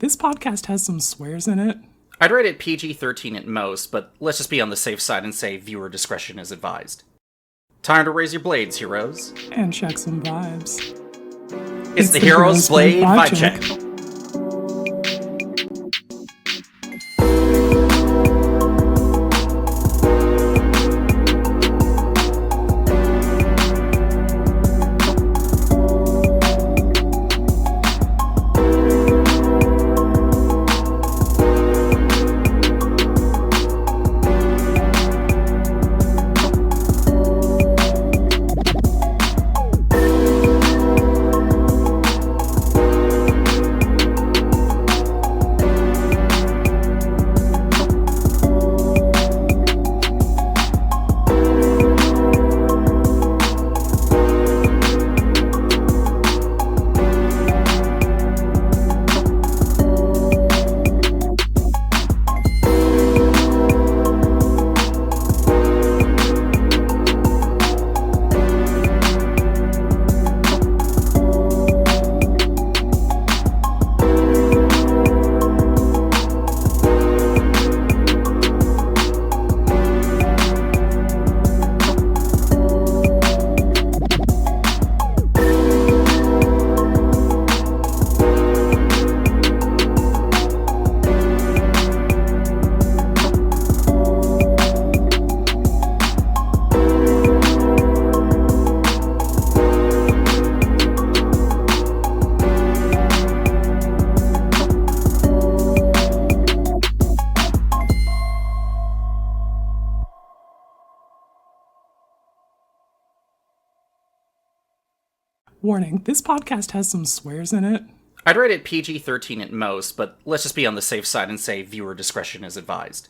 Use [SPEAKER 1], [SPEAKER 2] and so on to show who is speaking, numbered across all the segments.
[SPEAKER 1] This podcast has some swears in it.
[SPEAKER 2] I'd rate it PG-13 at most, but let's just be on the safe side and say viewer discretion is advised. Time to raise your blades, heroes.
[SPEAKER 1] And check some vibes.
[SPEAKER 2] It's the Heroes Blade Vibe Check.
[SPEAKER 1] Warning, this podcast has some swears in it.
[SPEAKER 2] I'd rate it PG-13 at most, but let's just be on the safe side and say viewer discretion is advised.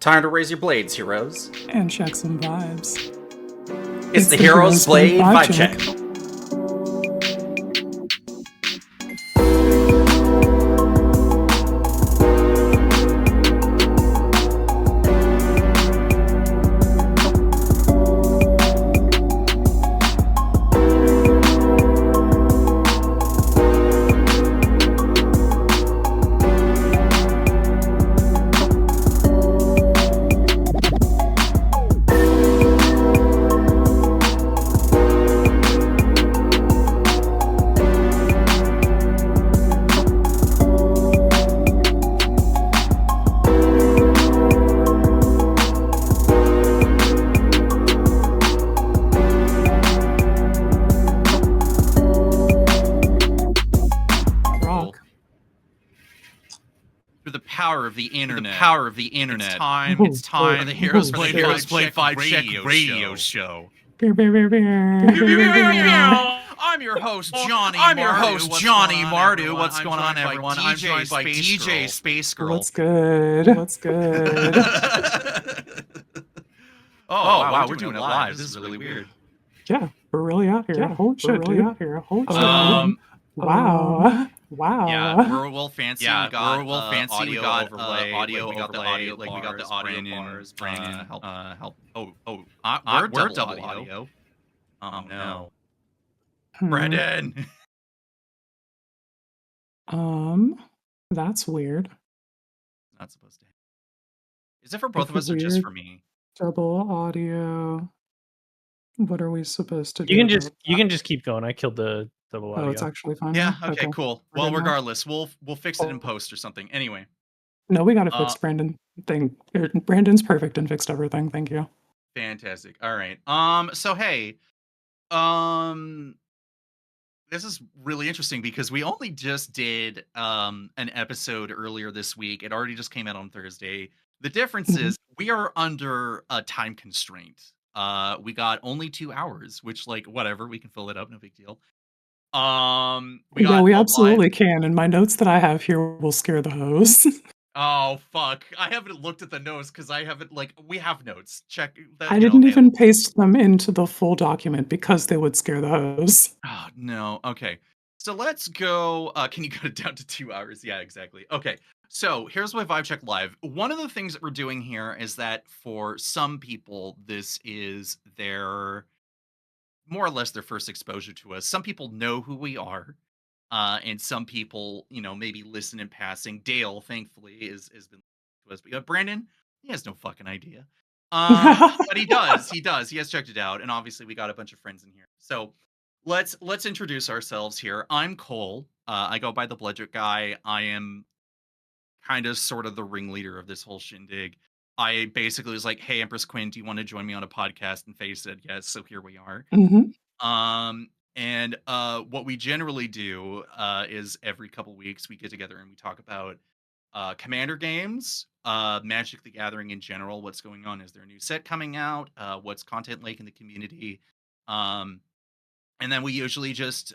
[SPEAKER 2] Time to raise your blades, heroes.
[SPEAKER 1] And check some vibes.
[SPEAKER 2] It's the Heroes Blade Vibe Check.
[SPEAKER 3] The power of the internet. It's time for the Heroes Play Vibe Check radio show. I'm your host, Johnny Mardu. What's going on, everyone? I'm joined by DJ Space Girl.
[SPEAKER 1] What's good?
[SPEAKER 3] Oh, wow, we're doing it live. This is really weird.
[SPEAKER 1] Yeah, we're really out here. Holy shit, Wow.
[SPEAKER 3] Yeah, we're a little fancy. We got audio overlay. We got the audio bars. Brandon, help. We're double audio. Oh no, Brandon.
[SPEAKER 1] That's weird.
[SPEAKER 3] Not supposed to. Is it for both of us or just for me?
[SPEAKER 1] Double audio. What are we supposed to do?
[SPEAKER 4] You can just keep going. I killed the double audio.
[SPEAKER 1] Oh, it's actually fine.
[SPEAKER 3] Yeah. Okay. Cool. Well, regardless, we'll fix it in post or something. Anyway.
[SPEAKER 1] No, we got to fix Brandon thing. Brandon's perfect and fixed everything. Thank you.
[SPEAKER 3] Fantastic. All right. So hey, this is really interesting because we only just did an episode earlier this week. It already just came out on Thursday. The difference is we are under a time constraint. We got only 2 hours, which whatever, we can fill it up, no big deal.
[SPEAKER 1] We absolutely can, and my notes that I have here will scare the host.
[SPEAKER 3] Oh fuck! I haven't looked at the notes because I haven't we have notes. Check that.
[SPEAKER 1] I didn't even paste them into the full document because they would scare the host.
[SPEAKER 3] Oh no. Okay. So let's go. Can you cut it down to 2 hours? Yeah, exactly. Okay. So here's my Vibe Check Live. One of the things that we're doing here is that for some people, this is their more or less their first exposure to us. Some people know who we are. and some people, maybe listen in passing. Dale, thankfully, is been to us, but Brandon, he has no fucking idea. But he does, he does, he has checked it out, and obviously we got a bunch of friends in here. So let's introduce ourselves here. I'm Cole. I go by the Bludget guy. I am kind of sort of the ringleader of this whole shindig. I basically was like, "Hey, Empress Quinn, do you want to join me on a podcast?" And Faye said yes, so here we are.
[SPEAKER 1] Mhm.
[SPEAKER 3] And what we generally do is every couple weeks we get together and we talk about Commander games, Magic the Gathering in general. What's going on? Is there a new set coming out? What's content like in the community? Um, and then we usually just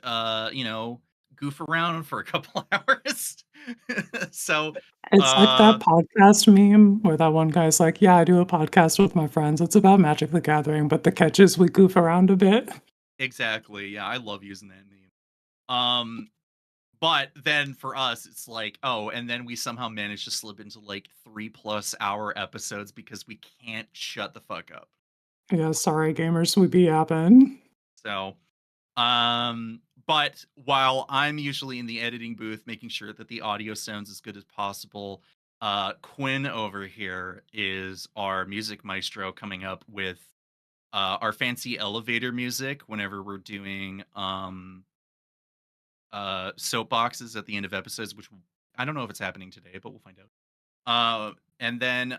[SPEAKER 3] goof around for a couple hours. So
[SPEAKER 1] It's like
[SPEAKER 3] uh
[SPEAKER 1] that podcast meme where that one guy's like, "Yeah, I do a podcast with my friends. It's about Magic the Gathering, but the catch is we goof around a bit."
[SPEAKER 3] exactly. Yeah, I love using that meme. But then for us, it's like, oh, and then we somehow manage to slip into like 3+ hour episodes because we can't shut the fuck up.
[SPEAKER 1] Yeah, sorry, gamers, we be yapping.
[SPEAKER 3] So, but while I'm usually in the editing booth making sure that the audio sounds as good as possible, Quinn over here is our music maestro coming up with our fancy elevator music whenever we're doing soapboxes at the end of episodes, which I don't know if it's happening today, but we'll find out. And then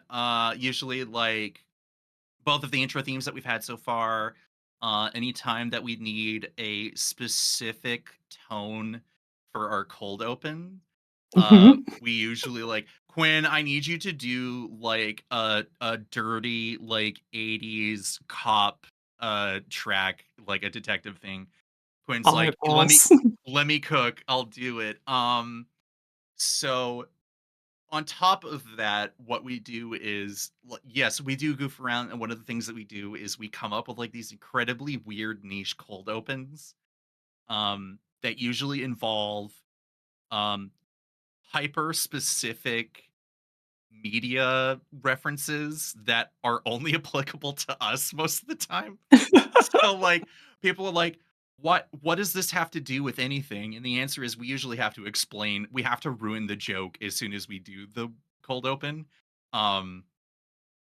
[SPEAKER 3] usually like both of the intro themes that we've had so far. Anytime that we need a specific tone for our cold open,
[SPEAKER 1] Mhm.
[SPEAKER 3] we usually like Quinn. I need you to do like a dirty like '80s cop track, like a detective thing. Quinn's
[SPEAKER 1] Alright,
[SPEAKER 3] like,
[SPEAKER 1] boss.
[SPEAKER 3] let me cook. I'll do it. So on top of that, what we do is yes, we do goof around, and one of the things that we do is we come up with like these incredibly weird niche cold opens that usually involve um hyper specific media references that are only applicable to us most of the time. So like people are like, what does this have to do with anything? And the answer is we usually have to explain, we have to ruin the joke as soon as we do the cold open. Um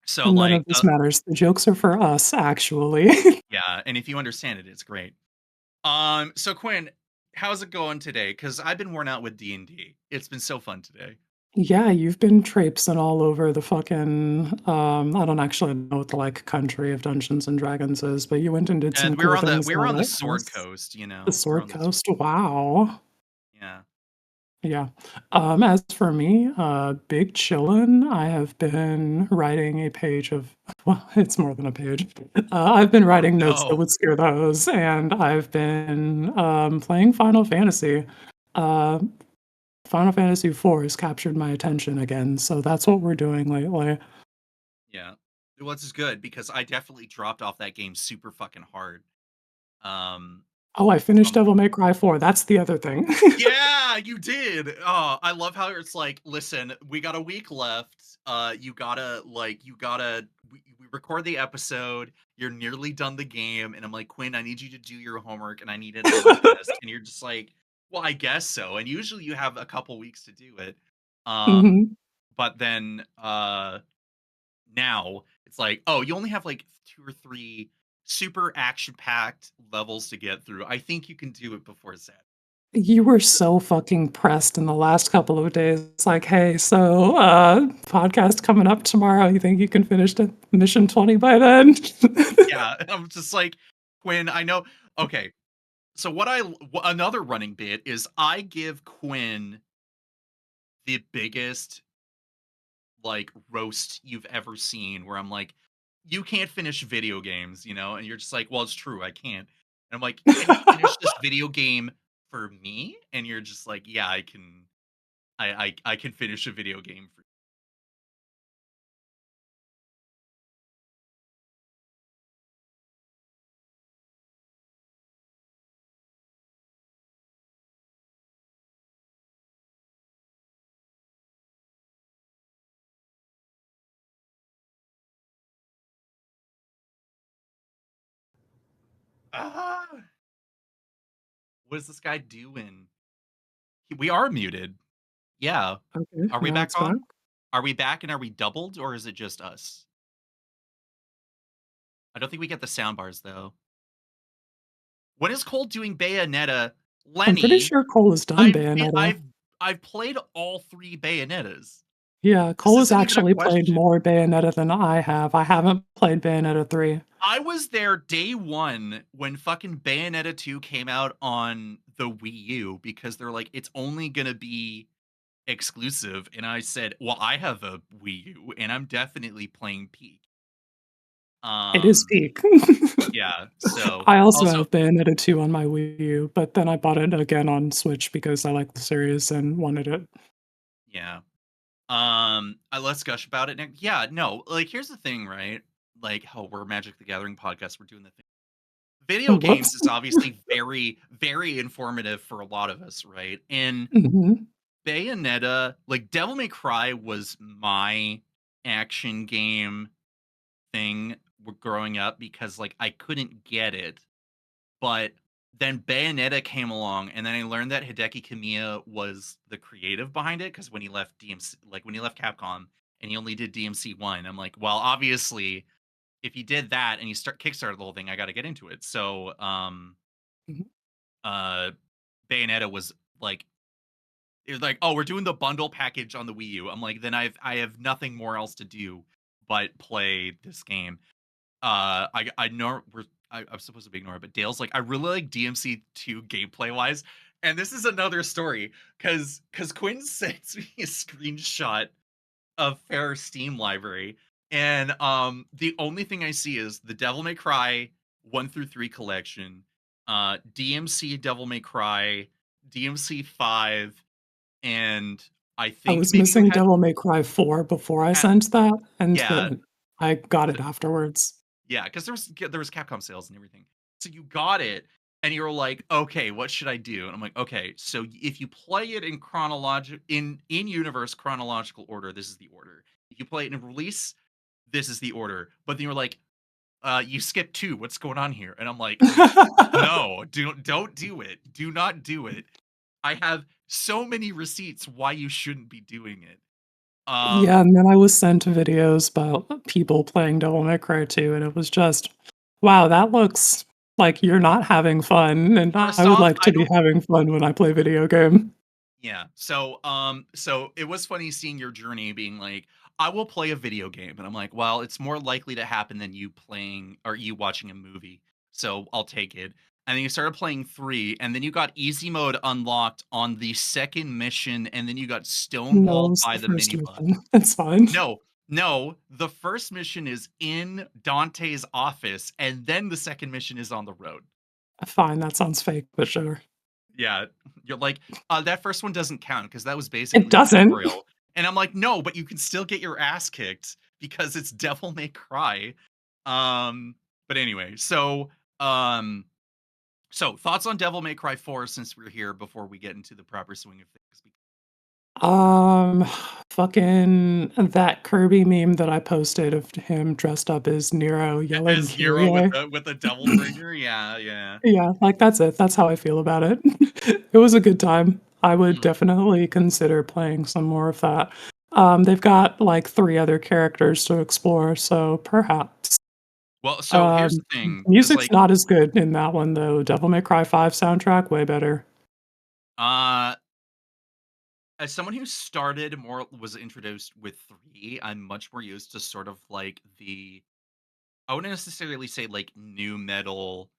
[SPEAKER 3] so
[SPEAKER 1] None
[SPEAKER 3] like
[SPEAKER 1] of this matters. The jokes are for us, actually.
[SPEAKER 3] yeah, and if you understand it, it's great. So Quinn, how's it going today? Because I've been worn out with D&D. It's been so fun today.
[SPEAKER 1] Yeah, you've been traipsing all over the fucking, I don't actually know what the, like, country of Dungeons& and Dragons is, but you went and did some
[SPEAKER 3] And
[SPEAKER 1] cool things
[SPEAKER 3] we
[SPEAKER 1] in
[SPEAKER 3] were
[SPEAKER 1] the
[SPEAKER 3] on the
[SPEAKER 1] White
[SPEAKER 3] Sword
[SPEAKER 1] House.
[SPEAKER 3] Coast,
[SPEAKER 1] The
[SPEAKER 3] We're
[SPEAKER 1] Sword
[SPEAKER 3] on the Sword.
[SPEAKER 1] Coast, wow.
[SPEAKER 3] Yeah.
[SPEAKER 1] Yeah. As for me, big chillin'. I have been writing a page of well, it's more than a page. I've been
[SPEAKER 3] Oh
[SPEAKER 1] writing notes that
[SPEAKER 3] no.
[SPEAKER 1] would scare those, and I've been, playing Final Fantasy. Uh, Final Fantasy IV has captured my attention again, so that's what we're doing lately.
[SPEAKER 3] Yeah. Well, this is good because I definitely dropped off that game super fucking hard. Um,
[SPEAKER 1] Oh, I finished
[SPEAKER 3] from
[SPEAKER 1] Devil May Cry 4, that's the other thing.
[SPEAKER 3] Yeah, you did. Oh, I love how it's like, listen, we got a week left. You gotta we record the episode. You're nearly done the game, and I'm like, Quinn, I need you to do your homework, and I need it on my desk. And you're just like, well, I guess so. And usually you have a couple weeks to do it. Um,
[SPEAKER 1] Mhm.
[SPEAKER 3] but then now it's like, oh, you only have like 2 or 3 super action packed levels to get through. I think you can do it before Saturday.
[SPEAKER 1] You were so fucking pressed in the last couple of days. It's like, "Hey, so, podcast coming up tomorrow. You think you can finish the mission 20 by then?"
[SPEAKER 3] Yeah, I'm just like, Quinn, I know. Okay, so another running bit is I give Quinn the biggest like roast you've ever seen, where I'm like, you can't finish video games, and you're just like, well, it's true, I can't. And I'm like, can you finish this video game for me? And you're just like, yeah, I can. I can finish a video game for. Ah, what is this guy doing? We are muted. Yeah.
[SPEAKER 1] Okay,
[SPEAKER 3] Are we
[SPEAKER 1] now
[SPEAKER 3] back
[SPEAKER 1] it's back.
[SPEAKER 3] on? Are we back and are we doubled or is it just us? I don't think we get the sound bars though. When is Cole doing Bayonetta?
[SPEAKER 1] I'm pretty
[SPEAKER 3] Lenny,
[SPEAKER 1] sure Cole has done Bayonetta.
[SPEAKER 3] I've played all 3 Bayonettas.
[SPEAKER 1] Yeah,
[SPEAKER 3] This
[SPEAKER 1] Cole has
[SPEAKER 3] isn't even a
[SPEAKER 1] actually played
[SPEAKER 3] question.
[SPEAKER 1] more Bayonetta than I have. I haven't played Bayonetta 3.
[SPEAKER 3] I was there day 1 when fucking Bayonetta 2 came out on the Wii U because they're like, it's only gonna be exclusive. And I said, well, I have a Wii U and I'm definitely playing Peak.
[SPEAKER 1] It is
[SPEAKER 3] Um,
[SPEAKER 1] peak.
[SPEAKER 3] yeah. So
[SPEAKER 1] I also
[SPEAKER 3] also,
[SPEAKER 1] have Bayonetta 2 on my Wii U, but then I bought it again on Switch because I like the series and wanted it.
[SPEAKER 3] yeah. Let's gush about it next. Yeah, no, like here's the thing, right? Like, oh, we're Magic the Gathering podcast. We're doing the thing. Video games
[SPEAKER 1] Whoops.
[SPEAKER 3] is obviously very, very informative for a lot of us, right? And
[SPEAKER 1] Mhm.
[SPEAKER 3] Bayonetta, like Devil May Cry was my action game thing growing up because like I couldn't get it. But then Bayonetta came along, and then I learned that Hideki Kamiya was the creative behind it because when he left DMC, like when he left Capcom, and he only did DMC one, I'm like, well, obviously, if he did that and he kickstarted the whole thing, I got to get into it. So,
[SPEAKER 1] Mhm.
[SPEAKER 3] uh, Bayonetta was like, it was like, oh, we're doing the bundle package on the Wii U. I'm like, then I have nothing more else to do but play this game. I know I'm supposed to be ignored, but Dale's like, I really like DMC2 gameplay wise, and this is another story because Quinn sends me a screenshot of Fair Steam library, and the only thing I see is the Devil May Cry 1 through 3 collection, DMC Devil May Cry, DMC 5, and I
[SPEAKER 1] I
[SPEAKER 3] think
[SPEAKER 1] was
[SPEAKER 3] maybe you
[SPEAKER 1] missing Devil May Cry 4 before I
[SPEAKER 3] had
[SPEAKER 1] sent that, and
[SPEAKER 3] yeah.
[SPEAKER 1] then I got it afterwards.
[SPEAKER 3] Yeah, because there was Capcom sales and everything. So you got it, and you were like, "Okay, what should I do?" And I'm like, "Okay, so if you play it in in universe chronological order, this is the order. If you play it in release, this is the order." But then you're like, you skipped 2. What's going on here?" And I'm like, "No, don't do it. Do not do it. I have so many receipts why you shouldn't be doing it."
[SPEAKER 1] Yeah,
[SPEAKER 3] Um,
[SPEAKER 1] and then I was sent videos about people playing Devil May Cry 2, and it was just, wow, that looks like you're not having fun, and
[SPEAKER 3] first
[SPEAKER 1] I would
[SPEAKER 3] off,
[SPEAKER 1] like
[SPEAKER 3] I
[SPEAKER 1] to be
[SPEAKER 3] don't
[SPEAKER 1] having fun when I play video game.
[SPEAKER 3] Yeah. So it was funny seeing your journey being like, I will play a video game. And I'm like, well, it's more likely to happen than you playing or you watching a movie. So I'll take it. And then you started playing 3, and then you got easy mode unlocked on the second mission, and then you got
[SPEAKER 1] No,
[SPEAKER 3] stonewalled
[SPEAKER 1] it's
[SPEAKER 3] by
[SPEAKER 1] the
[SPEAKER 3] the
[SPEAKER 1] first
[SPEAKER 3] mini boss.
[SPEAKER 1] mission. It's fine.
[SPEAKER 3] No, no, the first mission is in Dante's office, and then the second mission is on the road.
[SPEAKER 1] Fine, that sounds fake, but sure.
[SPEAKER 3] Yeah, you're like, that first one doesn't count because that was
[SPEAKER 1] It
[SPEAKER 3] basically a
[SPEAKER 1] doesn't.
[SPEAKER 3] tutorial. And I'm like, no, but you can still get your ass kicked because it's Devil May Cry. Um, but anyway, um, so thoughts on Devil May Cry 4 since we're here before we get into the proper swing of things.
[SPEAKER 1] Um, fucking that Kirby meme that I posted of him dressed up as Nero yelling
[SPEAKER 3] As Nero with
[SPEAKER 1] Kyrie.
[SPEAKER 3] the devil trigger, yeah, yeah.
[SPEAKER 1] Yeah, like, that's it. That's how I feel about it. It was a good time. I would
[SPEAKER 3] Mhm.
[SPEAKER 1] definitely consider playing some more of that. They've got, like, 3 other characters to explore, so perhaps.
[SPEAKER 3] Well, so here's the thing, because
[SPEAKER 1] Music's
[SPEAKER 3] like,
[SPEAKER 1] not as good in that one, though. Devil May Cry 5 soundtrack, way better.
[SPEAKER 3] uh, as someone who started more was introduced with 3, I'm much more used to sort of like I wouldn't necessarily say like new metal,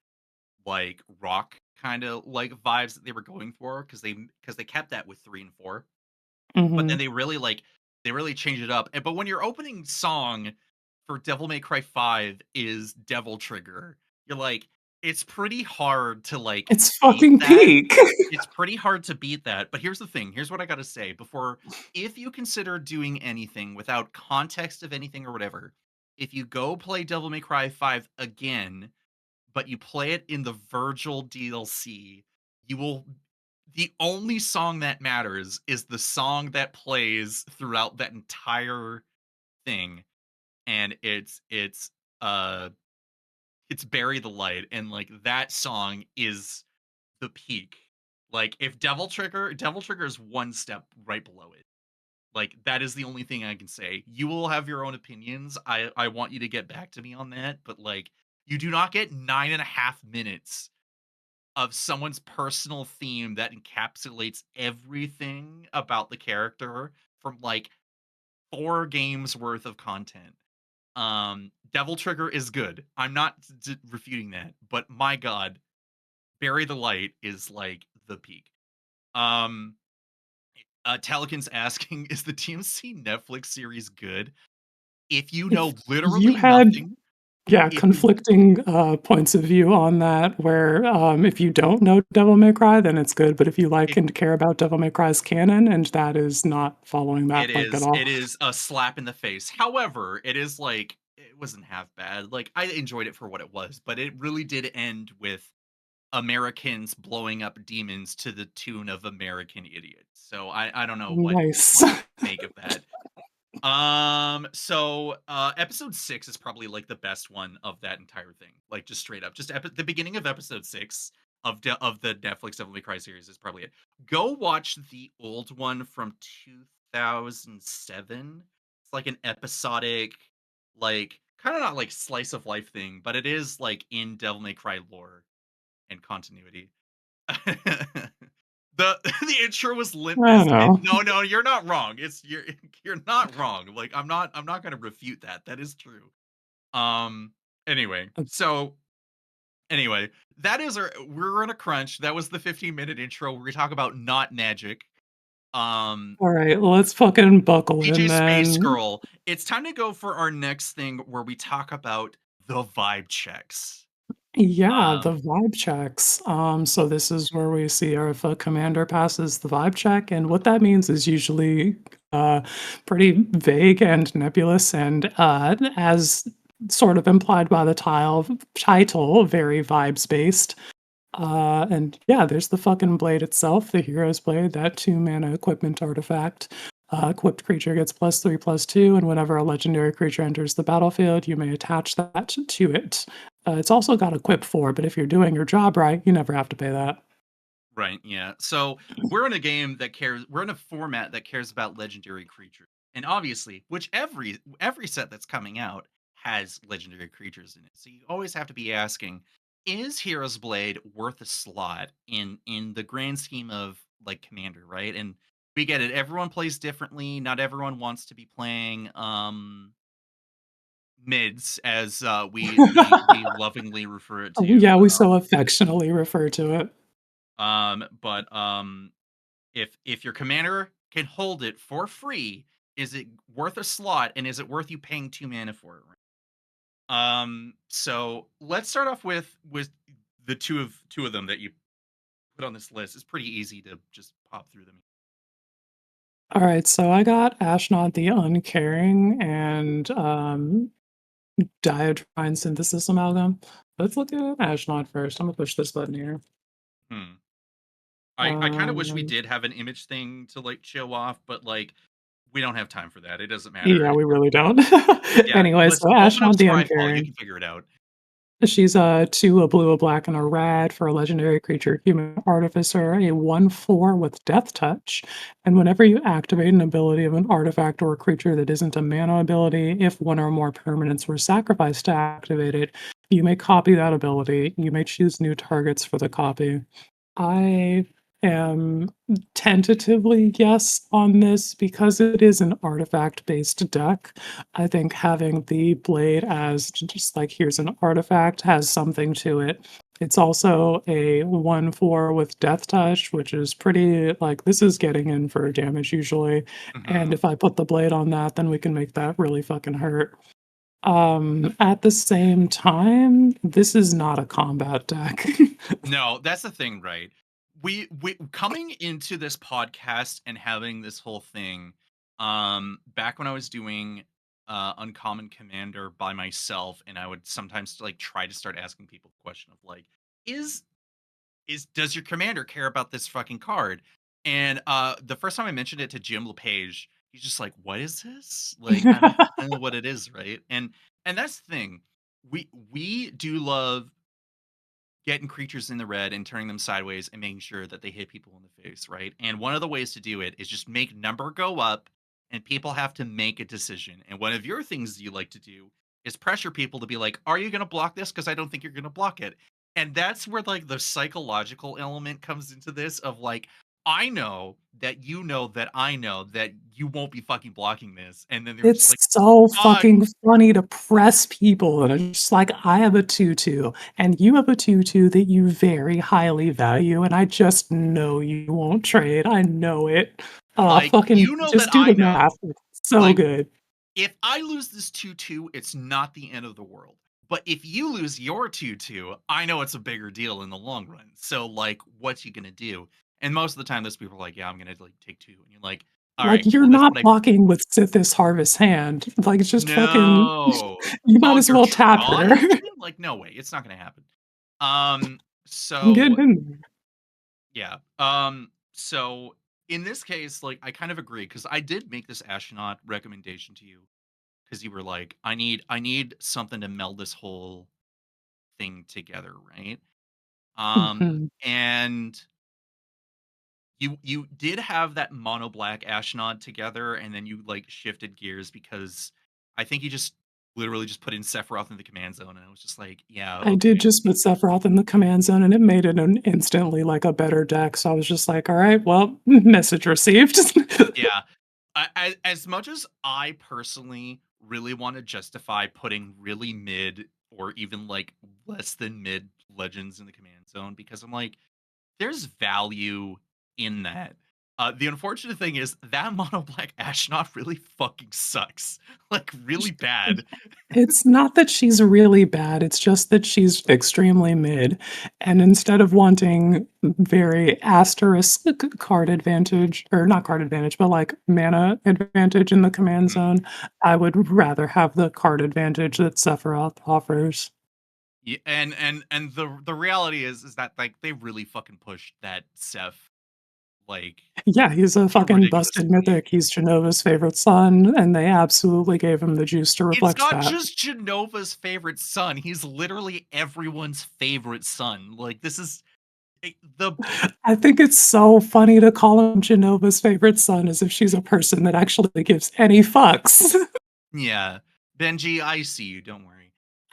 [SPEAKER 3] like rock kind of like vibes that they were going for because they kept that with 3 and 4, but then
[SPEAKER 1] Mhm.
[SPEAKER 3] they really changed it up. And but when your opening song for Devil May Cry 5 is Devil Trigger, you're like, it's pretty hard to like
[SPEAKER 1] It's
[SPEAKER 3] beat
[SPEAKER 1] fucking
[SPEAKER 3] that.
[SPEAKER 1] peak.
[SPEAKER 3] It's pretty hard to beat that. But here's the thing. Here's what I got to say before if you consider doing anything without context of anything or whatever, if you go play Devil May Cry 5 again, but you play it in the Virgil DLC, you will the only song that matters is the song that plays throughout that entire thing, and uh it's Bury the Light, and like that song is the peak. Like if Devil Trigger is one step right below it. Like that is the only thing I can say. You will have your own opinions. I want you to get back to me on that, but like you do not get 9.5 minutes of someone's personal theme that encapsulates everything about the character from like 4 games worth of content. Devil Trigger is good. I'm not refuting that, but my god, Bury the Light is like the peak. Um Telekin's asking, is the TMC Netflix series good? If you
[SPEAKER 1] If
[SPEAKER 3] know
[SPEAKER 1] you
[SPEAKER 3] literally
[SPEAKER 1] had
[SPEAKER 3] nothing,
[SPEAKER 1] Yeah,
[SPEAKER 3] if you
[SPEAKER 1] conflicting, points of view on that where, if you don't know Devil May Cry, then it's good, but if you like
[SPEAKER 3] it,
[SPEAKER 1] and care about Devil May Cry's canon, and that is not following
[SPEAKER 3] it
[SPEAKER 1] that, like, at
[SPEAKER 3] is
[SPEAKER 1] all.
[SPEAKER 3] it is a slap in the face. However, it is like it wasn't half bad. Like I enjoyed it for what it was, but it really did end with Americans blowing up demons to the tune of American Idiots. So I don't know what you
[SPEAKER 1] Nice.
[SPEAKER 3] want to make of that. Episode 6 is probably like the best one of that entire thing. Like just straight up. The beginning of episode 6 of the Netflix Devil May Cry series is probably it. Go watch the old one from 2007. It's like an episodic, like kind of not like slice of life thing, but it is like in Devil May Cry lore and continuity. The intro was Limp
[SPEAKER 1] I don't
[SPEAKER 3] Bizkit.
[SPEAKER 1] know.
[SPEAKER 3] No, you're not wrong. You're not wrong. Like I'm not gonna refute that. That is true. Um. Anyway, so anyway, that is we're in a crunch. That was the 15-minute intro where we talk about not magic. Um.
[SPEAKER 1] Alright, let's fucking buckle in
[SPEAKER 3] DJ Space
[SPEAKER 1] then.
[SPEAKER 3] Girl. It's time to go for our next thing where we talk about the vibe checks.
[SPEAKER 1] Yeah, the
[SPEAKER 3] Um.
[SPEAKER 1] vibe checks. So this is where we see our if a commander passes the vibe check, and what that means is usually pretty vague and nebulous, and as sort of implied by the title, very vibes based. And yeah, there's the fucking blade itself, the hero's blade, that 2 mana equipment artifact. Equipped creature gets +3/+2, and whenever a legendary creature enters the battlefield, you may attach that to it. It's also got equip 4, but if you're doing your job right, you never have to pay that.
[SPEAKER 3] Right, yeah. So we're in a game that cares. We're in a format that cares about legendary creatures, and obviously, which every set that's coming out has legendary creatures in it. So you always have to be asking, is Hero's Blade worth a slot in the grand scheme of like Commander, right? And we get it. Everyone plays differently. Not everyone wants to be playing mids, as we lovingly refer it to.
[SPEAKER 1] Yeah, we so affectionately refer to it.
[SPEAKER 3] But if your commander can hold it for free, is it worth a slot, and is it worth you paying 2 mana for it? So let's start off with the two of them that you put on this list. It's pretty easy to just pop through them.
[SPEAKER 1] Alright, so I got Ashnod the Uncaring and Diatrine Synthesis Amalgam. Let's look at Ashnod first. I'm gonna push this button here.
[SPEAKER 3] Hmm. I kind of wish we
[SPEAKER 1] Um,
[SPEAKER 3] did have an image thing to like show off, but like we don't have time for that. It doesn't matter.
[SPEAKER 1] yeah, we really don't.
[SPEAKER 3] Yeah,
[SPEAKER 1] Anyway,
[SPEAKER 3] let's
[SPEAKER 1] so
[SPEAKER 3] open up
[SPEAKER 1] Ashnod the
[SPEAKER 3] Scryfall. You
[SPEAKER 1] Uncaring.
[SPEAKER 3] can figure it out.
[SPEAKER 1] She's a 2, a blue, a black, and a red for a legendary creature, Human Artificer, a 1/4 with Death Touch. And whenever you activate an ability of an artifact or a creature that isn't a mana ability, if one or more permanents were sacrificed to activate it, you may copy that ability. You may choose new targets for the copy. I am tentatively yes on this because it is an artifact-based deck. I think having the blade as just like here's an artifact has something to it. It's also a 1/4 with death touch, which is pretty like this is getting in for damage usually. And
[SPEAKER 3] Hmm.
[SPEAKER 1] if I put the blade on that, then we can make that really fucking hurt. At the same time, this is not a combat deck.
[SPEAKER 3] No, that's the thing, right? We coming into this podcast and having this whole thing, back when I was doing Uncommon Commander by myself, and I would sometimes like try to start asking people the question of like, is does your commander care about this fucking card? And the first time I mentioned it to Jim LePage, he's just like, "What is this? Like, I don't know what it is, right?" And that's the thing. We do love getting creatures in the red and turning them sideways and making sure that they hit people in the face, right? And one of the ways to do it is just make number go up and people have to make a decision. And one of your things you like to do is pressure people to be like, "Are you going to block this? Because I don't think you're going to block it." And that's where like the psychological element comes into this of like, I know that I know that you won't be fucking blocking this. And then they're just
[SPEAKER 1] It's
[SPEAKER 3] like,
[SPEAKER 1] so
[SPEAKER 3] "Ah,
[SPEAKER 1] fucking funny to press people, and it's just like, "I have a tutu, and you have a tutu that you very highly value, and I just know you won't trade. I know it."
[SPEAKER 3] like,
[SPEAKER 1] Fucking
[SPEAKER 3] you know that
[SPEAKER 1] just do
[SPEAKER 3] I
[SPEAKER 1] the math.
[SPEAKER 3] know."
[SPEAKER 1] It's so
[SPEAKER 3] Like,
[SPEAKER 1] good.
[SPEAKER 3] if I lose this 2-2, it's not the end of the world. But if you lose your 2-2, I know it's a bigger deal in the long run. So, like, what's you gonna do? And most of the time, those people are like, "Yeah, I'm gonna like take 2." And you're like, "All
[SPEAKER 1] Like,
[SPEAKER 3] right,
[SPEAKER 1] you're
[SPEAKER 3] cool. That's
[SPEAKER 1] not
[SPEAKER 3] what I
[SPEAKER 1] blocking with Sithis Harvest Hand. Like, it's just fucking
[SPEAKER 3] no."
[SPEAKER 1] you might
[SPEAKER 3] Oh,
[SPEAKER 1] as
[SPEAKER 3] you're
[SPEAKER 1] well tap
[SPEAKER 3] Tron
[SPEAKER 1] her.
[SPEAKER 3] engine? Like, no way. It's not gonna happen. Um,
[SPEAKER 1] I'm
[SPEAKER 3] so
[SPEAKER 1] getting in there.
[SPEAKER 3] yeah. So in this case, like I kind of agree because I did make this astronaut recommendation to you because you were like, I need something to meld this whole thing together, right?
[SPEAKER 1] Mhm.
[SPEAKER 3] And you did have that mono black astronaut together, and then you like shifted gears because I think you just literally just put in Sephiroth in the command zone, and I was just like, yeah,
[SPEAKER 1] I did
[SPEAKER 3] okay.
[SPEAKER 1] just put Sephiroth in the command zone, and it made it an instantly, like, a better deck, so I was just like, "Alright, well, message received."
[SPEAKER 3] Yeah. As much as I personally really want to justify putting really mid or even like less than mid legends in the command zone because I'm like, there's value in that. The unfortunate thing is that mono black Ashnod really fucking sucks. Like really bad.
[SPEAKER 1] It's not that she's really bad, it's just that she's extremely mid, and instead of wanting very asterisk card advantage or not card advantage, but, like, mana advantage in the command
[SPEAKER 3] Mhm.
[SPEAKER 1] zone, I would rather have the card advantage that Sephiroth offers.
[SPEAKER 3] Yeah, and the reality is that like they really fucking pushed that Seth like
[SPEAKER 1] Yeah, he's a
[SPEAKER 3] to a
[SPEAKER 1] fucking
[SPEAKER 3] ridiculous
[SPEAKER 1] busted
[SPEAKER 3] degree.
[SPEAKER 1] mythic, he's Genova's favorite son, and they absolutely gave him the juice to
[SPEAKER 3] It's
[SPEAKER 1] reflect
[SPEAKER 3] not
[SPEAKER 1] that.
[SPEAKER 3] just Genova's favorite son, he's literally everyone's favorite son. Like, this is the
[SPEAKER 1] I think it's so funny to call him Genova's favorite son as if she's a person that actually gives any fucks.
[SPEAKER 3] yeah. Benji, I see you, don't worry.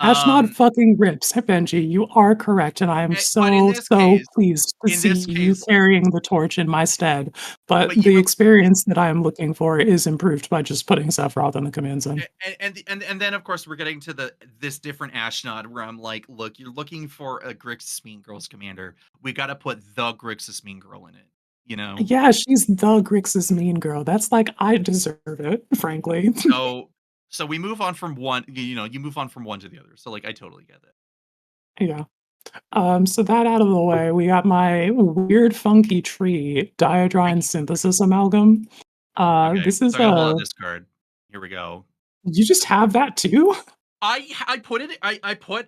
[SPEAKER 1] Ashnod
[SPEAKER 3] Um,
[SPEAKER 1] fucking rips. Benji, you are correct, and I am
[SPEAKER 3] but in
[SPEAKER 1] so,
[SPEAKER 3] this
[SPEAKER 1] so
[SPEAKER 3] case
[SPEAKER 1] pleased to
[SPEAKER 3] in
[SPEAKER 1] see
[SPEAKER 3] this
[SPEAKER 1] you
[SPEAKER 3] case
[SPEAKER 1] carrying the torch in my stead, but
[SPEAKER 3] but you
[SPEAKER 1] the
[SPEAKER 3] were
[SPEAKER 1] experience that I am looking for is improved by just putting Sephiroth in the command zone.
[SPEAKER 3] and then, of course, we're getting to this different Ashnod where I'm like, "Look, you're looking for a Grixis Mean Girls commander. We gotta put the Grixis Mean Girl in it," you know?
[SPEAKER 1] Yeah, she's the Grixis mean girl. That's like, I deserve it, frankly.
[SPEAKER 3] So so we move on from one you move on from one to the other, so, like, I totally get it.
[SPEAKER 1] Yeah. So that out of the way, we got my weird funky tree diadrine
[SPEAKER 3] Freaky
[SPEAKER 1] synthesis amalgam.
[SPEAKER 3] Okay,
[SPEAKER 1] This is
[SPEAKER 3] so I gotta pull out
[SPEAKER 1] a
[SPEAKER 3] this card. Here we go.
[SPEAKER 1] you just have that too?
[SPEAKER 3] I put it I put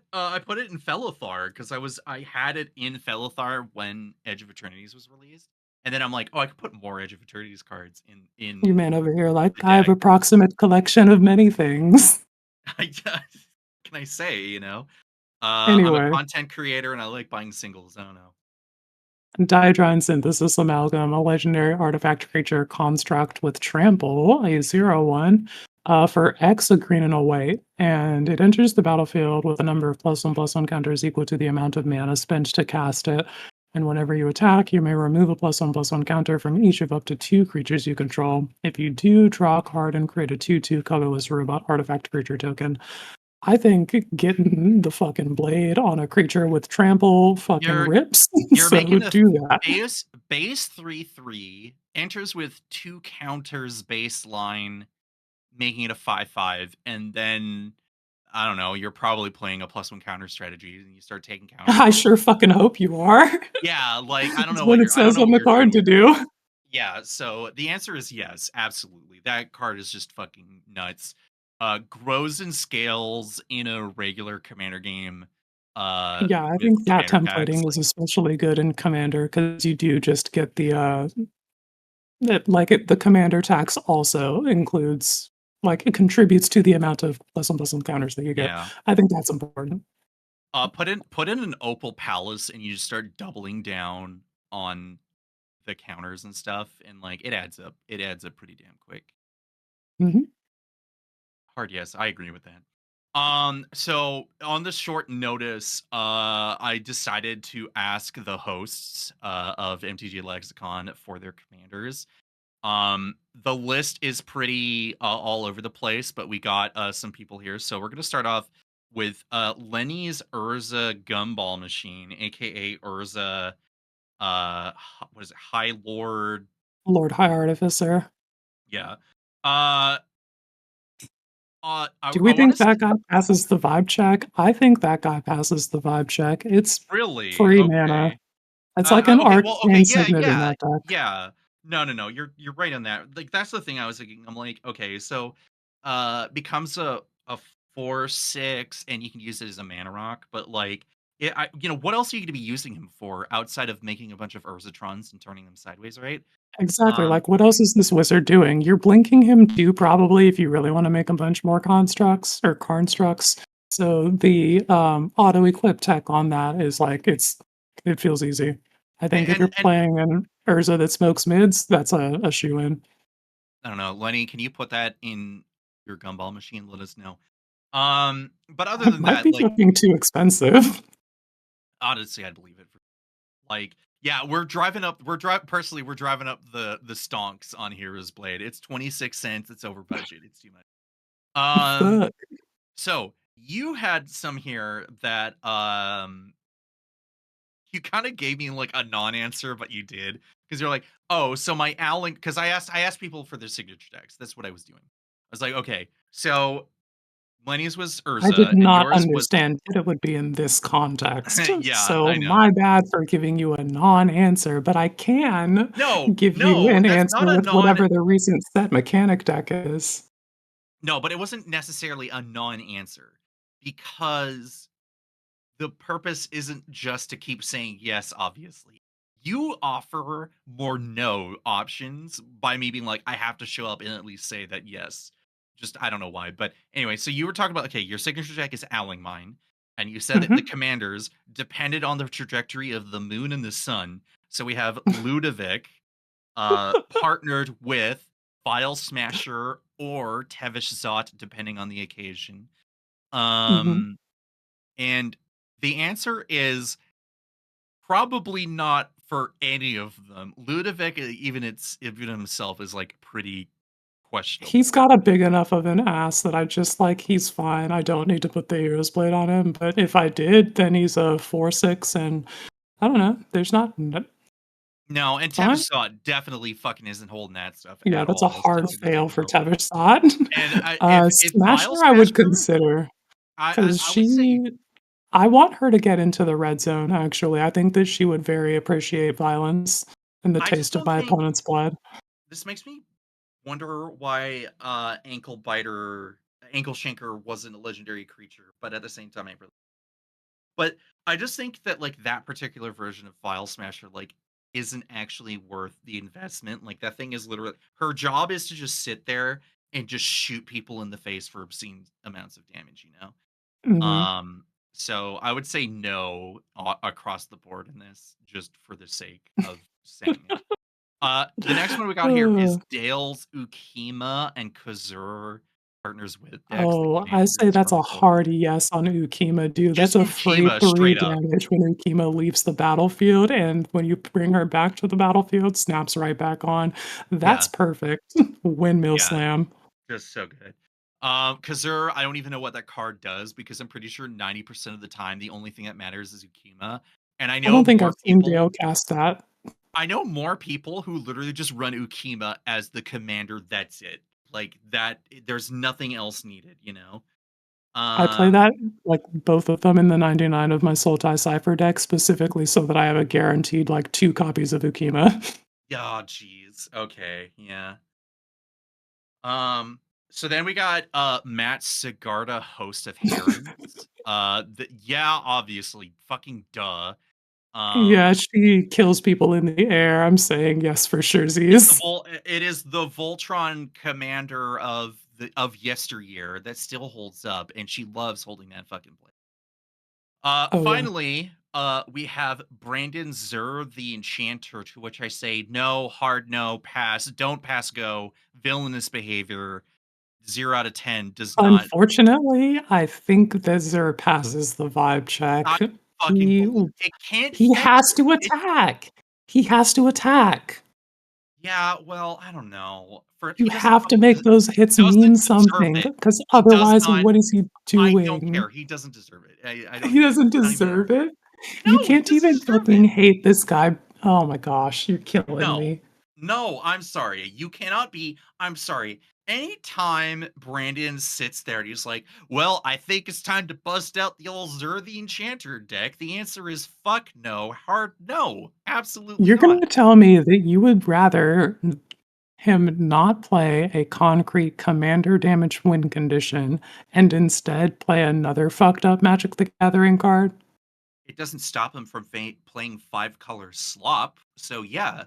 [SPEAKER 3] it in Felithar because I had it in Felithar when Edge of Eternities was released, and then I'm like, "Oh, I could put more Edge of Eternities cards
[SPEAKER 1] You
[SPEAKER 3] in
[SPEAKER 1] man over here like,
[SPEAKER 3] the
[SPEAKER 1] "I have
[SPEAKER 3] deck."
[SPEAKER 1] a proximate collection of many things."
[SPEAKER 3] I can I say, you know? I'm a
[SPEAKER 1] Anyway,
[SPEAKER 3] content creator and I like buying singles. I don't know.
[SPEAKER 1] Diadrine Synthesis Amalgam, a legendary artifact creature construct with trample, a 0/1, for X, a green and a white, and it enters the battlefield with a number of +1/+1 counters equal to the amount of mana spent to cast it. And whenever you attack, you may remove a +1/+1 counter from each of up to 2 creatures you control. If you do, draw a card and create a 2/2 colorless robot artifact creature token. I think getting the fucking blade on a creature with trample fucking
[SPEAKER 3] You're
[SPEAKER 1] rips,
[SPEAKER 3] you're
[SPEAKER 1] so
[SPEAKER 3] making a
[SPEAKER 1] do that.
[SPEAKER 3] base 3/3 enters with 2 counters baseline, making it a 5/5, and then I don't know, you're probably playing a +1 counter strategy and you start taking counters.
[SPEAKER 1] I sure fucking hope you are.
[SPEAKER 3] Yeah, like
[SPEAKER 1] It's what it
[SPEAKER 3] I don't
[SPEAKER 1] says
[SPEAKER 3] know
[SPEAKER 1] on
[SPEAKER 3] what
[SPEAKER 1] the
[SPEAKER 3] you're doing
[SPEAKER 1] card to
[SPEAKER 3] with that.
[SPEAKER 1] do.
[SPEAKER 3] Yeah, so the answer is yes, absolutely. That card is just fucking nuts. Grows and scales in a regular commander game
[SPEAKER 1] Yeah, I
[SPEAKER 3] with
[SPEAKER 1] think that
[SPEAKER 3] commander packs.
[SPEAKER 1] templating is
[SPEAKER 3] Like,
[SPEAKER 1] especially good in Commander because you do just get the commander tax also includes like, it contributes to the amount of +1/+1 counters that you get.
[SPEAKER 3] yeah.
[SPEAKER 1] I think that's important.
[SPEAKER 3] Put in an Opal Palace, and you just start doubling down on the counters and stuff, and like it adds up. It adds up pretty damn quick.
[SPEAKER 1] Mhm.
[SPEAKER 3] Hard yes, I agree with that. So on the short notice, I decided to ask the hosts of MTG Lexicon for their commanders. The list is pretty all over the place, but we got some people here. So we're gonna start off with Lenny's Urza Gumball Machine, aka Urza what is it, High Lord?
[SPEAKER 1] Lord High Artificer.
[SPEAKER 3] Yeah. Uh
[SPEAKER 1] Do
[SPEAKER 3] I
[SPEAKER 1] we
[SPEAKER 3] want
[SPEAKER 1] think
[SPEAKER 3] to
[SPEAKER 1] that guy passes the vibe check? I think that guy passes the vibe check. It's
[SPEAKER 3] really
[SPEAKER 1] free mana.
[SPEAKER 3] okay.
[SPEAKER 1] It's like an
[SPEAKER 3] Okay, well, okay,
[SPEAKER 1] arcane
[SPEAKER 3] yeah,
[SPEAKER 1] signet in
[SPEAKER 3] yeah,
[SPEAKER 1] that deck.
[SPEAKER 3] yeah. No, you're right on that. Like that's the thing I was thinking. I'm like, okay, so becomes a 4/6, and you can use it as a mana rock, but like what else are you gonna be using him for outside of making a bunch of Urzatrons and turning them sideways, right?
[SPEAKER 1] Exactly,
[SPEAKER 3] Um
[SPEAKER 1] like, what else is this wizard doing? You're blinking him too, probably, if you really wanna make a bunch more constructs or constructs. So the, auto-equip tech on that is, like, it feels easy. I think if you're
[SPEAKER 3] and
[SPEAKER 1] playing an Urza that smokes mids, that's a shoo-in.
[SPEAKER 3] I don't know, Lenny, can you put that in your gumball machine? Let us know. But other
[SPEAKER 1] That
[SPEAKER 3] than
[SPEAKER 1] might
[SPEAKER 3] that,
[SPEAKER 1] be
[SPEAKER 3] like
[SPEAKER 1] fucking too expensive.
[SPEAKER 3] honestly, I'd believe it. Like, yeah, we're driving up the stonks on Hero's Blade. It's 26 cents. It's over budget. It's too much. Um,
[SPEAKER 1] Fuck.
[SPEAKER 3] so you had some here that you kind of gave me like a non-answer, but you did because you're like, oh, so my Allen, because I asked people for their signature decks. That's what I was doing. I was like, okay, so Lenny's was
[SPEAKER 1] I did
[SPEAKER 3] Urza and
[SPEAKER 1] not
[SPEAKER 3] yours was
[SPEAKER 1] understand that it would be in this context,
[SPEAKER 3] yeah,
[SPEAKER 1] so
[SPEAKER 3] I know.
[SPEAKER 1] my bad for giving you a non-answer, but I can
[SPEAKER 3] No,
[SPEAKER 1] give you
[SPEAKER 3] no,
[SPEAKER 1] an
[SPEAKER 3] that's
[SPEAKER 1] answer
[SPEAKER 3] not a
[SPEAKER 1] with
[SPEAKER 3] non.
[SPEAKER 1] whatever the recent set mechanic deck is.
[SPEAKER 3] No, but it wasn't necessarily a non-answer because the purpose isn't just to keep saying yes, obviously. You offer more no options by me being like, I have to show up and at least say that yes. Just I don't know why. But anyway, so you were talking about okay, your signature deck is Owling Mine, and you said that the
[SPEAKER 1] Mhm.
[SPEAKER 3] commanders depended on the trajectory of the moon and the sun. So we have Ludovic partnered with File Smasher or Tevish Zot, depending on the occasion.
[SPEAKER 1] Mhm.
[SPEAKER 3] Um, and the answer is probably not for any of them. Ludovic, even himself, is like pretty questionable.
[SPEAKER 1] He's got a big enough of an ass that I just like, he's fine, I don't need to put the Hero's Blade on him, but if I did, then he's a 4/6, and I don't know, there's not n
[SPEAKER 3] No, and
[SPEAKER 1] fine.
[SPEAKER 3] Tevish Zot definitely fucking isn't holding that stuff
[SPEAKER 1] Yeah,
[SPEAKER 3] at
[SPEAKER 1] that's a
[SPEAKER 3] all.
[SPEAKER 1] hard
[SPEAKER 3] So just
[SPEAKER 1] fail for
[SPEAKER 3] ignore it.
[SPEAKER 1] Teversat.
[SPEAKER 3] And if
[SPEAKER 1] Smasher
[SPEAKER 3] File
[SPEAKER 1] I would
[SPEAKER 3] Smasher,
[SPEAKER 1] consider, because
[SPEAKER 3] I would say
[SPEAKER 1] I want her to get into the red zone, actually. I think that she would very appreciate violence and the
[SPEAKER 3] I just
[SPEAKER 1] taste of
[SPEAKER 3] don't
[SPEAKER 1] my
[SPEAKER 3] think
[SPEAKER 1] opponent's blood.
[SPEAKER 3] this makes me wonder why Ankle Shanker wasn't a legendary creature, but at the same time, but I just think that like that particular version of File Smasher like isn't actually worth the investment. Like that thing is literally her job is to just sit there and just shoot people in the face for obscene amounts of damage, you know?
[SPEAKER 1] Mhm.
[SPEAKER 3] So I would say no across the board in this, just for the sake of saying it. The next one we got here is Dale's Ukima and Kazur partners with decks, the
[SPEAKER 1] Oh, I say
[SPEAKER 3] commanders
[SPEAKER 1] that's a
[SPEAKER 3] from both.
[SPEAKER 1] hard yes on Ukima, dude. That's
[SPEAKER 3] Just
[SPEAKER 1] a free
[SPEAKER 3] Ukima
[SPEAKER 1] 3
[SPEAKER 3] straight up.
[SPEAKER 1] damage when Ukima leaves the battlefield, and when you bring her back to the battlefield, snaps right back on. That's
[SPEAKER 3] Yeah,
[SPEAKER 1] perfect. Windmill
[SPEAKER 3] yeah,
[SPEAKER 1] slam.
[SPEAKER 3] just so good. Kazur, I don't even know what that card does because I'm pretty sure 90% of the time the only thing that matters is Ukima. And
[SPEAKER 1] I don't think I've seen Dale cast that.
[SPEAKER 3] I know more people who literally just run Ukima as the commander. That's it. Like that, there's nothing else needed, you know?
[SPEAKER 1] I play
[SPEAKER 3] Um,
[SPEAKER 1] that, like, both of them in the 99 of my Sultai Cypher deck, specifically so that I have a guaranteed, like, 2 copies of Ukima.
[SPEAKER 3] yeah, jeez. Okay, yeah. Um, so then we got Matt Sigarda, host of Herons. Yeah, obviously, fucking duh.
[SPEAKER 1] Yeah,
[SPEAKER 3] Um,
[SPEAKER 1] she kills people in the air, I'm saying yes for
[SPEAKER 3] it's the
[SPEAKER 1] surezies.
[SPEAKER 3] it is the Voltron commander of yesteryear that still holds up, and she loves holding that fucking blade.
[SPEAKER 1] Oh, yeah.
[SPEAKER 3] Finally, we have Brandon Zer, the Enchanter, to which I say no, hard no, pass, don't pass go, villainous behavior, 0 out of 10, does not.
[SPEAKER 1] Unfortunately, I think that Zer passes the vibe check.
[SPEAKER 3] I fucking
[SPEAKER 1] He
[SPEAKER 3] believe it can't
[SPEAKER 1] he
[SPEAKER 3] fail.
[SPEAKER 1] has to
[SPEAKER 3] It
[SPEAKER 1] attack. He has to attack.
[SPEAKER 3] Yeah, well, I don't know. For
[SPEAKER 1] You
[SPEAKER 3] he doesn't
[SPEAKER 1] have to make those hits mean
[SPEAKER 3] doesn't deserve
[SPEAKER 1] something,
[SPEAKER 3] it.
[SPEAKER 1] because
[SPEAKER 3] He does
[SPEAKER 1] otherwise,
[SPEAKER 3] not.
[SPEAKER 1] what is he
[SPEAKER 3] I don't
[SPEAKER 1] doing?
[SPEAKER 3] care. He doesn't deserve it. I don't
[SPEAKER 1] He
[SPEAKER 3] even
[SPEAKER 1] doesn't
[SPEAKER 3] not even an
[SPEAKER 1] deserve
[SPEAKER 3] argument.
[SPEAKER 1] it. You
[SPEAKER 3] No, he
[SPEAKER 1] can't
[SPEAKER 3] doesn't
[SPEAKER 1] even
[SPEAKER 3] deserve
[SPEAKER 1] fucking
[SPEAKER 3] it.
[SPEAKER 1] hate this guy. Oh my gosh, you're killing
[SPEAKER 3] No.
[SPEAKER 1] me.
[SPEAKER 3] No, I'm sorry. You cannot be. I'm sorry. Anytime Brandon sits there and he's like, well, I think it's time to bust out the old Zer the Enchanter deck, the answer is fuck no. Hard no. Absolutely
[SPEAKER 1] You're
[SPEAKER 3] not.
[SPEAKER 1] gonna tell me that you would rather him not play a concrete commander damage win condition and instead play another fucked up Magic the Gathering card?
[SPEAKER 3] It doesn't stop him from playing 5 color slop. So, yeah.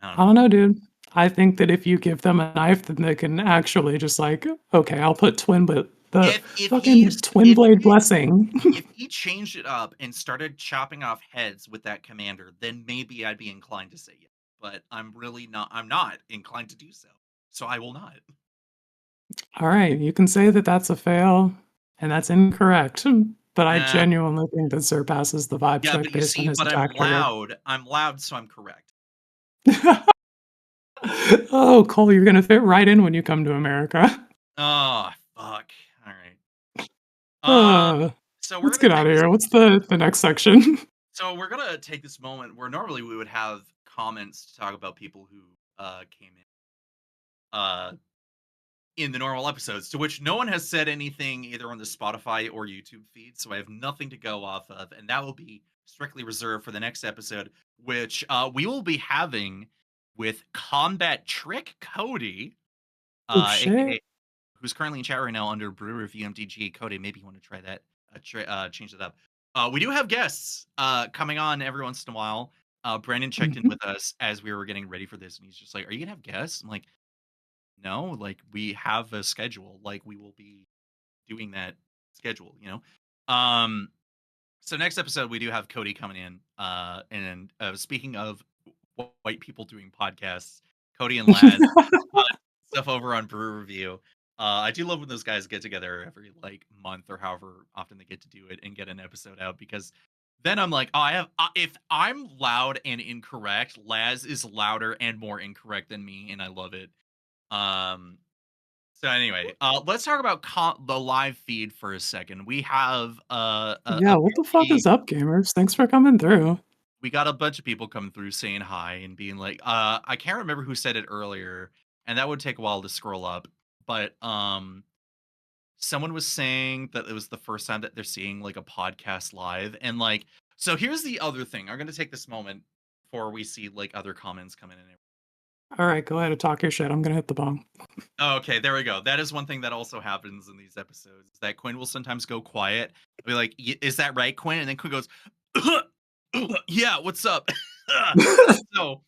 [SPEAKER 3] I don't
[SPEAKER 1] I
[SPEAKER 3] know.
[SPEAKER 1] don't know, dude. I think that if you give them a knife, then they can actually just like, okay, I'll put the
[SPEAKER 3] If
[SPEAKER 1] fucking
[SPEAKER 3] he's
[SPEAKER 1] twin blade blessing.
[SPEAKER 3] if he changed it up and started chopping off heads with that commander, then maybe I'd be inclined to say yes. But I'm not inclined to do so. So I will not.
[SPEAKER 1] All right, you can say that that's a fail, and that's incorrect. But I
[SPEAKER 3] Yeah.
[SPEAKER 1] genuinely think that surpasses the vibe
[SPEAKER 3] Yeah,
[SPEAKER 1] check
[SPEAKER 3] but you
[SPEAKER 1] based on
[SPEAKER 3] see,
[SPEAKER 1] his
[SPEAKER 3] but I'm
[SPEAKER 1] attack trigger.
[SPEAKER 3] loud. I'm loud, so I'm correct.
[SPEAKER 1] Oh, Cole, you're gonna fit right in when you come to America.
[SPEAKER 3] Oh, fuck. All right. Um,
[SPEAKER 1] Uh,
[SPEAKER 3] so we're
[SPEAKER 1] let's
[SPEAKER 3] gonna
[SPEAKER 1] get out
[SPEAKER 3] take
[SPEAKER 1] of
[SPEAKER 3] this.
[SPEAKER 1] here. What's the next section?
[SPEAKER 3] So we're gonna take this moment where normally we would have comments to talk about people who came uh in the normal episodes, to which no one has said anything either on the Spotify or YouTube feed, so I have nothing to go off of, and that will be strictly reserved for the next episode, which we will be having with Combat Trick Cody,
[SPEAKER 1] Oh shit.
[SPEAKER 3] aka who's currently in chat right now under Brew Review MTG. Cody, maybe you want to try that, change it up. We do have guests coming on every once in a while. Brandon checked in
[SPEAKER 1] Mhm.
[SPEAKER 3] with us as we were getting ready for this, and he's just like, "Are you gonna have guests?" I'm like, "No, like we have a schedule. Like we will be doing that schedule, you know." So next episode we do have Cody coming in. And speaking of white people doing podcasts, Cody and Laz uh, stuff over on Brew Review. I do love when those guys get together every like month or however often they get to do it and get an episode out, because then I'm like, oh, I have. If I'm loud and incorrect, Laz is louder and more incorrect than me, and I love it. Um, so anyway, let's talk about the live feed for a second. We have
[SPEAKER 1] Yeah,
[SPEAKER 3] a
[SPEAKER 1] what the fuck
[SPEAKER 3] fairly
[SPEAKER 1] is up, gamers? Thanks for coming through.
[SPEAKER 3] we got a bunch of people coming through saying hi and being like, I can't remember who said it earlier, and that would take a while to scroll up, but someone was saying that it was the first time that they're seeing like a podcast live, and like, so here's the other thing. I'm gonna take this moment before we see like other comments coming in.
[SPEAKER 1] All right, go ahead and talk your shit. I'm gonna hit the bong.
[SPEAKER 3] Oh, okay, there we go. That is one thing that also happens in these episodes, is that Quinn will sometimes go quiet. I'll be like, Is that right, Quinn?" And then Quinn goes, "Yeah, what's up?" So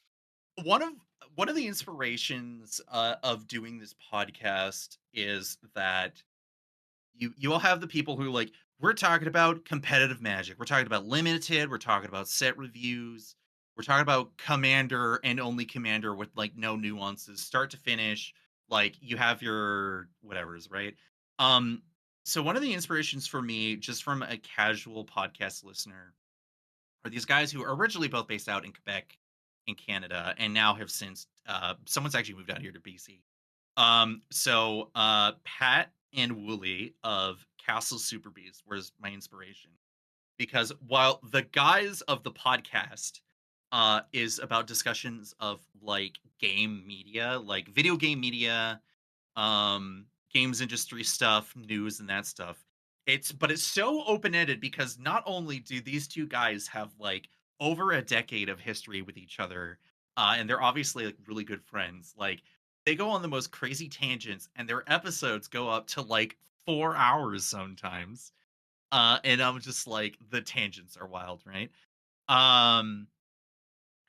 [SPEAKER 3] one of one of the inspirations of doing this podcast is that you will have the people who like, we're talking about competitive Magic, we're talking about limited, we're talking about set reviews, we're talking about commander and only commander with like no nuances start to finish, like you have your whatever's, right? um so one of the inspirations for me, just from a casual podcast listener, are these guys who are originally both based out in Quebec in Canada and now have since someone's actually moved out here to BC. Pat and Wooly of Castle Super Beast was my inspiration, because while the guise of the podcast is about discussions of like game media, like video game media, games industry stuff, news and that stuff. It's so open-ended because not only do these two guys have like over a decade of history with each other, and they're obviously like really good friends. Like they go on the most crazy tangents and their episodes go up to like 4 hours sometimes. And I'm just like, the tangents are wild, right? Um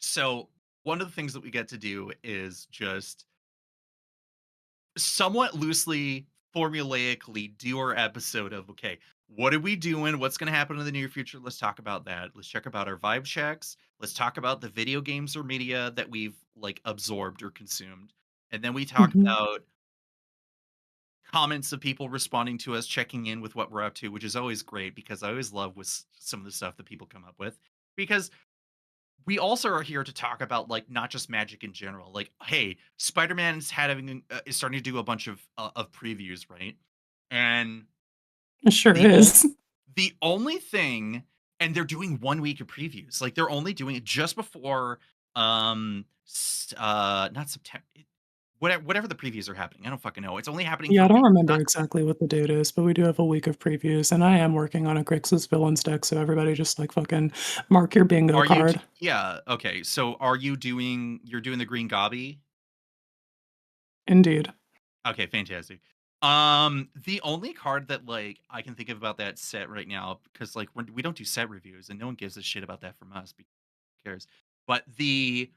[SPEAKER 3] so one of the things that we get to do is just somewhat loosely formulaically do our episode of, okay, what are we doing? What's going to happen in the near future? Let's talk about that. Let's check about our vibe checks. Let's talk about the video games or media that we've like absorbed or consumed. And then we talk
[SPEAKER 1] Mhm.
[SPEAKER 3] about comments of people responding to us, checking in with what we're up to, which is always great because I always love with some of the stuff that people come up with. Because we also are here to talk about like not just magic in general. Like, hey, Spider-Man's is starting to do a bunch of previews, right? And
[SPEAKER 1] It sure
[SPEAKER 3] the on-
[SPEAKER 1] is.
[SPEAKER 3] the only thing, and they're doing 1 week of previews. Like they're only doing it just before not September, whatever the previews are happening. I don't fucking know. It's only happening
[SPEAKER 1] Yeah,
[SPEAKER 3] for
[SPEAKER 1] I
[SPEAKER 3] a
[SPEAKER 1] don't
[SPEAKER 3] week.
[SPEAKER 1] remember exactly what the date is, but we do have a week of previews, and I am working on a Grixis Villains deck, so everybody just, like, fucking mark your bingo
[SPEAKER 3] Are you
[SPEAKER 1] card.
[SPEAKER 3] yeah, okay. So are you're doing the green gobby?
[SPEAKER 1] Indeed.
[SPEAKER 3] Okay, fantastic. The only card that like I can think of about that set right now, because like we don't do set reviews and no one gives a shit about that from us. Who cares? But the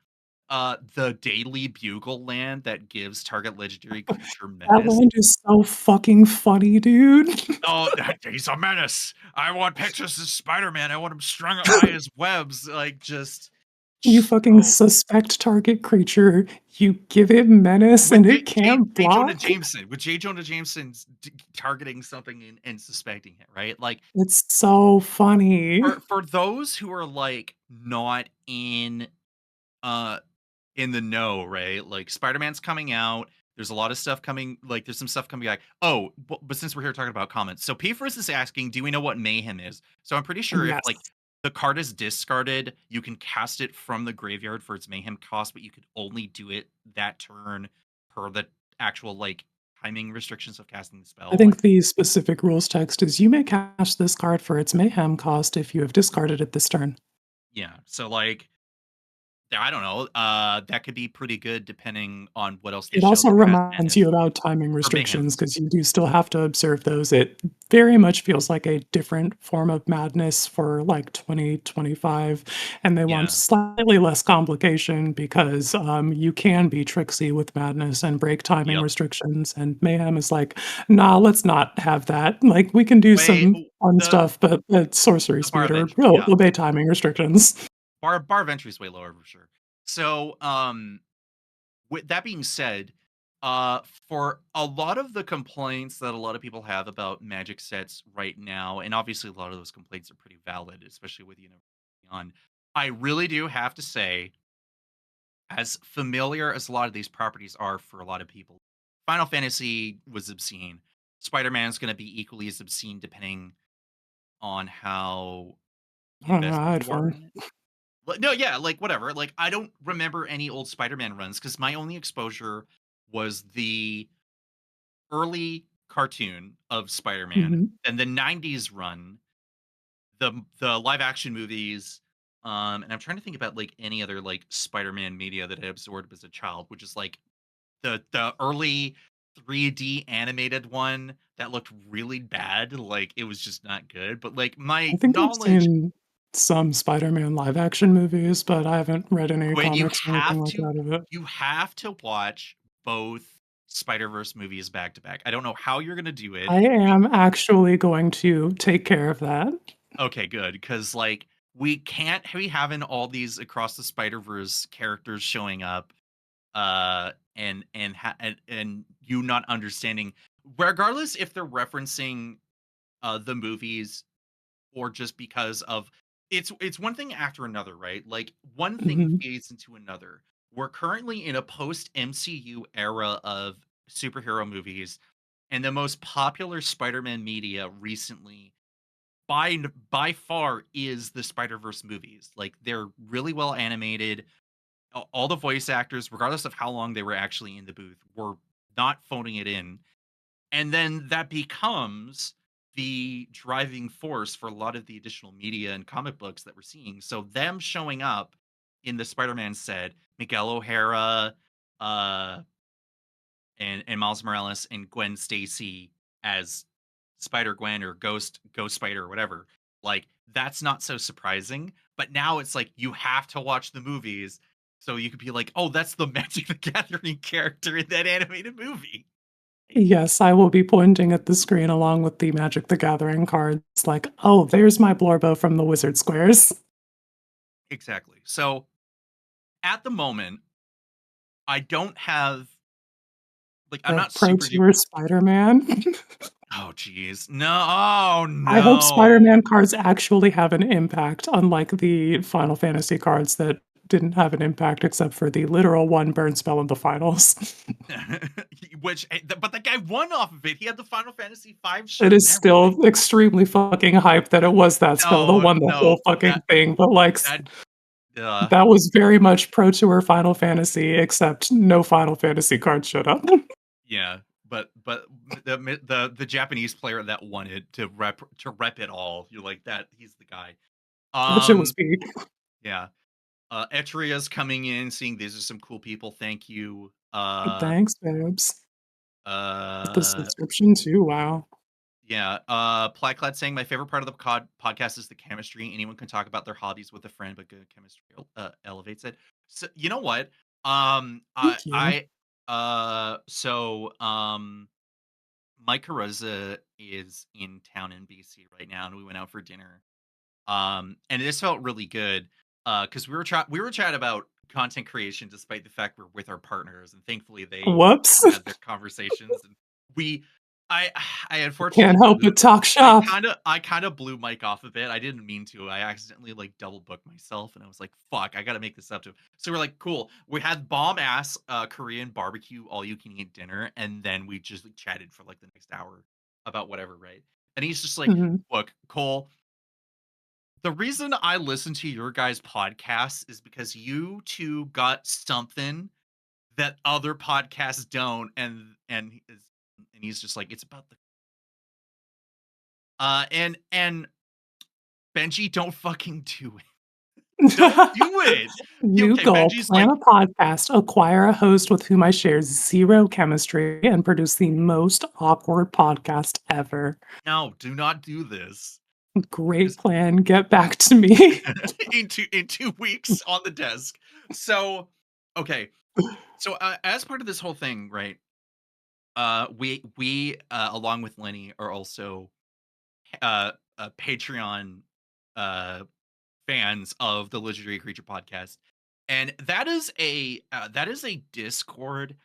[SPEAKER 3] daily bugle land that gives target legendary creature
[SPEAKER 1] That
[SPEAKER 3] menace.
[SPEAKER 1] land is so fucking funny, dude.
[SPEAKER 3] Oh, he's a menace. I want pictures of Spider-Man. I want him strung up by his webs. Like just
[SPEAKER 1] You fucking
[SPEAKER 3] so
[SPEAKER 1] suspect target creature, you give it menace,
[SPEAKER 3] with
[SPEAKER 1] and it can't
[SPEAKER 3] J. Jonah
[SPEAKER 1] block?
[SPEAKER 3] Jameson, with J. Jonah Jameson's targeting something and suspecting it, right? Like
[SPEAKER 1] It's so funny.
[SPEAKER 3] for those who are like not uh in the know, right? Like Spider-Man's coming out. There's a lot of stuff coming. Like there's some stuff coming back. Oh, but since we're here talking about comments, so P First is asking, do we know what mayhem is? So I'm pretty sure if
[SPEAKER 1] Yes.
[SPEAKER 3] like the card is discarded, you can cast it from the graveyard for its mayhem cost, but you could only do it that turn per the actual like timing restrictions of casting the
[SPEAKER 1] I
[SPEAKER 3] spell. Like
[SPEAKER 1] think the specific rules text is you may cast this card for its mayhem cost if you have discarded it this turn.
[SPEAKER 3] yeah, so like I don't know. That could be pretty good depending on what else they
[SPEAKER 1] It
[SPEAKER 3] show
[SPEAKER 1] also
[SPEAKER 3] that has
[SPEAKER 1] reminds
[SPEAKER 3] madness
[SPEAKER 1] you about timing
[SPEAKER 3] or mayhem.
[SPEAKER 1] restrictions because you do still have to observe those. It very much feels like a different form of madness for like 2025, and they want
[SPEAKER 3] Yeah.
[SPEAKER 1] slightly less complication because you can be tricksy with madness and break timing
[SPEAKER 3] Yep.
[SPEAKER 1] restrictions. And mayhem is like, nah, let's not have that. Like, we can do
[SPEAKER 3] Way
[SPEAKER 1] some fun
[SPEAKER 3] the
[SPEAKER 1] stuff, but at sorcery
[SPEAKER 3] the bar
[SPEAKER 1] speed
[SPEAKER 3] of
[SPEAKER 1] or
[SPEAKER 3] entry, yeah.
[SPEAKER 1] obey timing restrictions.
[SPEAKER 3] Bar of entry is way lower for sure. So, with that being said, uh, for a lot of the complaints that a lot of people have about Magic sets right now, and obviously a lot of those complaints are pretty valid, especially with on. I really do have to say, as familiar as a lot of these properties are for a lot of people, Final Fantasy was obscene. Spider-Man's going to be equally as obscene depending on how
[SPEAKER 1] I don't know.
[SPEAKER 3] invested
[SPEAKER 1] I had
[SPEAKER 3] you are
[SPEAKER 1] fun.
[SPEAKER 3] in it. No, yeah, like whatever. Like I don't remember any old Spider-Man runs because my only exposure was the early cartoon of Spider-Man
[SPEAKER 1] Mhm.
[SPEAKER 3] and the '90s run, the live action movies. And I'm trying to think about like any other like Spider-Man media that I absorbed as a child, which is like the early 3D animated one that looked really bad. Like it was just not good. But like
[SPEAKER 1] I
[SPEAKER 3] my
[SPEAKER 1] think I've
[SPEAKER 3] knowledge,
[SPEAKER 1] seen some Spider-Man live action movies, but I haven't read any
[SPEAKER 3] Quinn,
[SPEAKER 1] comics or anything like that of it.
[SPEAKER 3] you have to watch both Spider-Verse movies back to back. I don't know how you're gonna do it.
[SPEAKER 1] I am actually going to take care of that.
[SPEAKER 3] Okay, good, because like we can't be having all these across the Spider-Verse characters showing up, and you not understanding, regardless if they're referencing the movies or just because of it's one thing after another, right? Like one thing
[SPEAKER 1] Mhm.
[SPEAKER 3] feeds into another. We're currently in a post MCU era of superhero movies, and the most popular Spider-Man media recently by far is the Spider-Verse movies. Like they're really well animated. All the voice actors, regardless of how long they were actually in the booth, were not phoning it in, and then that becomes the driving force for a lot of the additional media and comic books that we're seeing. So them showing up in the Spider-Man set, Miguel O'Hara, uh, and Miles Morales and Gwen Stacy as Spider Gwen or Ghost Spider or whatever. Like that's not so surprising. But now it's like you have to watch the movies so you could be like, oh, that's the Magic the Gathering character in that animated movie.
[SPEAKER 1] Yes, I will be pointing at the screen along with the Magic the Gathering cards like, "Oh, there's my Blorbo from the Wizard Squares."
[SPEAKER 3] Exactly. So at the moment, I don't have like I'm
[SPEAKER 1] The
[SPEAKER 3] not
[SPEAKER 1] Pro
[SPEAKER 3] super
[SPEAKER 1] Tour
[SPEAKER 3] duper.
[SPEAKER 1] Spider-Man.
[SPEAKER 3] Oh geez. No. Oh
[SPEAKER 1] I hope
[SPEAKER 3] no.
[SPEAKER 1] Spider-Man cards actually have an impact, unlike the Final Fantasy cards that didn't have an impact except for the literal one burn spell in the finals.
[SPEAKER 3] But the guy won off of it. He had the Final Fantasy V
[SPEAKER 1] It
[SPEAKER 3] shirt and
[SPEAKER 1] is
[SPEAKER 3] everything.
[SPEAKER 1] still extremely fucking hype that it was that spell that
[SPEAKER 3] No,
[SPEAKER 1] won the
[SPEAKER 3] no,
[SPEAKER 1] whole fucking thing, but, like,
[SPEAKER 3] that
[SPEAKER 1] that was very much Pro Tour Final Fantasy, except no Final Fantasy cards showed up.
[SPEAKER 3] yeah. But the Japanese player that won it to rep it all. You're like that. He's the guy.
[SPEAKER 1] That shit was
[SPEAKER 3] Um.
[SPEAKER 1] peak.
[SPEAKER 3] Yeah. Etria's coming in, seeing these are some cool people. Thank you.
[SPEAKER 1] Thanks, babes. The
[SPEAKER 3] Uh,
[SPEAKER 1] subscription too, wow.
[SPEAKER 3] yeah. Plyclad saying my favorite part of the podcast is the chemistry. Anyone can talk about their hobbies with a friend, but good chemistry elevates it. So you know what?
[SPEAKER 1] Thank you.
[SPEAKER 3] Mike Carosa is in town in BC right now, and we went out for dinner. And this felt really good, because we were chatting about content creation despite the fact we're with our partners, and thankfully they
[SPEAKER 1] Whoops.
[SPEAKER 3] had their conversations, and we I I
[SPEAKER 1] Can't
[SPEAKER 3] unfortunately
[SPEAKER 1] help
[SPEAKER 3] blew
[SPEAKER 1] but talk shop.
[SPEAKER 3] I kinda blew Mike off a bit. I didn't mean to. I accidentally, like, double booked myself, and I was like, "Fuck, I gotta make this up to him." So we're like, "Cool." We had bomb ass, Korean barbecue all you can eat dinner, and then we just, like, chatted for, like, the next hour about whatever, right? And he's just like,
[SPEAKER 1] Mhm.
[SPEAKER 3] "Look, Cole, the reason I listen to your guys' podcasts is because you two got something that other podcasts don't, and he's just like, it's about the and Benji, don't fucking do it. Don't do it.
[SPEAKER 1] New
[SPEAKER 3] Okay,
[SPEAKER 1] goal,
[SPEAKER 3] Benji's
[SPEAKER 1] plan
[SPEAKER 3] like,
[SPEAKER 1] a podcast, acquire a host with whom I share zero chemistry, and produce the most awkward podcast ever.
[SPEAKER 3] no, do not do this.
[SPEAKER 1] Great
[SPEAKER 3] Just
[SPEAKER 1] plan, get back to me.
[SPEAKER 3] in 2 weeks on the desk. So, okay. So as part of this whole thing, right? We along with Lenny are also Patreon uh fans of the Legendary Creature podcast, and that is a Discord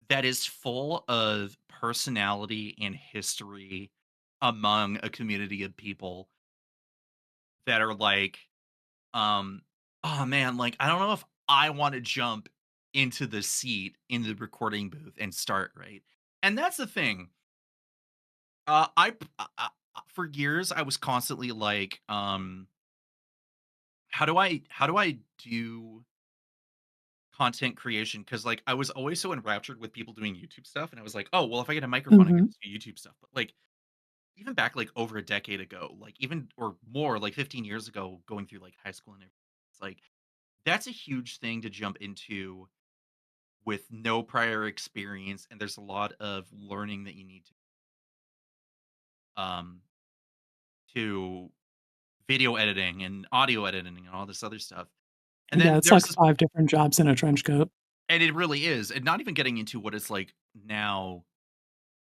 [SPEAKER 3] that is full of personality and history among a community of people that are like, um, oh man, like I don't know if I want to jump into the seat in the recording booth and start right. And that's the thing. For years I was constantly like, how do I do content creation? Because like I was always so enraptured with people doing YouTube stuff, and I was like, oh well, if I get a microphone, I can
[SPEAKER 1] Mhm.
[SPEAKER 3] just do YouTube stuff. But like even back like over a decade ago, like even or more, like 15 years ago, going through like high school and everything, it's like that's a huge thing to jump into with no prior experience, and there's a lot of learning that you need um to video editing and audio editing and all this other stuff. And
[SPEAKER 1] Yeah,
[SPEAKER 3] then
[SPEAKER 1] it's
[SPEAKER 3] there was
[SPEAKER 1] like
[SPEAKER 3] this,
[SPEAKER 1] 5 different jobs in a trench coat.
[SPEAKER 3] and it really is, and not even getting into what it's like now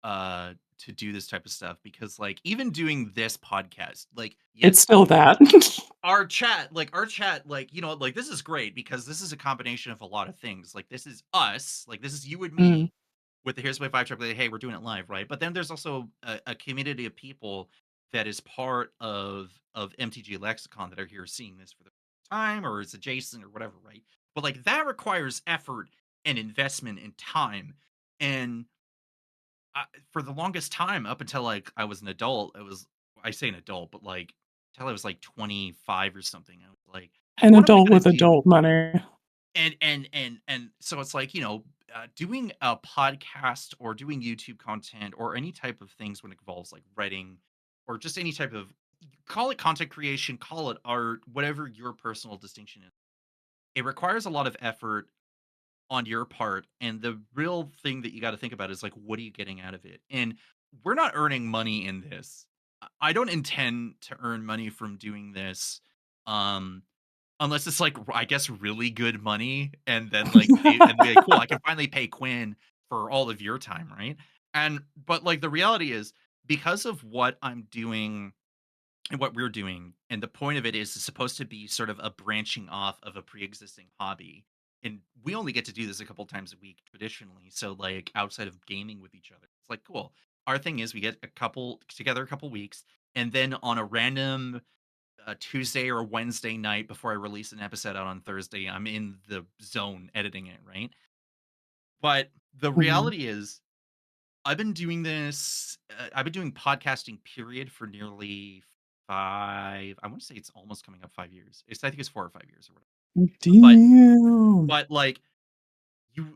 [SPEAKER 3] to do this type of stuff, because like even doing this podcast, like
[SPEAKER 1] It's
[SPEAKER 3] yes,
[SPEAKER 1] still that.
[SPEAKER 3] our chat, like like this is great because this is a combination of a lot of things. Like this is us, like this is you and
[SPEAKER 1] Mm,
[SPEAKER 3] me with the Here's My Five Track, like, hey, we're doing it live, right? But then there's also a community of people that is part of MTG Lexicon that are here seeing this for the first time or is adjacent or whatever, right? But like that requires effort and investment and time. And for the longest time, up until like I was an adult, it was, I say an adult, but like till I was like 25 or something, I was like,
[SPEAKER 1] an
[SPEAKER 3] what am I
[SPEAKER 1] adult
[SPEAKER 3] gonna
[SPEAKER 1] with
[SPEAKER 3] do?
[SPEAKER 1] adult money.
[SPEAKER 3] And so it's like, doing a podcast or doing YouTube content or any type of things when it involves like writing or just any type of, call it content creation, call it art, whatever your personal distinction is. It requires a lot of effort on your part, and the real thing that you got to think about is like, what are you getting out of it? And we're not earning money in this. I don't intend to earn money from doing this. Um, Unless it's like, I guess, really good money, and then, like, be like, "Cool, I can finally pay Quinn for all of your time," right? But like the reality is, because of what I'm doing and what we're doing, and the point of it is it's supposed to be sort of a branching off of a pre-existing hobby. And we only get to do this a couple times a week traditionally. So like outside of gaming with each other, it's like cool. Our thing is we get a couple together a couple weeks, and then on a random Tuesday or Wednesday night before I release an episode out on Thursday, I'm in the zone editing it, right? But the
[SPEAKER 1] Mhm.
[SPEAKER 3] reality is I've been doing this. I've been doing podcasting period for nearly 5. I want to say it's almost coming up 5 years. I think it's 4 or 5 years or whatever. But
[SPEAKER 1] Damn.
[SPEAKER 3] like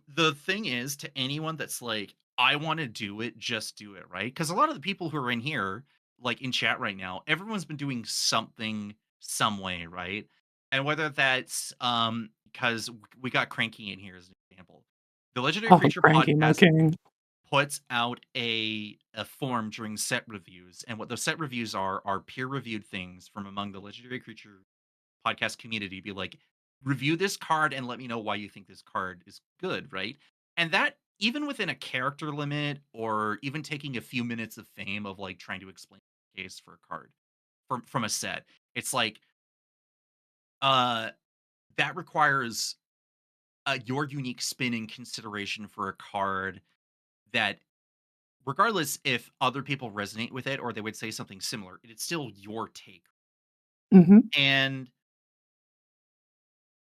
[SPEAKER 3] the thing is to anyone that's like, I want to do it, just do it, right? Because a lot of the people who are in here, like in chat right now, everyone's been doing something some way, right? And whether that's because we got Cranky in here as an example. The Legendary
[SPEAKER 1] Oh,
[SPEAKER 3] Creature
[SPEAKER 1] cranky, my
[SPEAKER 3] podcast
[SPEAKER 1] king.
[SPEAKER 3] puts out a form during set reviews, and what those set reviews are peer reviewed things from among the Legendary Creature podcast community. Be like, review this card and let me know why you think this card is good, right? And that even within a character limit, or even taking a few minutes of fame of like trying to explain the case for a card from a set, it's like uh that requires your unique spin and consideration for a card that regardless if other people resonate with it or they would say something similar, it's still your take.
[SPEAKER 1] Mhm.
[SPEAKER 3] And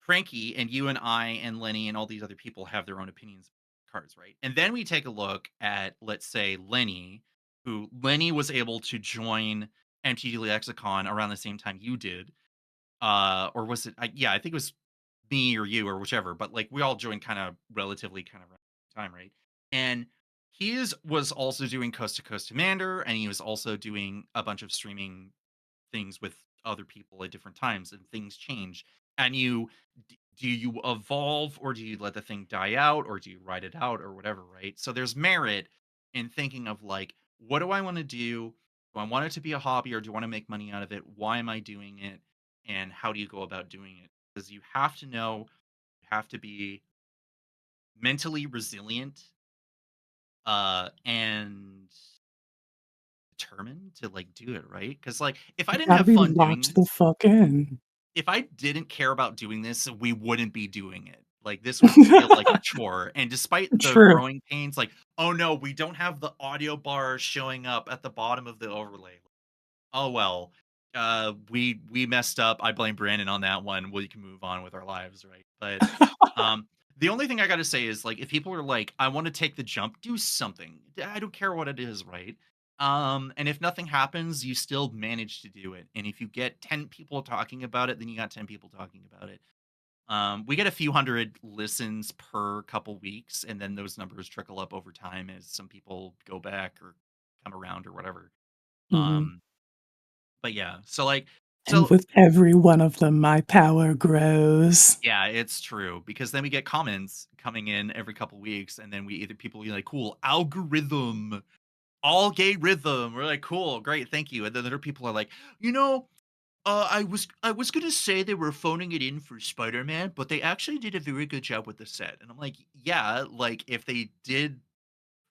[SPEAKER 3] Cranky and you and I and Lenny and all these other people have their own opinions of cards, right? And then we take a look at, let's say, Lenny, who Lenny was able to join MTGLexicon around the same time you did. Or was it? Yeah, I think it was me or you or whichever. But like we all joined kind of relatively kind of around the same time, right? And was also doing Coast to Coast Commander, and he was also doing a bunch of streaming things with other people at different times, and things change. And do you evolve, or do you let the thing die out, or do you ride it out, or whatever, right? So there's merit in thinking of like, what do I want to do? Do I want it to be a hobby, or do I want to make money out of it? Why am I doing it? And how do you go about doing it? Because you have to know, you have to be mentally resilient, and determined to like do it right. Because like if I
[SPEAKER 1] You
[SPEAKER 3] didn't
[SPEAKER 1] gotta
[SPEAKER 3] have
[SPEAKER 1] be
[SPEAKER 3] fun doing
[SPEAKER 1] locked the
[SPEAKER 3] this,
[SPEAKER 1] fuck in.
[SPEAKER 3] if I didn't care about doing this, we wouldn't be doing it. Like, this would feel like a chore, and despite the
[SPEAKER 1] True.
[SPEAKER 3] growing pains, like, "Oh, no, we don't have the audio bar showing up at the bottom of the overlay." Oh, well, we messed up. I blame Brandon on that one. We can move on with our lives, right? But, um, the only thing I gotta say is, like, if people are like, "I wanna take the jump," do something. I don't care what it is, right? And if nothing happens, you still manage to do it, and if you get 10 people talking about it, then you got 10 people talking about it. We get a few hundred listens per couple weeks, and then those numbers trickle up over time as some people go back or come around or whatever.
[SPEAKER 1] Mhm.
[SPEAKER 3] Um, but yeah, so like,
[SPEAKER 1] And
[SPEAKER 3] so
[SPEAKER 1] with every one of them, my power grows.
[SPEAKER 3] yeah, it's true because then we get comments coming in every couple weeks, and then we either people be like, "Cool algorithm, all gay rhythm." We're like, "Cool, great, thank you." And then other people are like, "You know, I was gonna say they were phoning it in for Spider-Man, but they actually did a very good job with the set." And I'm like, "Yeah, like if they did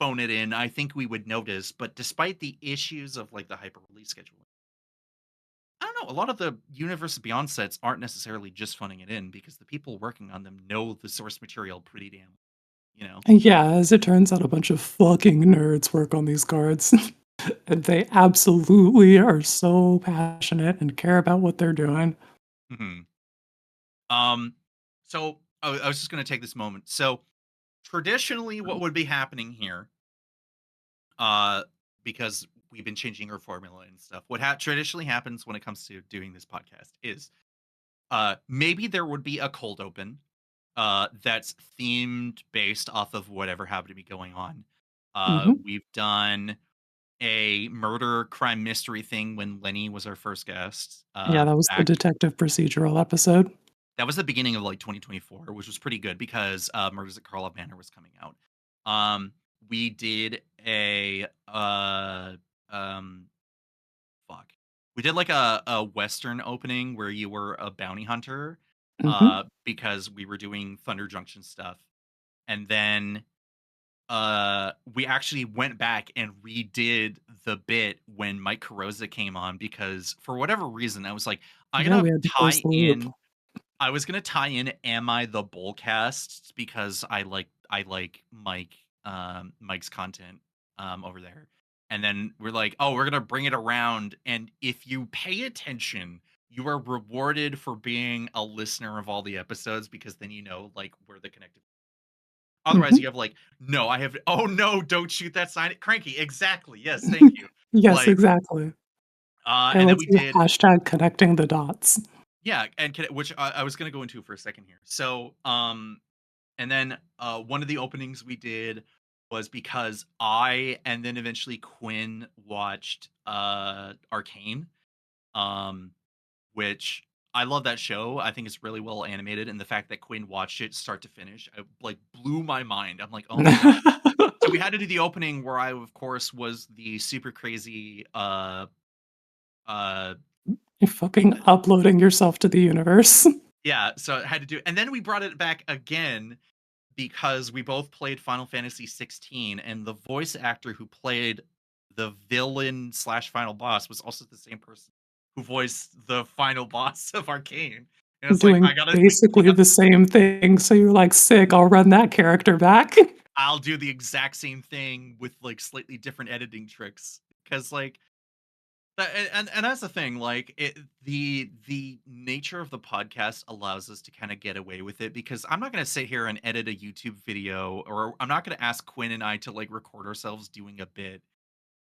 [SPEAKER 3] phone it in, I think we would notice." But despite the issues of like the hyper release schedule, I don't know. A lot of the Universe Beyond sets aren't necessarily just phoning it in because the people working on them know the source material pretty damn, you know.
[SPEAKER 1] And yeah, as it turns out, a bunch of fucking nerds work on these cards. And they absolutely are so passionate and care about what they're doing.
[SPEAKER 3] hmm Um, so I was just gonna take this moment. So traditionally, what would be happening here, uh, because we've been changing our formula and stuff. What traditionally happens when it comes to doing this podcast is, maybe there would be a cold open, that's themed based off of whatever happened to be going on.
[SPEAKER 1] Mhm.
[SPEAKER 3] We've done a murder crime mystery thing when Lenny was our first guest.
[SPEAKER 1] Yeah, that was the
[SPEAKER 3] Back
[SPEAKER 1] detective procedural episode.
[SPEAKER 3] That was the beginning of like 2024, which was pretty good because Murders at Karlov Manor was coming out. Um, we did a um fuck. We did like a Western opening where you were a bounty hunter,
[SPEAKER 1] Mhm.
[SPEAKER 3] because we were doing Thunder Junction stuff. And then we actually went back and redid the bit when Mike Carosa came on because for whatever reason, I was like, I'm
[SPEAKER 1] Yeah,
[SPEAKER 3] gonna
[SPEAKER 1] we had to close
[SPEAKER 3] tie
[SPEAKER 1] the loop.
[SPEAKER 3] in. I was gonna tie in "Am I the Bullcast" because I like Mike's content over there. And then we're like, oh, we're gonna bring it around. And if you pay attention, you are rewarded for being a listener of all the episodes because then you know like where the connected. Otherwise,
[SPEAKER 1] Mhm.
[SPEAKER 3] you have like, no, I have. Oh no, don't shoot that sign, Cranky. Exactly. Yes, thank you.
[SPEAKER 1] Yes,
[SPEAKER 3] Like,
[SPEAKER 1] exactly. It
[SPEAKER 3] and then
[SPEAKER 1] lets
[SPEAKER 3] we
[SPEAKER 1] you
[SPEAKER 3] did
[SPEAKER 1] hashtag connecting the dots.
[SPEAKER 3] yeah, and which I was gonna go into for a second here. So, and then one of the openings we did was because I and then eventually Quinn watched Arcane, um, which I love that show. I think it's really well animated, and the fact that Quinn watched it start to finish, I like blew my mind. I'm like, oh my god. So we had to do the opening where I, of course, was the super crazy uh
[SPEAKER 1] You're fucking uploading yourself to the universe.
[SPEAKER 3] yeah, so I had to do, and then we brought it back again because we both played Final Fantasy 16, and the voice actor who played the villain slash final boss was also the same person who voiced the final boss of Arcane. And it's like
[SPEAKER 1] Doing
[SPEAKER 3] I gotta we
[SPEAKER 1] basically
[SPEAKER 3] got
[SPEAKER 1] the same thing, so you're like, "Sick, I'll run that character back."
[SPEAKER 3] I'll do the exact same thing with like slightly different editing tricks because like and that's the thing, like, the nature of the podcast allows us to kinda get away with it because I'm not gonna sit here and edit a YouTube video, or I'm not gonna ask Quinn and I to, like, record ourselves doing a bit.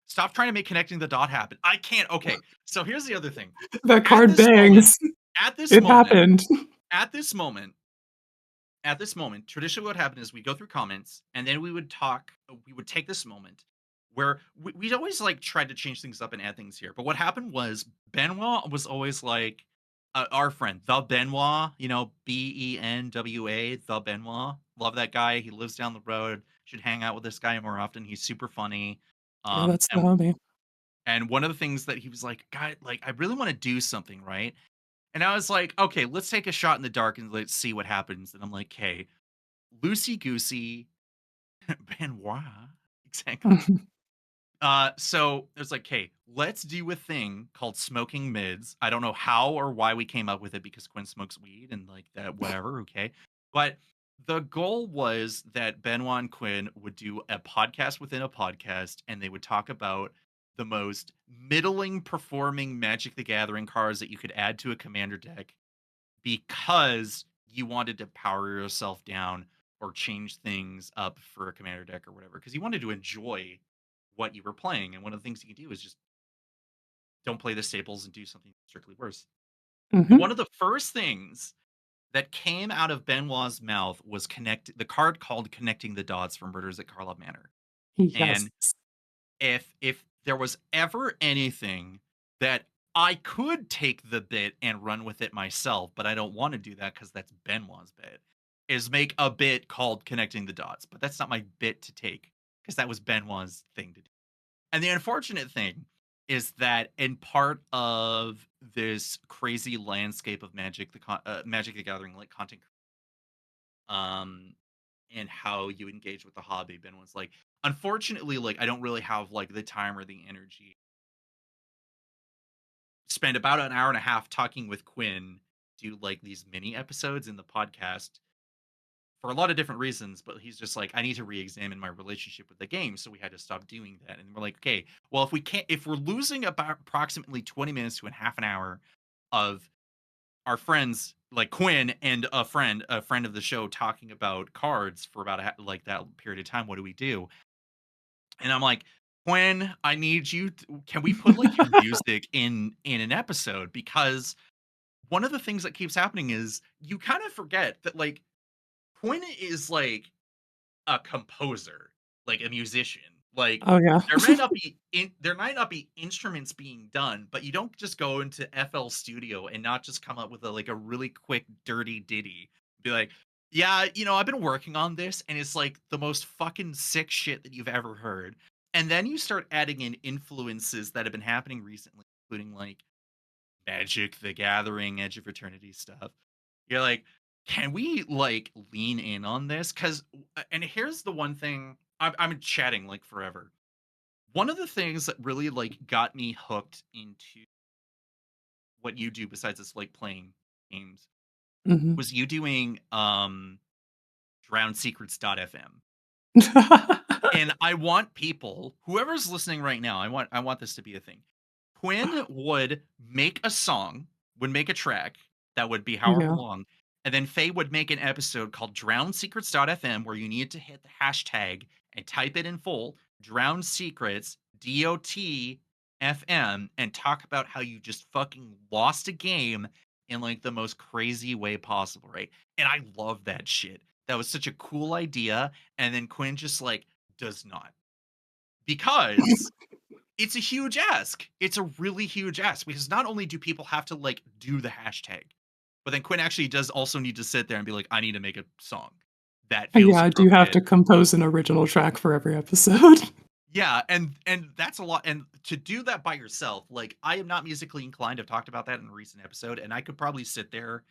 [SPEAKER 3] Stop trying to make connecting the dot happen. I can't okay, so here's the other thing.
[SPEAKER 1] That
[SPEAKER 3] At
[SPEAKER 1] card
[SPEAKER 3] this moment
[SPEAKER 1] bangs.
[SPEAKER 3] at this
[SPEAKER 1] It
[SPEAKER 3] moment
[SPEAKER 1] happened.
[SPEAKER 3] at this moment traditionally what happened is we go through comments and then we would talk. We would take this moment where we'd always like tried to change things up and add things here. But what happened was Benoit was always like our friend, the Benoit, Benwa, the Benoit. Love that guy. He lives down the road. Should hang out with this guy more often. He's super funny.
[SPEAKER 1] Yeah,
[SPEAKER 3] Um,
[SPEAKER 1] that's the
[SPEAKER 3] and
[SPEAKER 1] homie.
[SPEAKER 3] and one of the things that he was like, guy, like I really want to do something, right? And I was like, okay, let's take a shot in the dark and let's see what happens. And I'm like, okay, loosey goosey, Benoit, exactly. So it's like, okay, let's do a thing called smoking mids. I don't know how or why we came up with it because Quinn smokes weed and like that, whatever. Okay. But the goal was that Benoit and Quinn would do a podcast within a podcast and they would talk about the most middling performing Magic the Gathering cards that you could add to a commander deck because you wanted to power yourself down or change things up for a commander deck or whatever because you wanted to enjoy what you were playing. And one of the things you can do is just don't play the staples and do something strictly worse. And
[SPEAKER 1] Mhm.
[SPEAKER 3] one of the first things that came out of Benoit's mouth was the card called Connecting the Dots from Murders at Karlov Manor.
[SPEAKER 1] Yes.
[SPEAKER 3] And if there was ever anything that I could take the bit and run with it myself, but I don't want to do that because that's Benoit's bit, is make a bit called Connecting the Dots. But that's not my bit to take because that was Benoit's thing to do. And the unfortunate thing is that in part of this crazy landscape of Magic the Gathering, like content, um, and how you engage with the hobby, Ben was like, unfortunately, like I don't really have like the time or the energy. Spend about an hour and a half talking with Quinn, do like these mini episodes in the podcast for a lot of different reasons, but he's just like, I need to re-examine my relationship with the game. So we had to stop doing that. And we're like, okay, well, if we're losing about approximately 20 minutes to a half an hour of our friends like Quinn and a friend of the show talking about cards for about like that period of time, what do we do? And I'm like, Quinn, I need you. Can we put like your music in an episode? Because one of the things that keeps happening is you kind of forget that like Quinn is like a composer, like a musician. Like
[SPEAKER 1] Oh, yeah.
[SPEAKER 3] there might not be instruments being done, but you don't just go into FL Studio and not just come up with a really quick dirty ditty. Be like, yeah, I've been working on this and it's like the most fucking sick shit that you've ever heard. And then you start adding in influences that have been happening recently, including like Magic the Gathering, Edge of Eternity stuff. You're like, can we like lean in on this? Because and here's the one thing I'm chatting like forever. One of the things that really like got me hooked into what you do besides just like playing games
[SPEAKER 1] Mhm.
[SPEAKER 3] was you doing drownedSecrets.fm. And I want people, whoever's listening right now, I want this to be a thing. Quinn would make a song, would make a track that would be however
[SPEAKER 1] Yeah.
[SPEAKER 3] long, and then Faye would make an episode called DrownedSecrets.fm where you need to hit the hashtag and type it in full, Drowned Secrets, DOT FM, and talk about how you just fucking lost a game in like the most crazy way possible, right? And I love that shit. That was such a cool idea. And then Quinn just like does not. Because it's a huge ask. It's a really huge ask because not only do people have to like do the hashtag, but then Quinn actually does also need to sit there and be like, I need to make a song that feels
[SPEAKER 1] Yeah, I do have
[SPEAKER 3] appropriate.
[SPEAKER 1] to compose an original track for every episode.
[SPEAKER 3] Yeah, and that's a lot. And to do that by yourself, like I am not musically inclined. I've talked about that in a recent episode, and I could probably sit there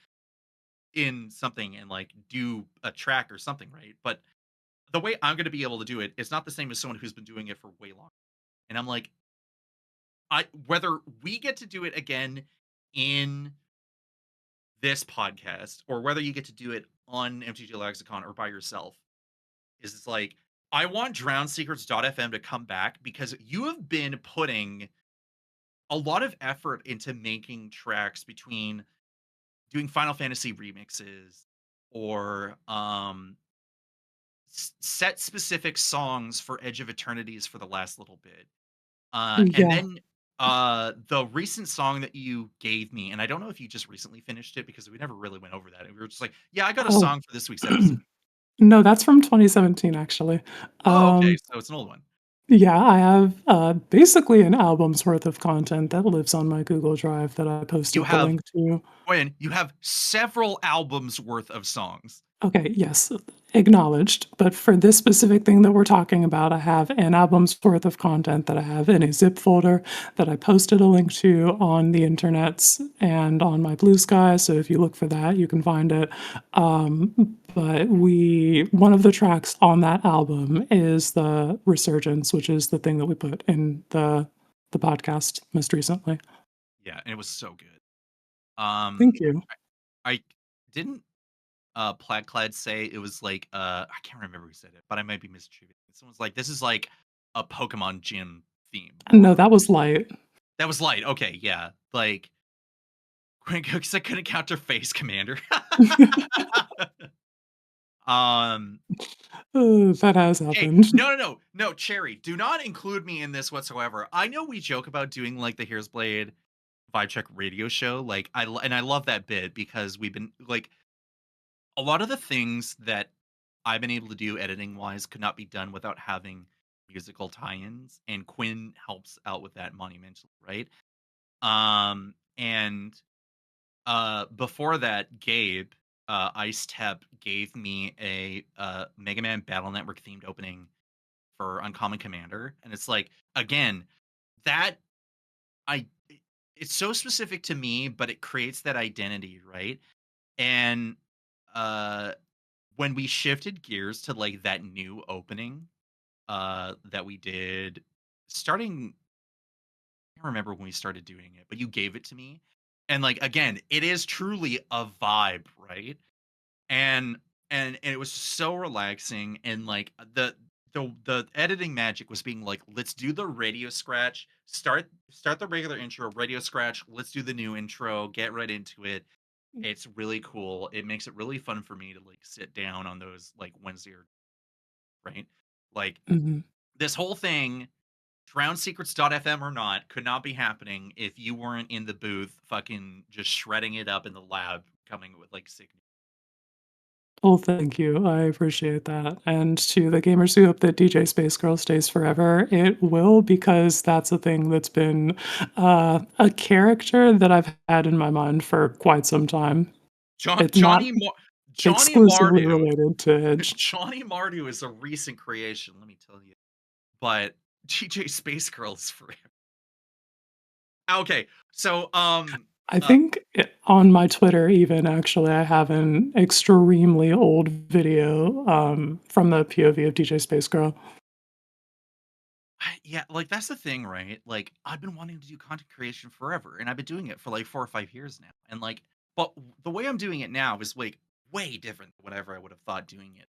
[SPEAKER 3] in something and like do a track or something, right? But the way I'm gonna be able to do it is not the same as someone who's been doing it for way longer. And I'm like, I whether we get to do it again in this podcast or whether you get to do it on MTGLexicon or by yourself, is it's like I want DrownedSecrets.fm to come back because you have been putting a lot of effort into making tracks between doing Final Fantasy remixes or set specific songs for Edge of Eternities for the last little bit. And
[SPEAKER 1] Yeah.
[SPEAKER 3] then the recent song that you gave me, and I don't know if you just recently finished it because we never really went over that. We were just like, yeah, I got a
[SPEAKER 1] Oh.
[SPEAKER 3] song for this week's episode.
[SPEAKER 1] No, that's from 2017, actually.
[SPEAKER 3] Oh, okay,
[SPEAKER 1] Um,
[SPEAKER 3] so it's an old one.
[SPEAKER 1] yeah, I have, basically an album's worth of content that lives on my Google Drive that I
[SPEAKER 3] You
[SPEAKER 1] posted the
[SPEAKER 3] have
[SPEAKER 1] link to.
[SPEAKER 3] Gwen, you have several albums worth of songs.
[SPEAKER 1] Okay, yes, acknowledged. But for this specific thing that we're talking about, I have an album's worth of content that I have in a zip folder that I posted a link to on the internets and on my Blue Sky. So if you look for that, you can find it. But one of the tracks on that album is the Resurgence, which is the thing that we put in the podcast most recently.
[SPEAKER 3] Yeah, and it was so good. Um,
[SPEAKER 1] Thank you.
[SPEAKER 3] I didn't Plaidclad say it was like I can't remember who said it, but I might be misattributing. Someone's like, this is like a Pokemon gym theme.
[SPEAKER 1] No,
[SPEAKER 3] Or
[SPEAKER 1] that was light.
[SPEAKER 3] that was light. Okay, yeah. Like because I couldn't counter face commander. um
[SPEAKER 1] That has
[SPEAKER 3] Hey,
[SPEAKER 1] happened.
[SPEAKER 3] no, Cherry, do not include me in this whatsoever. I know we joke about doing like the Here's Blade vibe check radio show. Like and I love that bit because we've been like a lot of the things that I've been able to do editing wise could not be done without having musical tie-ins, and Quinn helps out with that monumentally, right? And before that, Gabe, Ice Tep gave me a Mega Man Battle Network themed opening for Uncommon Commander, and it's like again that I it's so specific to me, but it creates that identity, right? And uh when we shifted gears to like that new opening that we did starting I can't remember when we started doing it, but you gave it to me. And like again, it is truly a vibe, right? And and it was so relaxing and like the editing magic was being like, let's do the radio scratch, start the regular intro, radio scratch, let's do the new intro, get right into it. It's really cool. It makes it really fun for me to like sit down on those like Wednesday or right? Like
[SPEAKER 1] Mhm.
[SPEAKER 3] this whole thing, DrownedSecrets.fm or not, could not be happening if you weren't in the booth, fucking just shredding it up in the lab, coming with like sick.
[SPEAKER 1] Well, thank you. I appreciate that. And to the gamers who hope that DJ Space Girl stays forever, it will because that's a thing that's been a character that I've had in my mind for quite some time.
[SPEAKER 3] John,
[SPEAKER 1] It's not
[SPEAKER 3] Johnny
[SPEAKER 1] exclusively
[SPEAKER 3] Mardu,
[SPEAKER 1] related to Edge.
[SPEAKER 3] Johnny Mardu is a recent creation, let me tell you. But DJ Space Girl is forever. Okay, so
[SPEAKER 1] I
[SPEAKER 3] Uh,
[SPEAKER 1] think on my Twitter even, actually, I have an extremely old video, from the POV of DJ Space Girl.
[SPEAKER 3] yeah, like that's the thing, right? Like I've been wanting to do content creation forever, and I've been doing it for like 4 or 5 years now. And like, but the way I'm doing it now is like way different than whatever I would have thought doing it.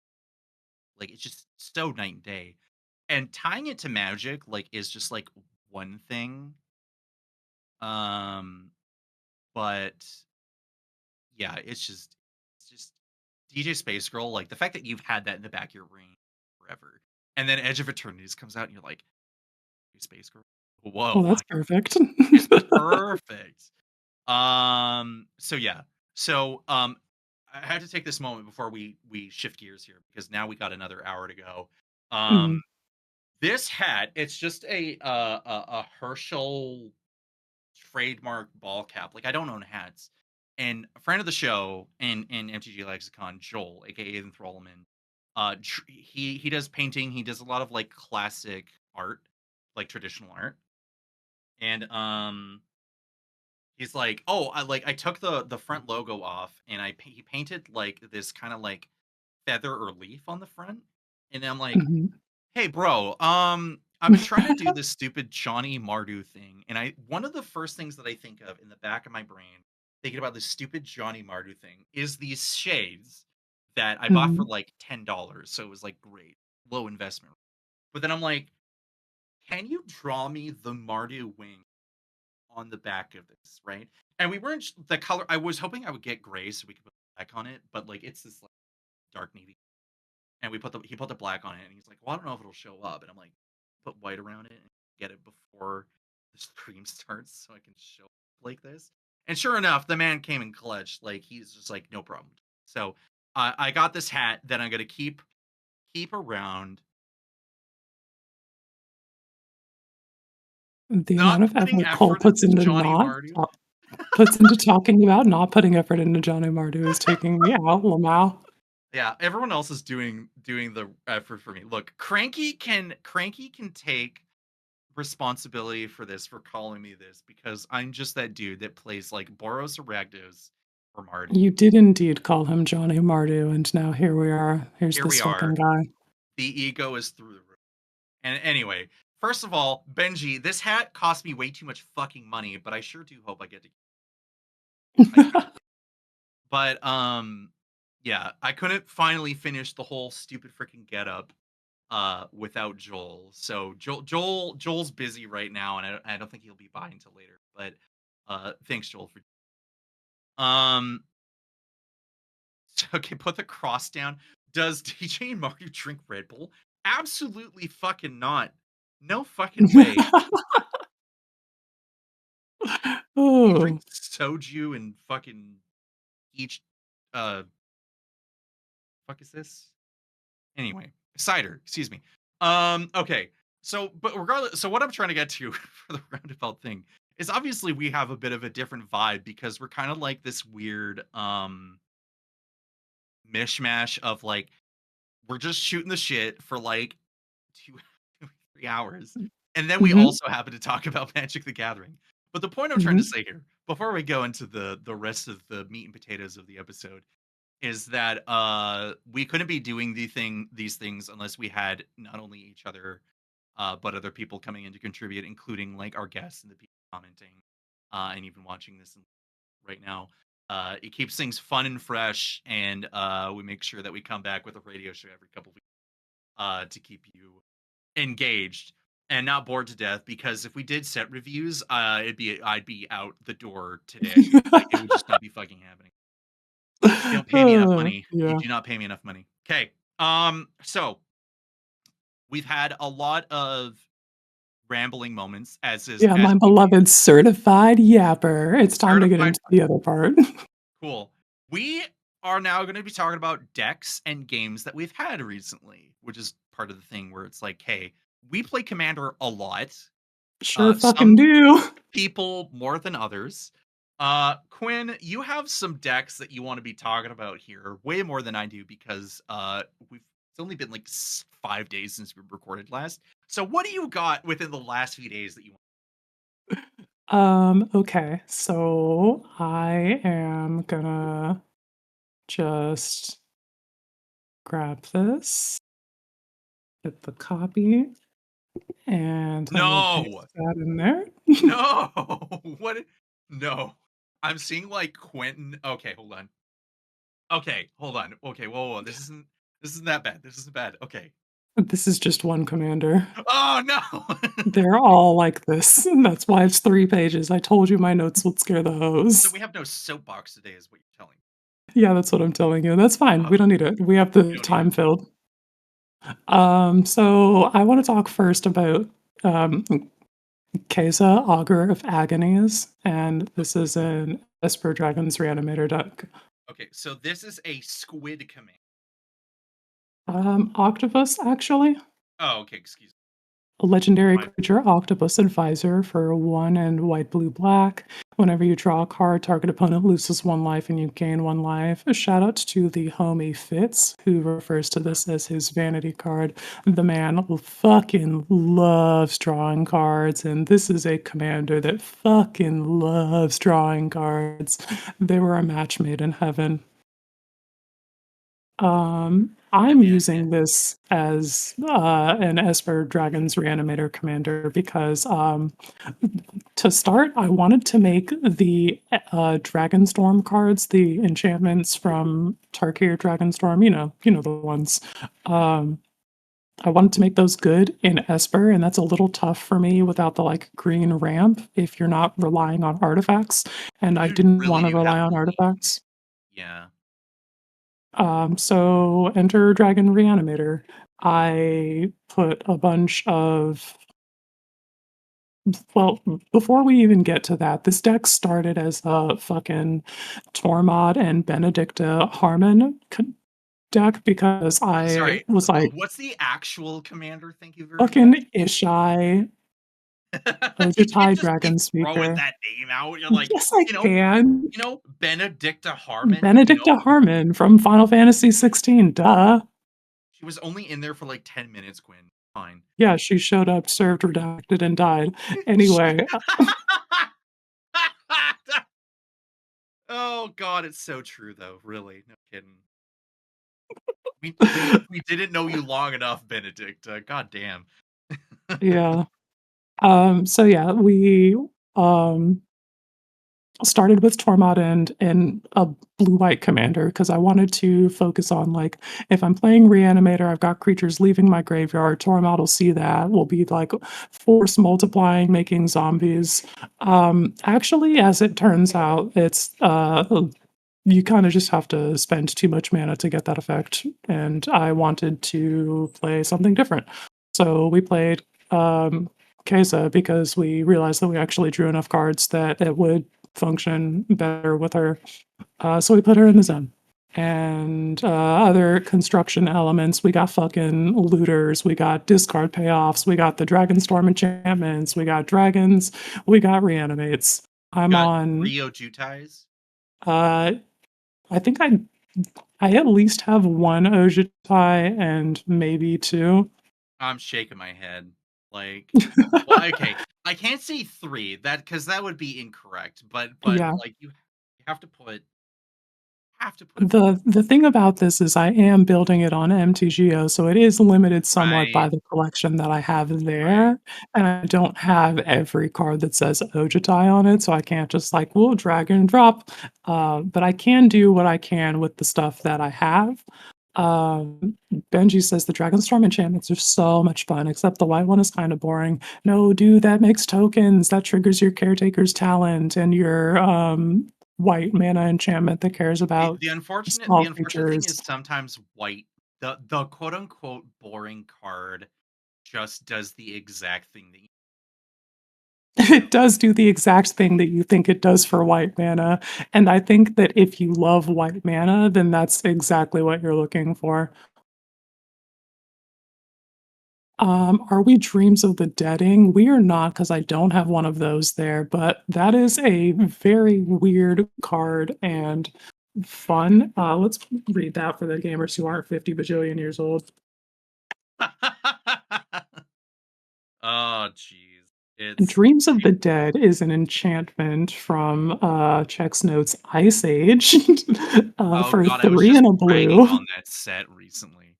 [SPEAKER 3] Like it's just so night and day. And tying it to magic, like, is just like one thing. Um, but yeah, it's just DJ Space Girl. Like the fact that you've had that in the back of your brain forever, and then Edge of Eternities comes out, and you're like, Space Girl.
[SPEAKER 1] Well,
[SPEAKER 3] Whoa,
[SPEAKER 1] that's perfect.
[SPEAKER 3] it's perfect. So yeah. So I had to take this moment before we shift gears here because now we got another hour to go.
[SPEAKER 1] Mm,
[SPEAKER 3] This hat, it's just a Herschel trademark ball cap. Like I don't own hats. And a friend of the show in MTG Lexicon, Joel, aka Enthrallman, he does painting. He does a lot of like classic art, like traditional art. And he's like, "Oh, I took the front logo off and he painted like this kind of like feather or leaf on the front." And I'm like,
[SPEAKER 1] mhm.
[SPEAKER 3] "Hey, bro, I've been trying to do this stupid Johnny Mardu thing, and I one of the first things that I think of in the back of my brain, thinking about this stupid Johnny Mardu thing, is these shades that I bought for
[SPEAKER 1] Mhm.
[SPEAKER 3] like $10, so it was like great, low investment. But then I'm like, can you draw me the Mardu wing on the back of this, right? And we weren't the color. I was hoping I would get gray so we could put black on it, but like it's this like dark navy. And he put the black on it, and he's like, "Well, I don't know if it'll show up." And I'm like, "Put white around it and get it before the stream starts, so I can show up like this." And sure enough, the man came in clutch. Like he's just like, "No problem." So I got this hat that I'm gonna keep around.
[SPEAKER 1] The
[SPEAKER 3] Not
[SPEAKER 1] amount of
[SPEAKER 3] putting
[SPEAKER 1] effort Cole
[SPEAKER 3] effort into
[SPEAKER 1] puts into
[SPEAKER 3] Johnny
[SPEAKER 1] not
[SPEAKER 3] Mardu.
[SPEAKER 1] ta puts into talking about not putting effort into Johnny Mardu is taking me out, Lamau.
[SPEAKER 3] Yeah, everyone else is doing the effort for me. Look, Cranky can take responsibility for this for calling me this because I'm just that dude that plays like Boros Aragdos or Mardu.
[SPEAKER 1] You did indeed call him Johnny Mardu, and now here we are. Here's
[SPEAKER 3] Here we
[SPEAKER 1] this fucking
[SPEAKER 3] are.
[SPEAKER 1] guy.
[SPEAKER 3] The ego is through the roof. And anyway, first of all, Benji, this hat cost me way too much fucking money, but I sure do hope I get to. I do. But yeah, I couldn't finally finish the whole stupid freaking getup without Joel. So Joel's busy right now, and I don't think he'll be by until later. But thanks Joel for so, okay, put the cross down. Does DJ Mario drink Red Bull? Absolutely fucking not. No fucking way. He
[SPEAKER 1] Oh.
[SPEAKER 3] drinks soju and fucking each uh fuck is this? Anyway, cider, excuse me. Okay. So but regardless, so what I'm trying to get to for the roundabout thing is obviously we have a bit of a different vibe because we're kind of like this weird mishmash of like we're just shooting the shit for like two, 3 hours. And then we
[SPEAKER 1] Mhm,
[SPEAKER 3] also happen to talk about Magic the Gathering. But the point I'm trying to
[SPEAKER 1] mhm.
[SPEAKER 3] say here, before we go into the rest of the meat and potatoes of the episode, is that we couldn't be doing these things unless we had not only each other but other people coming in to contribute, including like our guests and the people commenting and even watching this right now. It keeps things fun and fresh, and we make sure that we come back with a radio show every couple weeks to keep you engaged and not bored to death. Because if we did set reviews, I'd be out the door today. Like it would just not be fucking happening. You don't pay me enough money. You
[SPEAKER 1] Yeah.
[SPEAKER 3] do not pay me enough money. Okay. So we've had a lot of rambling moments,
[SPEAKER 1] Yeah,
[SPEAKER 3] as
[SPEAKER 1] my
[SPEAKER 3] always.
[SPEAKER 1] beloved certified yapper. It's time to get
[SPEAKER 3] Certified
[SPEAKER 1] into the other part.
[SPEAKER 3] cool. We are now going to be talking about decks and games that we've had recently, which is part of the thing where it's like, hey, we play Commander a lot.
[SPEAKER 1] Sure fucking
[SPEAKER 3] Some
[SPEAKER 1] do.
[SPEAKER 3] people more than others. Quinn, you have some decks that you want to be talking about here, way more than I do because we've it's only been like 5 days since we recorded last. So what do you got within the last few days that you want?
[SPEAKER 1] Okay, so I am gonna just grab this, hit the copy, and I will
[SPEAKER 3] No,
[SPEAKER 1] paste that in there.
[SPEAKER 3] no, what? No, I'm seeing like Quentin. Okay, hold on. Okay, hold on. Okay, whoa. This isn't that bad. This isn't bad. Okay.
[SPEAKER 1] This is just one commander.
[SPEAKER 3] Oh no.
[SPEAKER 1] They're all like this. That's why it's 3 pages. I told you my notes would scare the
[SPEAKER 3] So
[SPEAKER 1] hose.
[SPEAKER 3] we have no soapbox today, is what you're telling me.
[SPEAKER 1] Yeah, that's what I'm telling you. That's fine.
[SPEAKER 3] Oh,
[SPEAKER 1] We don't need it. We have the
[SPEAKER 3] we don't need it.
[SPEAKER 1] time filled. So I want to talk first about um, Keza, Augur of Agonies, and this is an Esper Dragon's Reanimator deck.
[SPEAKER 3] Okay, so this is a squid command.
[SPEAKER 1] Octopus, actually.
[SPEAKER 3] Oh, okay. Excuse
[SPEAKER 1] A legendary
[SPEAKER 3] me.
[SPEAKER 1] creature, Octopus Advisor, for 1 and white, blue, black. Whenever you draw a card, target opponent loses 1 life and you gain 1 life. A shout out to the homie Fitz, who refers to this as his vanity card. The man fucking loves drawing cards, and this is a commander that fucking loves drawing cards. They were a match made in heaven. I'm
[SPEAKER 3] Man,
[SPEAKER 1] using this as an Esper Dragon's Reanimator commander because to start, I wanted to make the Dragonstorm cards, the enchantments from Tarkir Dragonstorm, you know the ones. Um, I wanted to make those good in Esper, and that's a little tough for me without the like green ramp if you're not relying on artifacts. And I
[SPEAKER 3] you
[SPEAKER 1] didn't
[SPEAKER 3] really
[SPEAKER 1] want to
[SPEAKER 3] do have
[SPEAKER 1] rely on
[SPEAKER 3] to lean.
[SPEAKER 1] artifacts.
[SPEAKER 3] Yeah.
[SPEAKER 1] So enter Dragon Reanimator. I put a bunch of well, before we even get to that, this deck started as a fucking Tormod and Benedicta Harmon deck because I
[SPEAKER 3] Sorry.
[SPEAKER 1] was like,
[SPEAKER 3] What's the actual commander? Thank you very much.
[SPEAKER 1] fucking Ishai,
[SPEAKER 3] You can't
[SPEAKER 1] Ojutai
[SPEAKER 3] just keep
[SPEAKER 1] Dragon
[SPEAKER 3] throwing
[SPEAKER 1] Speaker.
[SPEAKER 3] that name out. You're like,
[SPEAKER 1] Yes, I
[SPEAKER 3] you know,
[SPEAKER 1] can.
[SPEAKER 3] Benedicta Harmon.
[SPEAKER 1] Benedicta Harmon from Final Fantasy 16. Duh.
[SPEAKER 3] She was only in there for like 10 minutes, Quinn. Fine.
[SPEAKER 1] Yeah, she showed up, served, redacted, and died. Anyway,
[SPEAKER 3] Oh god, it's so true though. Really, no kidding. We didn't know you long enough, Benedict. God damn.
[SPEAKER 1] yeah. So yeah, we um started with Tormod and a blue-white commander because I wanted to focus on like if I'm playing Reanimator, I've got creatures leaving my graveyard. Tormod will see that. Will be like force multiplying, making zombies. Actually, as it turns out, it's you kind of just have to spend too much mana to get that effect, and I wanted to play something different. So we played Keza because we realized that we actually drew enough cards that it would function better with her. So we put her in the zone. And other construction elements, we got fucking looters, we got discard payoffs, we got the Dragonstorm enchantments, we got dragons, we got reanimates. I'm
[SPEAKER 3] Got
[SPEAKER 1] on.
[SPEAKER 3] Rio Jutais.
[SPEAKER 1] Uh, I think I at least have 1 Ojutai and maybe 2.
[SPEAKER 3] I'm shaking my head. Like, well, okay, I can't say 3 that because that would be incorrect. But
[SPEAKER 1] Yeah.
[SPEAKER 3] like you have to put a
[SPEAKER 1] The thing about this is I am building it on MTGO, so it is limited somewhat by
[SPEAKER 3] right,
[SPEAKER 1] the collection that I have
[SPEAKER 3] right.
[SPEAKER 1] there, and I don't have every card that says Ojutai on it, so I can't just like, "We'll drag and drop," but I can do what I can with the stuff that I have. Benji says the Dragonstorm enchantments are so much fun, except the white one is kind of boring. No, dude, that makes tokens. That triggers your Caretaker's Talent and your white mana enchantment that cares
[SPEAKER 3] The
[SPEAKER 1] about
[SPEAKER 3] the unfortunate
[SPEAKER 1] small
[SPEAKER 3] the unfortunate thing
[SPEAKER 1] creatures.
[SPEAKER 3] is sometimes white the quote unquote boring card just does the exact thing that
[SPEAKER 1] It does do the exact thing that you think it does for white mana. And I think that if you love white mana, then that's exactly what you're looking for. Are we Dreams of the Deading? We are not because I don't have one of those there, but that is a very weird card and fun. Let's read that for the gamers who aren't 50 bajillion years old.
[SPEAKER 3] Oh jeez. It's
[SPEAKER 1] Dreams of the Dead is an enchantment from Chex Notes Ice Age
[SPEAKER 3] oh
[SPEAKER 1] for
[SPEAKER 3] god, I was
[SPEAKER 1] 3
[SPEAKER 3] just
[SPEAKER 1] and a
[SPEAKER 3] banging
[SPEAKER 1] blue.
[SPEAKER 3] on that set recently.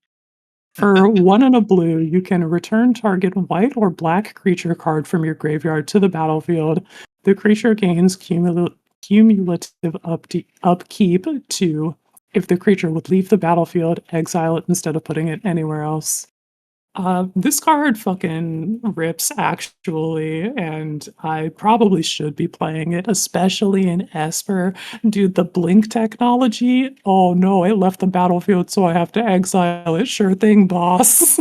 [SPEAKER 1] For 1 and a blue, you can return target white or black creature card from your graveyard to the battlefield. The creature gains cumulative upkeep to if the creature would leave the battlefield, exile it instead of putting it anywhere else. This card fucking rips actually, and I probably should be playing it, especially in Esper. Dude, the blink technology. Oh no, it left the battlefield, so I have to exile it. Sure thing, boss.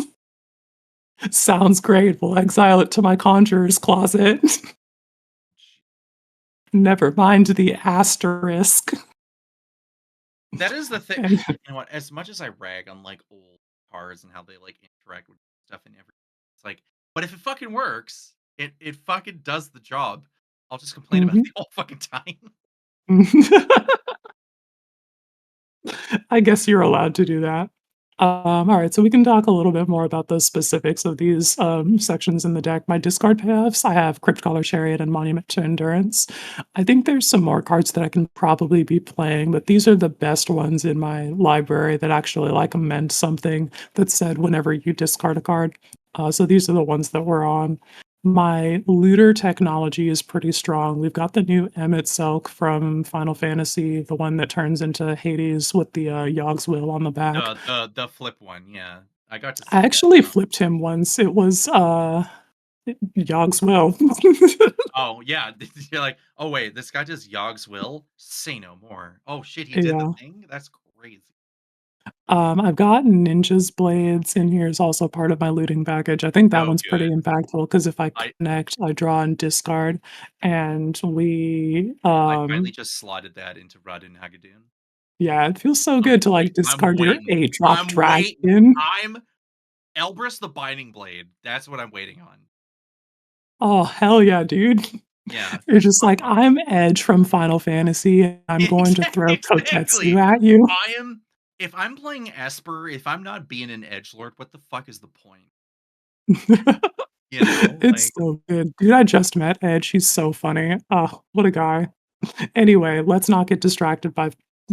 [SPEAKER 1] Sounds great. We'll exile it to my conjurer's closet. Never mind the asterisk.
[SPEAKER 3] That is the thing.
[SPEAKER 1] And
[SPEAKER 3] You know what? As much as I rag on like old cards and how they like interact with stuff and everything, it's like, but if it fucking works, it fucking does the job. I'll just complain about it
[SPEAKER 1] Mhm.
[SPEAKER 3] the whole fucking time.
[SPEAKER 1] I guess you're allowed to do that. All right, so we can talk a little bit more about the specifics of these sections in the deck. My discard payoffs, I have Cryptcaller Chariot and Monument to Endurance. I think there's some more cards that I can probably be playing, but these are the best ones in my library that actually like meant something that said whenever you discard a card. So these are the ones that we're on. My looter technology is pretty strong. We've got the new Emmet Selk from Final Fantasy, the one that turns into Hades with the Yogg's Will on the back.
[SPEAKER 3] The flip one, yeah. I got to
[SPEAKER 1] I
[SPEAKER 3] see that.
[SPEAKER 1] actually flipped him once. It was Yogg's Will.
[SPEAKER 3] Oh yeah, you're like, oh wait, this guy does Yogg's Will. Say no more. Oh shit, he did the
[SPEAKER 1] Yeah.
[SPEAKER 3] thing. That's crazy.
[SPEAKER 1] I've got Ninja's Blades in here is also part of my looting package. I think that
[SPEAKER 3] Oh
[SPEAKER 1] one's pretty
[SPEAKER 3] good.
[SPEAKER 1] impactful because if I
[SPEAKER 3] I
[SPEAKER 1] connect, I draw and discard, and we
[SPEAKER 3] I finally just slotted that into Radin Hagadoon.
[SPEAKER 1] yeah, it feels so good to like
[SPEAKER 3] I'm
[SPEAKER 1] discard your
[SPEAKER 3] waiting.
[SPEAKER 1] 8-drop
[SPEAKER 3] I'm wait.
[SPEAKER 1] dragon.
[SPEAKER 3] I'm Elbrus the Binding Blade. That's what I'm waiting on.
[SPEAKER 1] Oh, hell yeah, dude.
[SPEAKER 3] Yeah.
[SPEAKER 1] You're just
[SPEAKER 3] Fuck
[SPEAKER 1] like,
[SPEAKER 3] off.
[SPEAKER 1] "I'm Edge from Final Fantasy, and I'm going to throw Kotetsu
[SPEAKER 3] Exactly.
[SPEAKER 1] at you."
[SPEAKER 3] I am if I'm playing Esper, if I'm not being an edgelord, what the fuck is the point? You know,
[SPEAKER 1] It's
[SPEAKER 3] like
[SPEAKER 1] so good. Dude, I just met Edge, he's so funny. Oh, what a guy. Anyway, let's not get distracted by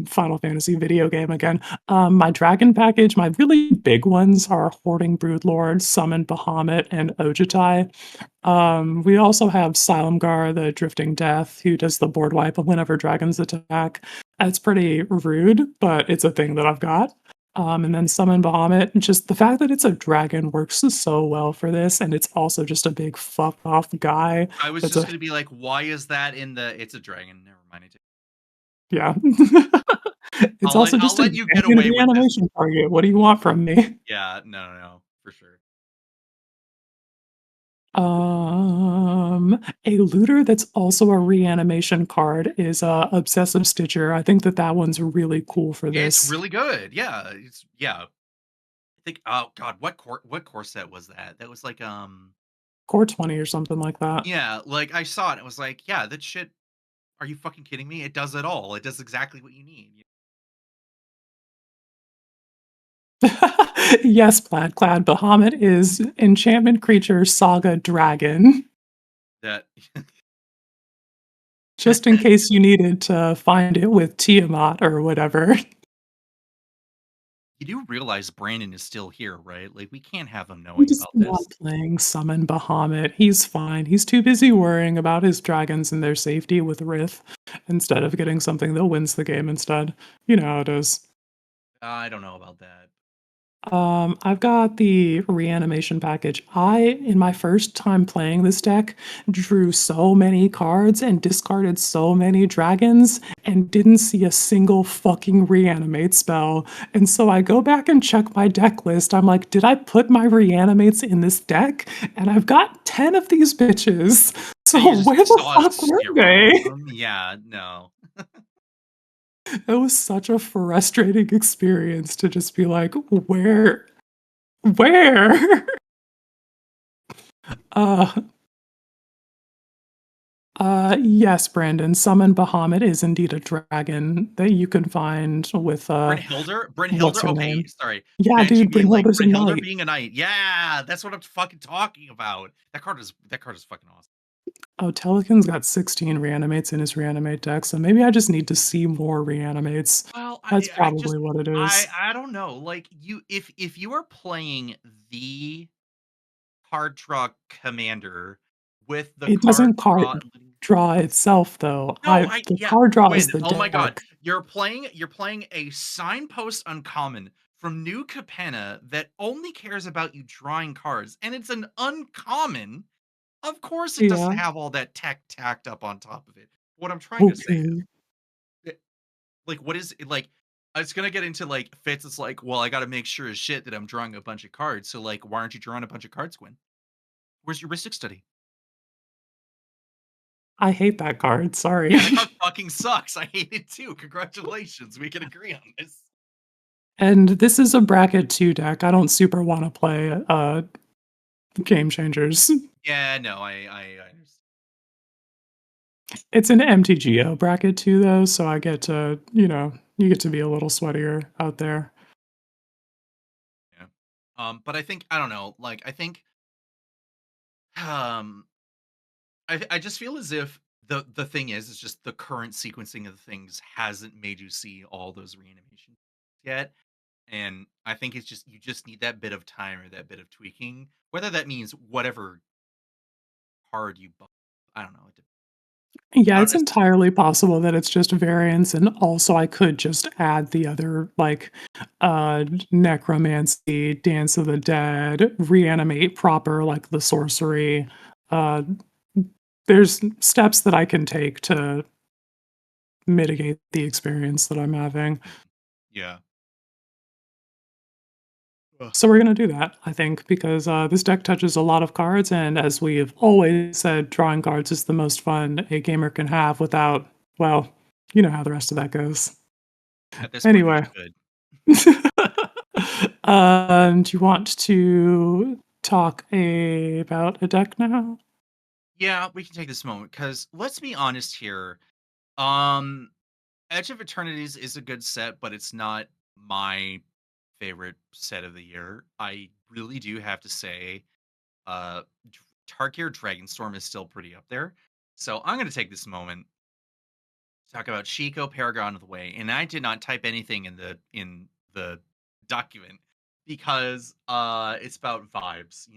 [SPEAKER 1] Final Fantasy video game again. My dragon package, my really big ones are Hoarding Broodlord, Summon Bahamut, and Ojutai. We also have Silumgar, the Drifting Death, who does the board wipe whenever dragons attack. That's pretty rude, but it's a thing that I've got. And then Summon Bahamut. Just the fact that it's a dragon works so well for this, and it's also just a big fuck off guy.
[SPEAKER 3] I was
[SPEAKER 1] That's
[SPEAKER 3] just
[SPEAKER 1] a
[SPEAKER 3] gonna be like, why is that in the it's a dragon. Never mind.
[SPEAKER 1] yeah. It's
[SPEAKER 3] I'll let
[SPEAKER 1] also
[SPEAKER 3] I'll
[SPEAKER 1] just a
[SPEAKER 3] let you get
[SPEAKER 1] genuine
[SPEAKER 3] away with this.
[SPEAKER 1] reanimation target. What do you want from me?
[SPEAKER 3] Yeah, no, for sure.
[SPEAKER 1] A looter that's also a reanimation card is Obsessive Stitcher. I think that that one's really cool for
[SPEAKER 3] It's
[SPEAKER 1] this.
[SPEAKER 3] really good. Yeah, it's yeah. I think oh god, what core set was that? That was like
[SPEAKER 1] Core 20 or something like that.
[SPEAKER 3] yeah, like I saw it. It was like, yeah, that shit. Are you fucking kidding me? It does it all. It does exactly what you need.
[SPEAKER 1] Yes, Plaid Clad Bahamut is enchantment creature saga dragon.
[SPEAKER 3] That
[SPEAKER 1] Just in case you needed to find it with Tiamat or whatever.
[SPEAKER 3] you do realize Brandon is still here, right? Like we can't have him
[SPEAKER 1] I'm
[SPEAKER 3] knowing
[SPEAKER 1] just
[SPEAKER 3] about
[SPEAKER 1] not
[SPEAKER 3] this.
[SPEAKER 1] playing Summon Bahamut. He's fine. He's too busy worrying about his dragons and their safety with Rith instead of getting something that wins the game instead. You know how it is.
[SPEAKER 3] I don't know about that.
[SPEAKER 1] I've got the reanimation package. In my first time playing this deck, drew so many cards and discarded so many dragons and didn't see a single fucking reanimate spell. And so I go back and check my deck list. I'm like, did I put my reanimates in this deck? And I've got 10 of these bitches. So
[SPEAKER 3] And you just
[SPEAKER 1] where the
[SPEAKER 3] saw
[SPEAKER 1] fuck were
[SPEAKER 3] 0
[SPEAKER 1] they?
[SPEAKER 3] of them. Yeah, no.
[SPEAKER 1] It was such a frustrating experience to just be like, where? Where? Uh, yes, Brandon. Summon Bahamut is indeed a dragon that you can find with what's
[SPEAKER 3] Brynhilder.
[SPEAKER 1] her
[SPEAKER 3] Okay,
[SPEAKER 1] name?
[SPEAKER 3] sorry.
[SPEAKER 1] Yeah,
[SPEAKER 3] Banshee
[SPEAKER 1] dude,
[SPEAKER 3] being like
[SPEAKER 1] Brynhilder's a
[SPEAKER 3] Brynhilder
[SPEAKER 1] knight.
[SPEAKER 3] being a knight. Yeah, that's what I'm fucking talking about. That card is fucking awesome.
[SPEAKER 1] Oh, Telekin's got 16 reanimates in his reanimate deck, so maybe I just need to see more reanimates.
[SPEAKER 3] Well,
[SPEAKER 1] That's
[SPEAKER 3] I just
[SPEAKER 1] probably what it is.
[SPEAKER 3] I don't know. Like you, if you are playing the card draw commander with the
[SPEAKER 1] It
[SPEAKER 3] card
[SPEAKER 1] doesn't card
[SPEAKER 3] draw.
[SPEAKER 1] draw itself, though.
[SPEAKER 3] No,
[SPEAKER 1] The
[SPEAKER 3] yeah,
[SPEAKER 1] card draw is
[SPEAKER 3] Win.
[SPEAKER 1] the
[SPEAKER 3] Oh my god.
[SPEAKER 1] deck.
[SPEAKER 3] You're playing a signpost uncommon from New Capenna that only cares about you drawing cards, and it's an uncommon. Of course it doesn't
[SPEAKER 1] Yeah.
[SPEAKER 3] have all that tech tacked up on top of it. What I'm trying to say is,
[SPEAKER 1] Okay.
[SPEAKER 3] like, what is it like? It's gonna get into like fits. It's like, well, I got to make sure as shit that I'm drawing a bunch of cards. So, like, why aren't you drawing a bunch of cards, Gwen? Where's your Ristic study?
[SPEAKER 1] I hate that card, sorry.
[SPEAKER 3] Yeah, that card fucking sucks. I hate it too. Congratulations, we can agree on this.
[SPEAKER 1] And this is a bracket 2 deck. I don't super wanna play, Game Changers.
[SPEAKER 3] Yeah, no, I understand.
[SPEAKER 1] It's an MTGO bracket 2, though, so I get to, you get to be a little sweatier out there.
[SPEAKER 3] Yeah. But I think I don't know. Like, I think, um, I just feel as if the thing is just the current sequencing of things hasn't made you see all those reanimations yet. And I think it's just you just need that bit of time or that bit of tweaking, whether that means whatever card you buy. I don't know. I
[SPEAKER 1] Yeah,
[SPEAKER 3] don't
[SPEAKER 1] it's
[SPEAKER 3] necessarily.
[SPEAKER 1] entirely possible that it's just variance, and also I could just add the other, like, necromancy, Dance of the Dead, reanimate proper, like the sorcery. Uh, there's steps that I can take to mitigate the experience that I'm having.
[SPEAKER 3] Yeah. Ugh.
[SPEAKER 1] So we're gonna do that, I think, because this deck touches a lot of cards, and as we have always said, drawing cards is the most fun a gamer can have without, well, you know how the rest of that goes.
[SPEAKER 3] At this point, you
[SPEAKER 1] Anyway,
[SPEAKER 3] should.
[SPEAKER 1] do you want to talk about a deck now?
[SPEAKER 3] Yeah, we can take this moment because let's be honest here. Um, Edge of Eternities is a good set, but it's not my favorite set of the year. I really do have to say, uh, Tarkir Dragonstorm is still pretty up there. So I'm going to take this moment to talk about Chico Paragon of the Way, and I did not type anything in the document because it's about vibes.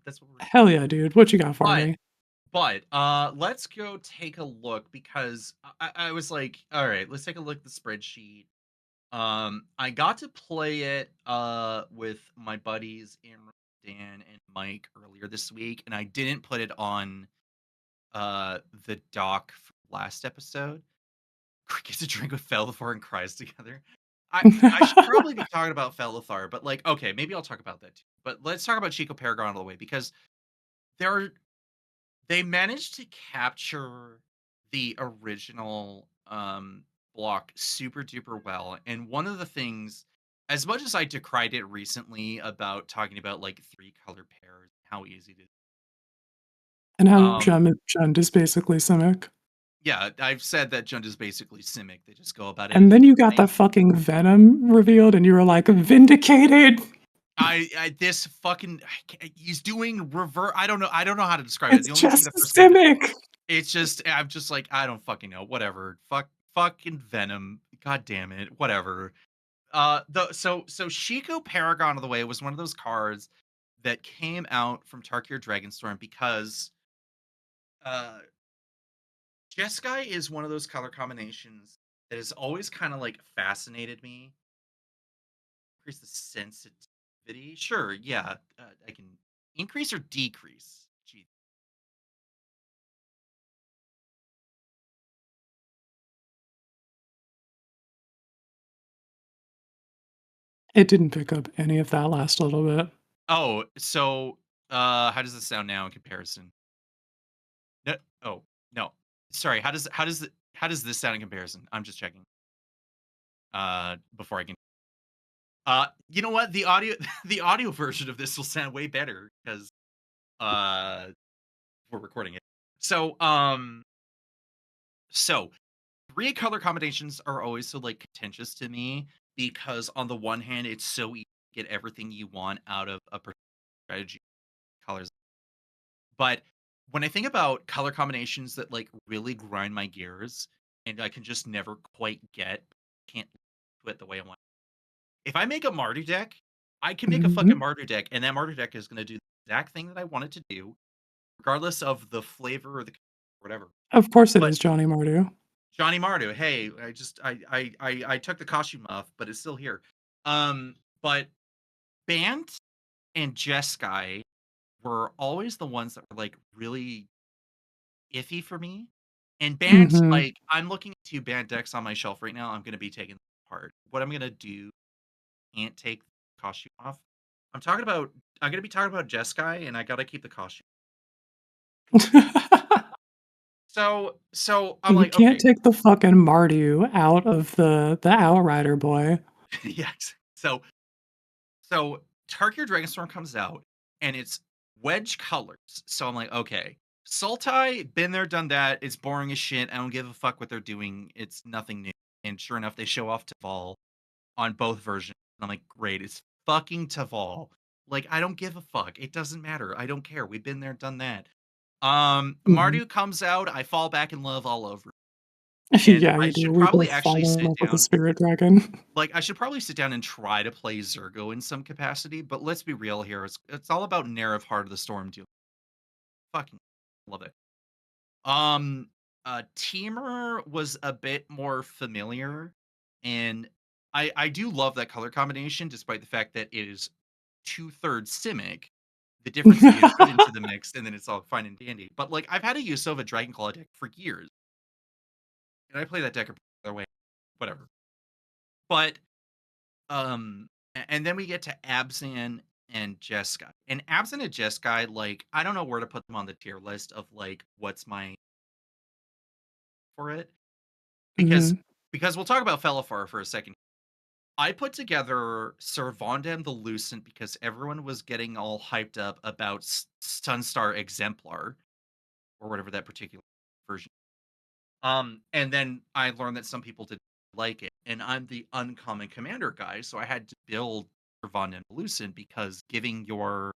[SPEAKER 3] That's what we're.
[SPEAKER 1] Hell yeah, dude. What you got for
[SPEAKER 3] But
[SPEAKER 1] me?
[SPEAKER 3] let's go take a look because I was like, all right, let's take a look at the spreadsheet. I got to play it with my buddies Dan and Mike earlier this week, and I didn't put it on the doc for last episode. Gets a drink with Felithar and cries together. I should probably be talking about Felithar, but like, okay, maybe I'll talk about that too. But let's talk about Chico Paragon all the way because there are they managed to capture the original block super duper well. And one of the things, as much as I decried it recently about talking about like three color pairs, how easy it is.
[SPEAKER 1] And how
[SPEAKER 3] Um,
[SPEAKER 1] Jund is basically Simic.
[SPEAKER 3] yeah, I've said that Jund is basically Simic. They just go about it in a
[SPEAKER 1] And then you
[SPEAKER 3] different
[SPEAKER 1] got
[SPEAKER 3] way.
[SPEAKER 1] the fucking Venom revealed, and you were like, vindicated!
[SPEAKER 3] I this fucking he's doing reverse. I don't know how to describe it.
[SPEAKER 1] It's
[SPEAKER 3] The only thing
[SPEAKER 1] just
[SPEAKER 3] the first thing
[SPEAKER 1] Simic!
[SPEAKER 3] it's just I'm just like I don't fucking know. Whatever. Fucking Venom. God damn it. Whatever. So Shiko Paragon of the Way was one of those cards that came out from Tarkir Dragonstorm because uh Jeskai is one of those color combinations that has always kind of like fascinated me. Increase the sensitivity. Sure, yeah. I can increase or decrease. Gee.
[SPEAKER 1] It didn't pick up any of that last little bit.
[SPEAKER 3] Oh, so how does this sound now in comparison? No, oh, no. Sorry, how does this sound in comparison? I'm just checking. Before I can you know what? The audio the audio version of this will sound way better because uh we're recording it. So so three color combinations are always so like contentious to me because on the one hand it's so easy to get everything you want out of a strategy colors. But when I think about color combinations that like really grind my gears and I can just never quite get, can't do it the way I want. If I make a Mardu deck, I can make a fucking
[SPEAKER 1] Mhm.
[SPEAKER 3] Mardu deck, and that Mardu deck is going to do the exact thing that I want it to do, regardless of the flavor or the whatever.
[SPEAKER 1] Of course it
[SPEAKER 3] But
[SPEAKER 1] is Johnny Mardu.
[SPEAKER 3] Johnny Mardu, hey, I took the costume off, but it's still here. But Bant and Jeskai were always the ones that were like really iffy for me. And Bant,
[SPEAKER 1] Mhm.
[SPEAKER 3] like I'm looking at 2 Bant decks on my shelf right now. I'm gonna be taking them apart. What I'm gonna do, can't take the costume off. I'm talking about I'm gonna be talking about Jeskai, and I gotta keep the costume. So I'm
[SPEAKER 1] You
[SPEAKER 3] like,
[SPEAKER 1] can't
[SPEAKER 3] okay,
[SPEAKER 1] take the fucking Mardu out of the Outrider boy.
[SPEAKER 3] yes. So Tarkir Dragonstorm comes out and it's wedge colors. So I'm like, okay. Sultai, been there, done that. It's boring as shit. I don't give a fuck what they're doing. It's nothing new. And sure enough, they show off Taval on both versions. And I'm like, great, it's fucking Taval. Like, I don't give a fuck. It doesn't matter. I don't care. We've been there, done that.
[SPEAKER 1] Mhm.
[SPEAKER 3] Mardu comes out, I fall back in love all over. And
[SPEAKER 1] Yeah,
[SPEAKER 3] I
[SPEAKER 1] you do.
[SPEAKER 3] should
[SPEAKER 1] We
[SPEAKER 3] probably
[SPEAKER 1] both
[SPEAKER 3] actually
[SPEAKER 1] fall in
[SPEAKER 3] sit
[SPEAKER 1] love with the
[SPEAKER 3] down.
[SPEAKER 1] spirit dragon.
[SPEAKER 3] Like, I should probably sit down and try to play Zergo in some capacity, but let's be real here. It's all about Nerf Heart of the Storm deal. Fucking love it. Um, Teamer was a bit more familiar, and I do love that color combination, despite the fact that it is 2/3 Simic. The difference being put into the mix, and then it's all fine and dandy. But like, I've had a Yusova Dragonclaw deck for years, and I play that deck a particular way, whatever. But and then we get to Abzan and Jeskai. And Abzan and Jeskai, like, I don't know where to put them on the tier list of like what's my for it. Because
[SPEAKER 1] Mhm.
[SPEAKER 3] because we'll talk about Felifar for a second. I put together Servandam the Lucent because everyone was getting all hyped up about Sunstar Exemplar or whatever that particular version. And then I learned that some people didn't like it, and I'm the uncommon commander guy, so I had to build Servandam the Lucent because giving your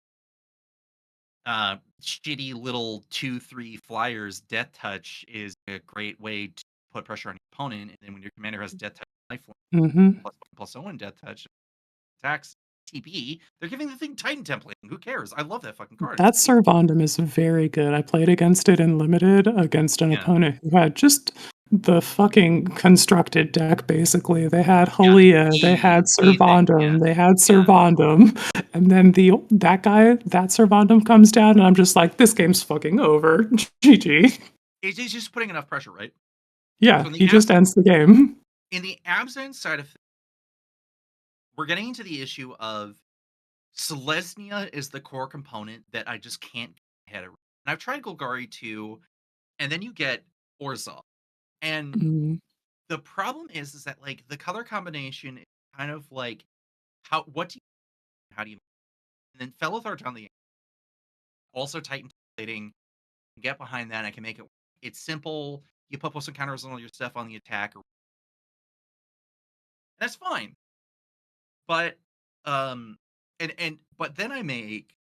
[SPEAKER 3] shitty little 2/3 flyers death touch is a great way to put pressure on your opponent. And then when your commander has death touch life
[SPEAKER 1] Mhm.
[SPEAKER 3] plus 1 death touch attacks TP, they're giving the thing Titan template. Who cares? I love that fucking card. It's
[SPEAKER 1] That
[SPEAKER 3] sweet.
[SPEAKER 1] Servandom is very good. I played against it in limited against an
[SPEAKER 3] Yeah.
[SPEAKER 1] opponent who had just the fucking constructed deck, basically. They had
[SPEAKER 3] Yeah.
[SPEAKER 1] Halia, they had
[SPEAKER 3] The thing. Yeah.
[SPEAKER 1] Servandom, they had
[SPEAKER 3] Yeah.
[SPEAKER 1] Servandom, and then that guy, that Servandom comes down, and I'm just like, "This game's fucking over. GG."
[SPEAKER 3] It's just putting enough pressure, right?
[SPEAKER 1] Yeah,
[SPEAKER 3] So
[SPEAKER 1] he just ends the game.
[SPEAKER 3] in the absence side of things, we're getting into the issue of Selesnya is the core component that I just can't get my head around. And I've tried Golgari too, and then you get Orzhov. And
[SPEAKER 1] Mm.
[SPEAKER 3] the problem is that like the color combination is kind of like what do you how do you and then Felithar on the also Titan plating, get behind that, I can make it. It's simple. You put some counters on all your stuff on the attack, that's fine. But but then I make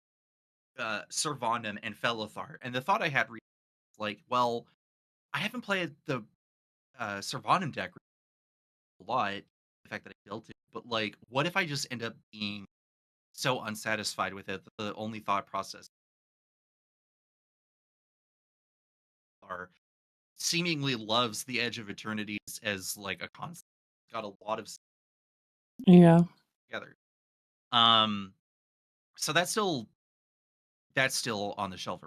[SPEAKER 3] Servandum and Felithar, and the thought I had was like, well, I haven't played the Servandum deck a lot. The fact that I built it, but like, what if I just end up being so unsatisfied with it that the only thought process are seemingly loves the Edge of Eternities as like a concept. Got a lot of
[SPEAKER 1] Yeah.
[SPEAKER 3] together. Um, so that's still on the shelf.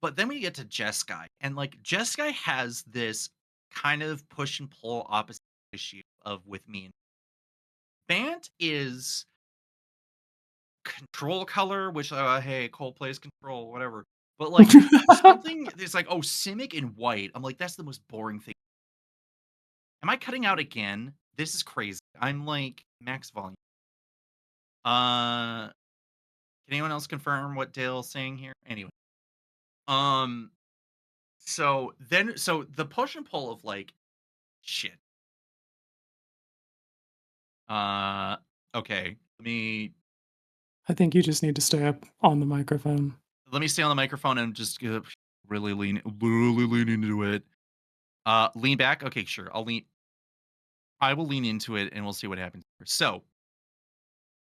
[SPEAKER 3] But then we get to Jeskai, and like Jeskai has this kind of push and pull opposite issue of with me. Bant is control color, which hey, Cole plays control, whatever. But like something there's like, oh, Simic in white. I'm like, that's the most boring thing. Am I cutting out again? This is crazy. I'm like max volume. Can anyone else confirm what Dale's saying here? Anyway. Um so the push and pull of like shit. Okay. Let me
[SPEAKER 1] I think you just need to stay up on the microphone.
[SPEAKER 3] let me stay on the microphone and just really lean into it. Lean back. Okay, sure. I will lean into it, and we'll see what happens. So,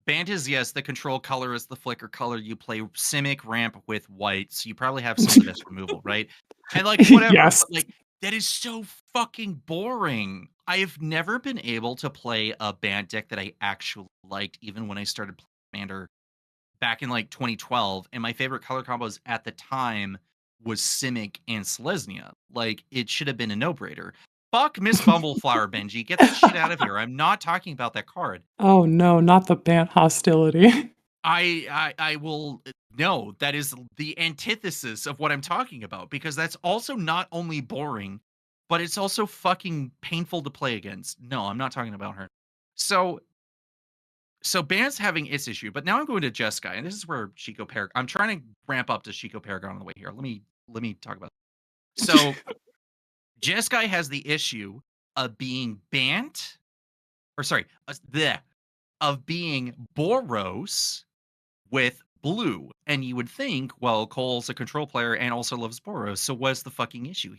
[SPEAKER 3] Band is, yes, the control color is the flicker color. You play Simic ramp with white, so you probably have some of the best removal, right? And like whatever,
[SPEAKER 1] Yes.
[SPEAKER 3] but like that is so fucking boring. I have never been able to play a band deck that I actually liked, even when I started playing Commander back in like 2012. And my favorite color combos at the time was Simic and Selesnya. Like it should have been a no-brainer. Fuck Miss Bumbleflower, Benji. Get that shit out of here. I'm not talking about that card.
[SPEAKER 1] Oh, no, not the Bant hostility.
[SPEAKER 3] I will no, that is the antithesis of what I'm talking about because that's also not only boring, but it's also fucking painful to play against. No, I'm not talking about her. So Ban's having its issue, but now I'm going to Jeskai, and this is where Chico Paragon. I'm trying to ramp up to Chico Paragon on the way here. Let me talk about it. So Jeskai has the issue of being Bant, or sorry, of being Boros with blue. And you would think, well, Cole's a control player and also loves Boros. So what's the fucking issue?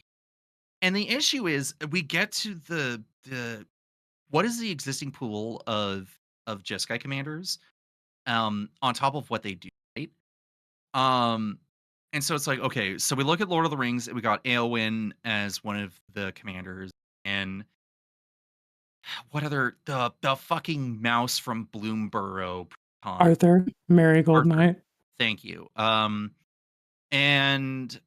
[SPEAKER 3] And the issue is we get to the what is the existing pool of Jeskai commanders on top of what they do, right? Um and so it's like, okay, so we look at Lord of the Rings and we got Eowyn as one of the commanders, and what other the fucking mouse from Bloomborough,
[SPEAKER 1] Arthur, Marigold
[SPEAKER 3] Arthur.
[SPEAKER 1] Knight.
[SPEAKER 3] Thank you. And and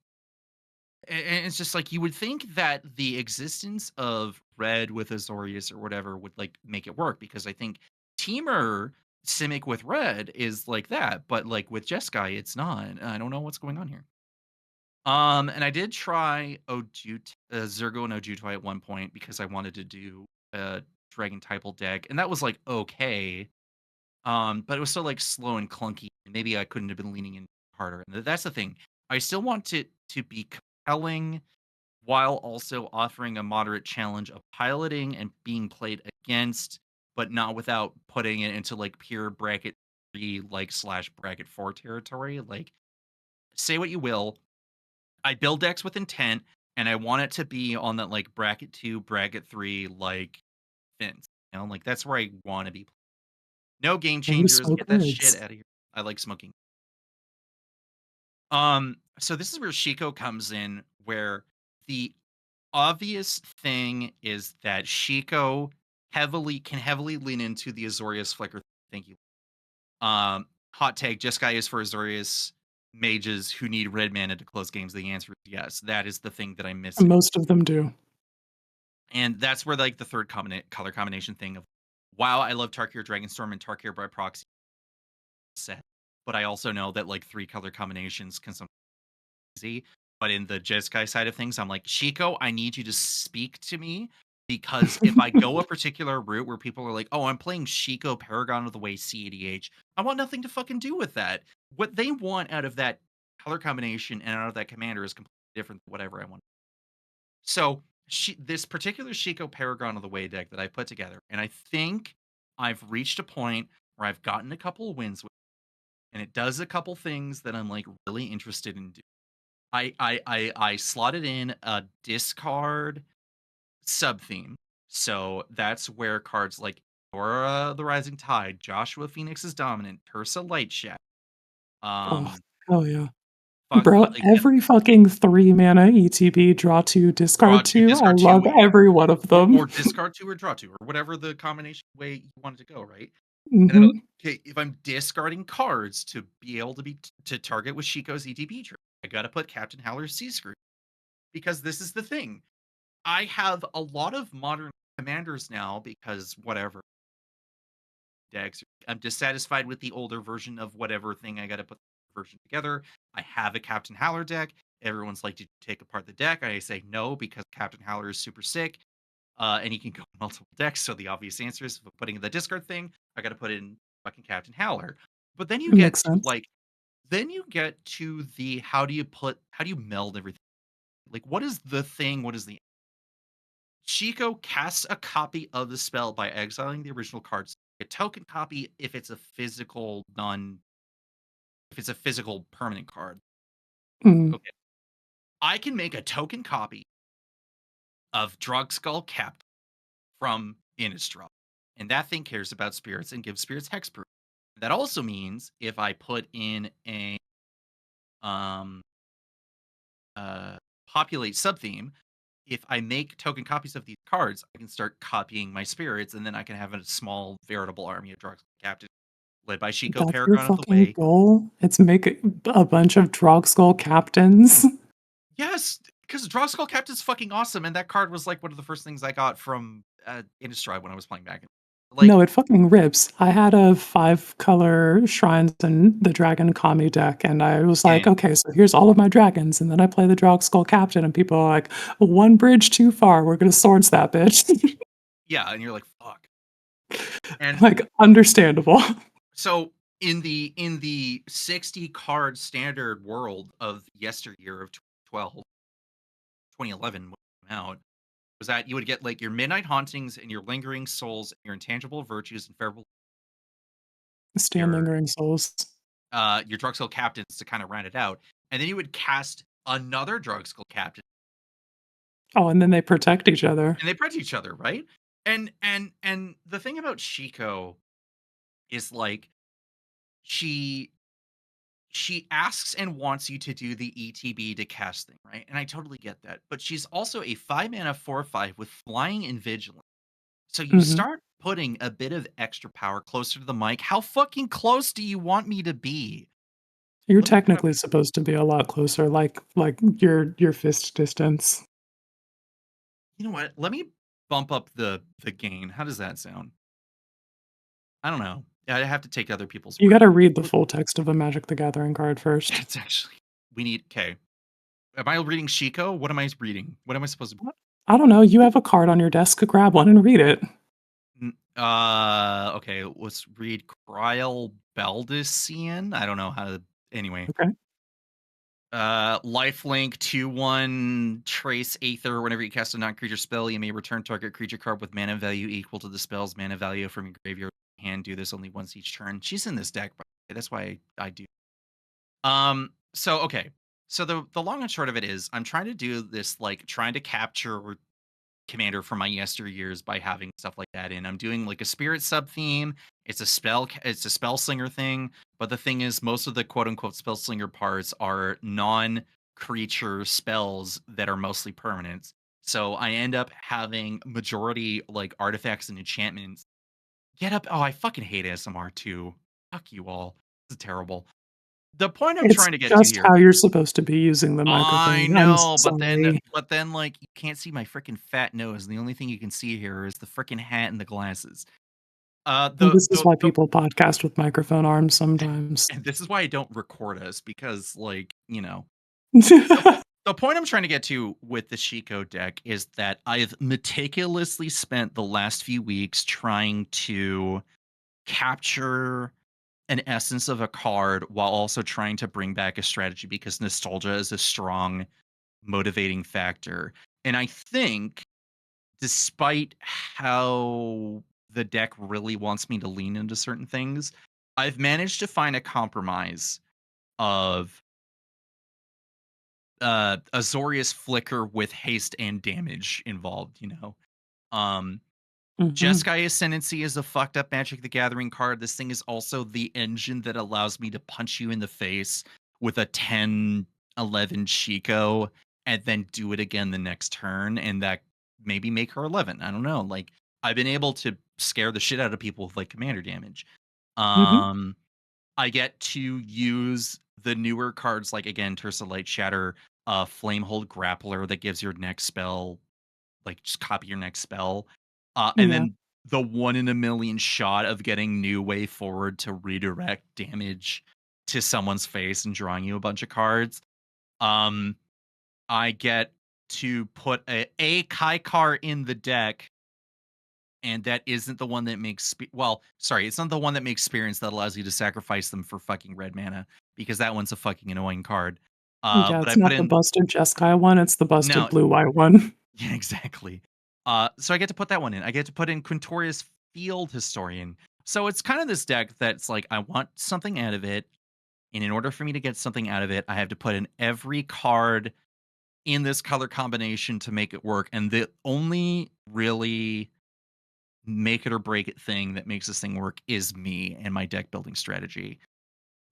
[SPEAKER 3] it's just like you would think that the existence of red with Azorius or whatever would like make it work because I think Teamer Simic with red is like that, but like with Jeskai, it's not. I don't know what's going on here. And I did try Zergo and Ojutai at one point because I wanted to do a Dragon Typal deck, and that was like okay. But it was so like slow and clunky. Maybe I couldn't have been leaning in harder. And that's the thing. I still want it to be compelling while also offering a moderate challenge of piloting and being played against, but not without putting it into like pure bracket three, like slash bracket four territory. Like, say what you will. I build decks with intent, and I want it to be on that like bracket two, bracket three, like fence. Like that's where I want to be. No game
[SPEAKER 1] Way to
[SPEAKER 3] changers.
[SPEAKER 1] smoke
[SPEAKER 3] Get that shit
[SPEAKER 1] words.
[SPEAKER 3] out of here. I like smoking. So this is where Shiko comes in, where the obvious thing is that Shiko heavily lean into the Azorius flicker. Thank you. Hot take, Jeskai is for Azorius mages who need red mana to close games. The answer is yes. That is the thing that I'm missing.
[SPEAKER 1] Most of them do.
[SPEAKER 3] And that's where like the third color combination thing of wow, I love Tarkir Dragonstorm and Tarkir by proxy set. But I also know that like three color combinations can sometimes be easy. But in the Jeskai side of things, I'm like, Shiko, I need you to speak to me because if I go a particular route where people are like, oh, I'm playing Shiko Paragon of the Way CEDH, I want nothing to fucking do with that. What they want out of that color combination and out of that commander is completely different than whatever I want. So this particular Shiko Paragon of the Way deck that I put together, and I think I've reached a point where I've gotten a couple of wins with it, and it does a couple things that I'm like really interested in doing. I slotted in a discard sub theme. So that's where cards like Aura the Rising Tide, Joshua Phoenix's Dominant, Tursa Lightshaft,
[SPEAKER 1] Oh,
[SPEAKER 3] um,
[SPEAKER 1] hell yeah.
[SPEAKER 3] fuck
[SPEAKER 1] Bro,
[SPEAKER 3] like
[SPEAKER 1] every fucking 3 mana ETB, draw 2,
[SPEAKER 3] draw
[SPEAKER 1] discard
[SPEAKER 3] two,
[SPEAKER 1] 2. I
[SPEAKER 3] discard
[SPEAKER 1] love
[SPEAKER 3] two,
[SPEAKER 1] every one of
[SPEAKER 3] or
[SPEAKER 1] them.
[SPEAKER 3] discard two or draw two, or whatever the combination way you wanted to go, right? And then
[SPEAKER 1] Mhm.
[SPEAKER 3] okay, if I'm discarding cards to be able to be to target with Shiko's ETB tree, I gotta put Captain Howler's Sea Screw because this is the thing. I have a lot of modern commanders now because whatever decks. I'm dissatisfied with the older version of whatever thing. I got to put the version together. I have a Captain Howler deck. Everyone's like, did you take apart the deck? I say no because Captain Howler is super sick, and he can go in multiple decks. So the obvious answer is putting the discard thing. I got to put in fucking Captain Howler. But then you get
[SPEAKER 1] Makes
[SPEAKER 3] to
[SPEAKER 1] sense.
[SPEAKER 3] like, the how do you meld everything? Like, what is the thing? What is the Shiko casts a copy of the spell by exiling the original cards. A token copy if it's a physical permanent card.
[SPEAKER 1] Mm.
[SPEAKER 3] Okay. I can make a token copy of Drugskull Captain from Innistrad, and that thing cares about spirits and gives spirits hexproof. That also means if I put in a um populate subtheme, if I make token copies of these cards, I can start copying my spirits, and then I can have a small veritable army of Drugskull Captain led by Shiko
[SPEAKER 1] That's your
[SPEAKER 3] Paragon of the
[SPEAKER 1] fucking
[SPEAKER 3] Way.
[SPEAKER 1] goal? It's make a bunch of Drogskull captains?
[SPEAKER 3] Yes, because Droskull Captain's fucking awesome, and that card was like one of the first things I got from Innistrad when I was playing back. Like,
[SPEAKER 1] No, it fucking rips. I had a 5-color Shrines and the Dragon Kami deck, and I was like,
[SPEAKER 3] and
[SPEAKER 1] "Okay, so here's all of my dragons," and then I play the Drogskull Captain, and people are like, "1 bridge too far, we're gonna swords that bitch."
[SPEAKER 3] yeah, and you're like, fuck. And
[SPEAKER 1] Like, understandable.
[SPEAKER 3] so in the 60 card standard world of yesteryear of 2012, 2011 when it came out, was that you would get like your Midnight Hauntings and your Lingering Souls, and your Intangible Virtues and Favorable,
[SPEAKER 1] Stand
[SPEAKER 3] your
[SPEAKER 1] Lingering Souls.
[SPEAKER 3] your Drugstore Captains to kind of round it out, and then you would cast another Drugstore Captain,
[SPEAKER 1] Oh, and then they protect each other.
[SPEAKER 3] and they protect each other, right? And the thing about Shiko is like she she asks and wants you to do the ETB to cast thing, right? And I totally get that, but she's also a 5 mana 4/5 with flying and vigilance. So you
[SPEAKER 1] Mhm.
[SPEAKER 3] start putting a bit of extra power closer to the mic. How fucking close do you want me to be?
[SPEAKER 1] You're
[SPEAKER 3] Let me put up.
[SPEAKER 1] technically supposed to be a lot closer, like your fist distance.
[SPEAKER 3] You know what? Let me bump up the gain. How does that sound? I don't know. I have to take other people's
[SPEAKER 1] You
[SPEAKER 3] word.
[SPEAKER 1] gotta read the full text of a Magic the Gathering card first.
[SPEAKER 3] It's actually we need. Okay, am I reading Shiko? What am I reading? What am I supposed to?
[SPEAKER 1] I don't know, you have a card on your desk, grab one and read it.
[SPEAKER 3] Okay. Let's read Kryl Baldician. I don't know how to. Anyway,
[SPEAKER 1] Okay.
[SPEAKER 3] lifelink 2/1 trace aether. Whenever you cast a non-creature spell, you may return target creature card with mana value equal to the spell's mana value from your graveyard hand. Do this only once each turn. She's in this deck, by the way. That's why I do. So okay. So the long and short of it is I'm trying to do this, like trying to capture commander from my yesteryears by having stuff like that in. I'm doing like a spirit sub theme. It's a spell slinger thing. But the thing is, most of the quote unquote spell slinger parts are non creature spells that are mostly permanents. So I end up having majority like artifacts and enchantments. Get up. Oh, I fucking hate ASMR too. Fuck you all. This is terrible. The point I'm
[SPEAKER 1] It's
[SPEAKER 3] trying to get to
[SPEAKER 1] just
[SPEAKER 3] here.
[SPEAKER 1] how you're supposed to be using the
[SPEAKER 3] I
[SPEAKER 1] microphone, I'm
[SPEAKER 3] know,
[SPEAKER 1] sorry.
[SPEAKER 3] but then, like, you can't see my freaking fat nose, and the only thing you can see here is the freaking hat and the glasses.
[SPEAKER 1] And this is why
[SPEAKER 3] The
[SPEAKER 1] people podcast with microphone arms sometimes.
[SPEAKER 3] and this is why I don't record us because, like, the the point I'm trying to get to with the Shiko deck is that I've meticulously spent the last few weeks trying to capture an essence of a card while also trying to bring back a strategy because nostalgia is a strong motivating factor. And I think despite how the deck really wants me to lean into certain things, I've managed to find a compromise of Azorius Flicker with haste and damage involved. Um
[SPEAKER 1] Mhm.
[SPEAKER 3] Jeskai Ascendancy is a fucked up Magic the Gathering card. This thing is also the engine that allows me to punch you in the face with a 10-11 Chico and then do it again the next turn and that maybe make her 11. I don't know. Like I've been able to scare the shit out of people with like commander damage.
[SPEAKER 1] Mhm.
[SPEAKER 3] Um I get to use the newer cards like again Tersa Light Shatter, Flamehold Grappler that gives your next spell like just copy your next spell. And
[SPEAKER 1] Yeah.
[SPEAKER 3] then the 1 in a million shot of getting New Way Forward to redirect damage to someone's face and drawing you a bunch of cards. Um, I get to put a Kaikar in the deck, and that isn't the one that makes well, sorry, it's not the one that makes experience that allows you to sacrifice them for fucking red mana because that one's a fucking annoying card.
[SPEAKER 1] Yeah,
[SPEAKER 3] But I
[SPEAKER 1] it's
[SPEAKER 3] put
[SPEAKER 1] not the
[SPEAKER 3] in
[SPEAKER 1] busted Jeskai one, it's the busted
[SPEAKER 3] no,
[SPEAKER 1] blue-white one.
[SPEAKER 3] yeah, exactly. So I get to put that one in. I get to put in Quintorius Field Historian. So it's kind of this deck that's like I want something out of it. And in order for me to get something out of it, I have to put in every card in this color combination to make it work. And the only really make it or break it thing that makes this thing work is me and my deck building strategy.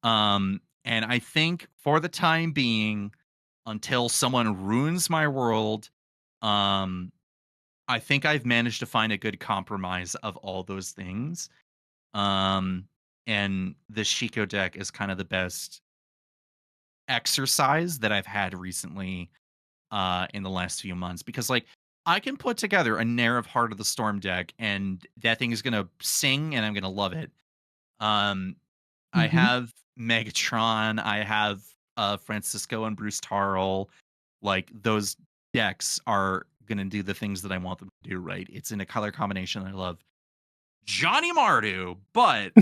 [SPEAKER 3] And I think for the time being, until someone ruins my world, um, I think I've managed to find a good compromise of all those things. Um, and the Shiko deck is kind of the best exercise that I've had recently in the last few months because like I can put together a Nair of Heart of the Storm deck and that thing is gonna sing and I'm gonna love it. Um I
[SPEAKER 1] Mhm.
[SPEAKER 3] have Megatron, I have Francisco and Bruce Tarl. Like those decks are gonna do the things that I want them to do, right? It's in a color combination I love. Johnny Mardu, but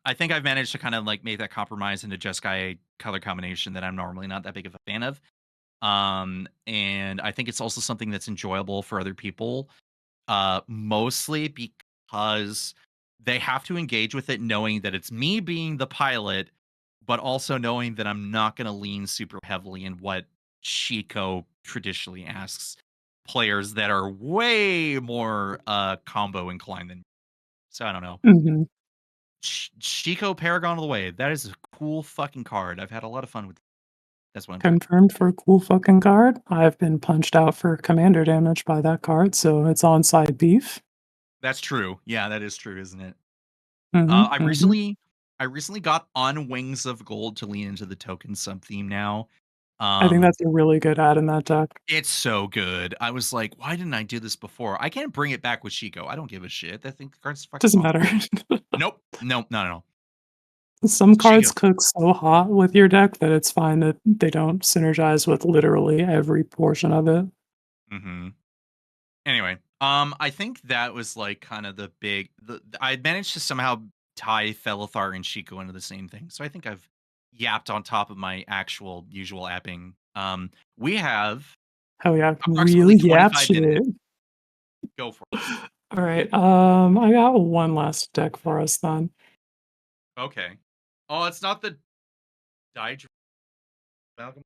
[SPEAKER 3] I think I've managed to kind of like make that compromise into Jeskai color combination that I'm normally not that big of a fan of. And I think it's also something that's enjoyable for other people, mostly because they have to engage with it knowing that it's me being the pilot, but also knowing that I'm not going to lean super heavily in what Shiko traditionally asks players that are way more combo inclined than me. So I don't know.
[SPEAKER 1] Mhm.
[SPEAKER 3] Shiko Paragon of the Way. That is a cool fucking card. I've had a lot of fun with it. That's what I'm saying.
[SPEAKER 1] Confirmed for a cool fucking card. I've been punched out for commander damage by that card, so it's on side beef.
[SPEAKER 3] That's true. Yeah, that is true, isn't it?
[SPEAKER 1] Mhm,
[SPEAKER 3] I
[SPEAKER 1] mhm.
[SPEAKER 3] recently got on Wings of Gold to lean into the token sub theme now.
[SPEAKER 1] I think
[SPEAKER 3] Um,
[SPEAKER 1] that's a really good ad in that deck.
[SPEAKER 3] it's so good. I was like, why didn't I do this before? I can't bring it back with Shiko. I don't give a shit. I think the card's fucking
[SPEAKER 1] Doesn't
[SPEAKER 3] awesome.
[SPEAKER 1] matter.
[SPEAKER 3] Nope. Nope. Not at all.
[SPEAKER 1] Some cards
[SPEAKER 3] Shiko.
[SPEAKER 1] cook so hot with your deck that it's fine that they don't synergize with literally every portion of it.
[SPEAKER 3] Mm-hmm. Anyway, I think that was like kind of I managed to somehow tie Felithar and Shiko into the same thing. So I think I've yapped on top of my actual usual apping. We have
[SPEAKER 1] Hell yeah, real
[SPEAKER 3] approximately
[SPEAKER 1] yap
[SPEAKER 3] 25
[SPEAKER 1] shit.
[SPEAKER 3] minutes. Go for
[SPEAKER 1] All right, I got one last deck for us then.
[SPEAKER 3] it. Okay. Oh, it's not the Daedra Amalgam.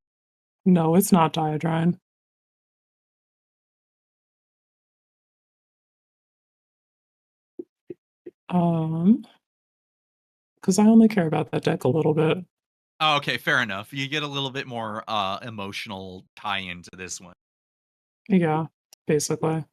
[SPEAKER 1] No, it's not Diadrine. Um, because I only care about that deck a little bit.
[SPEAKER 3] Oh, okay, fair enough. You get a little bit more emotional tie into this one.
[SPEAKER 1] Yeah, basically.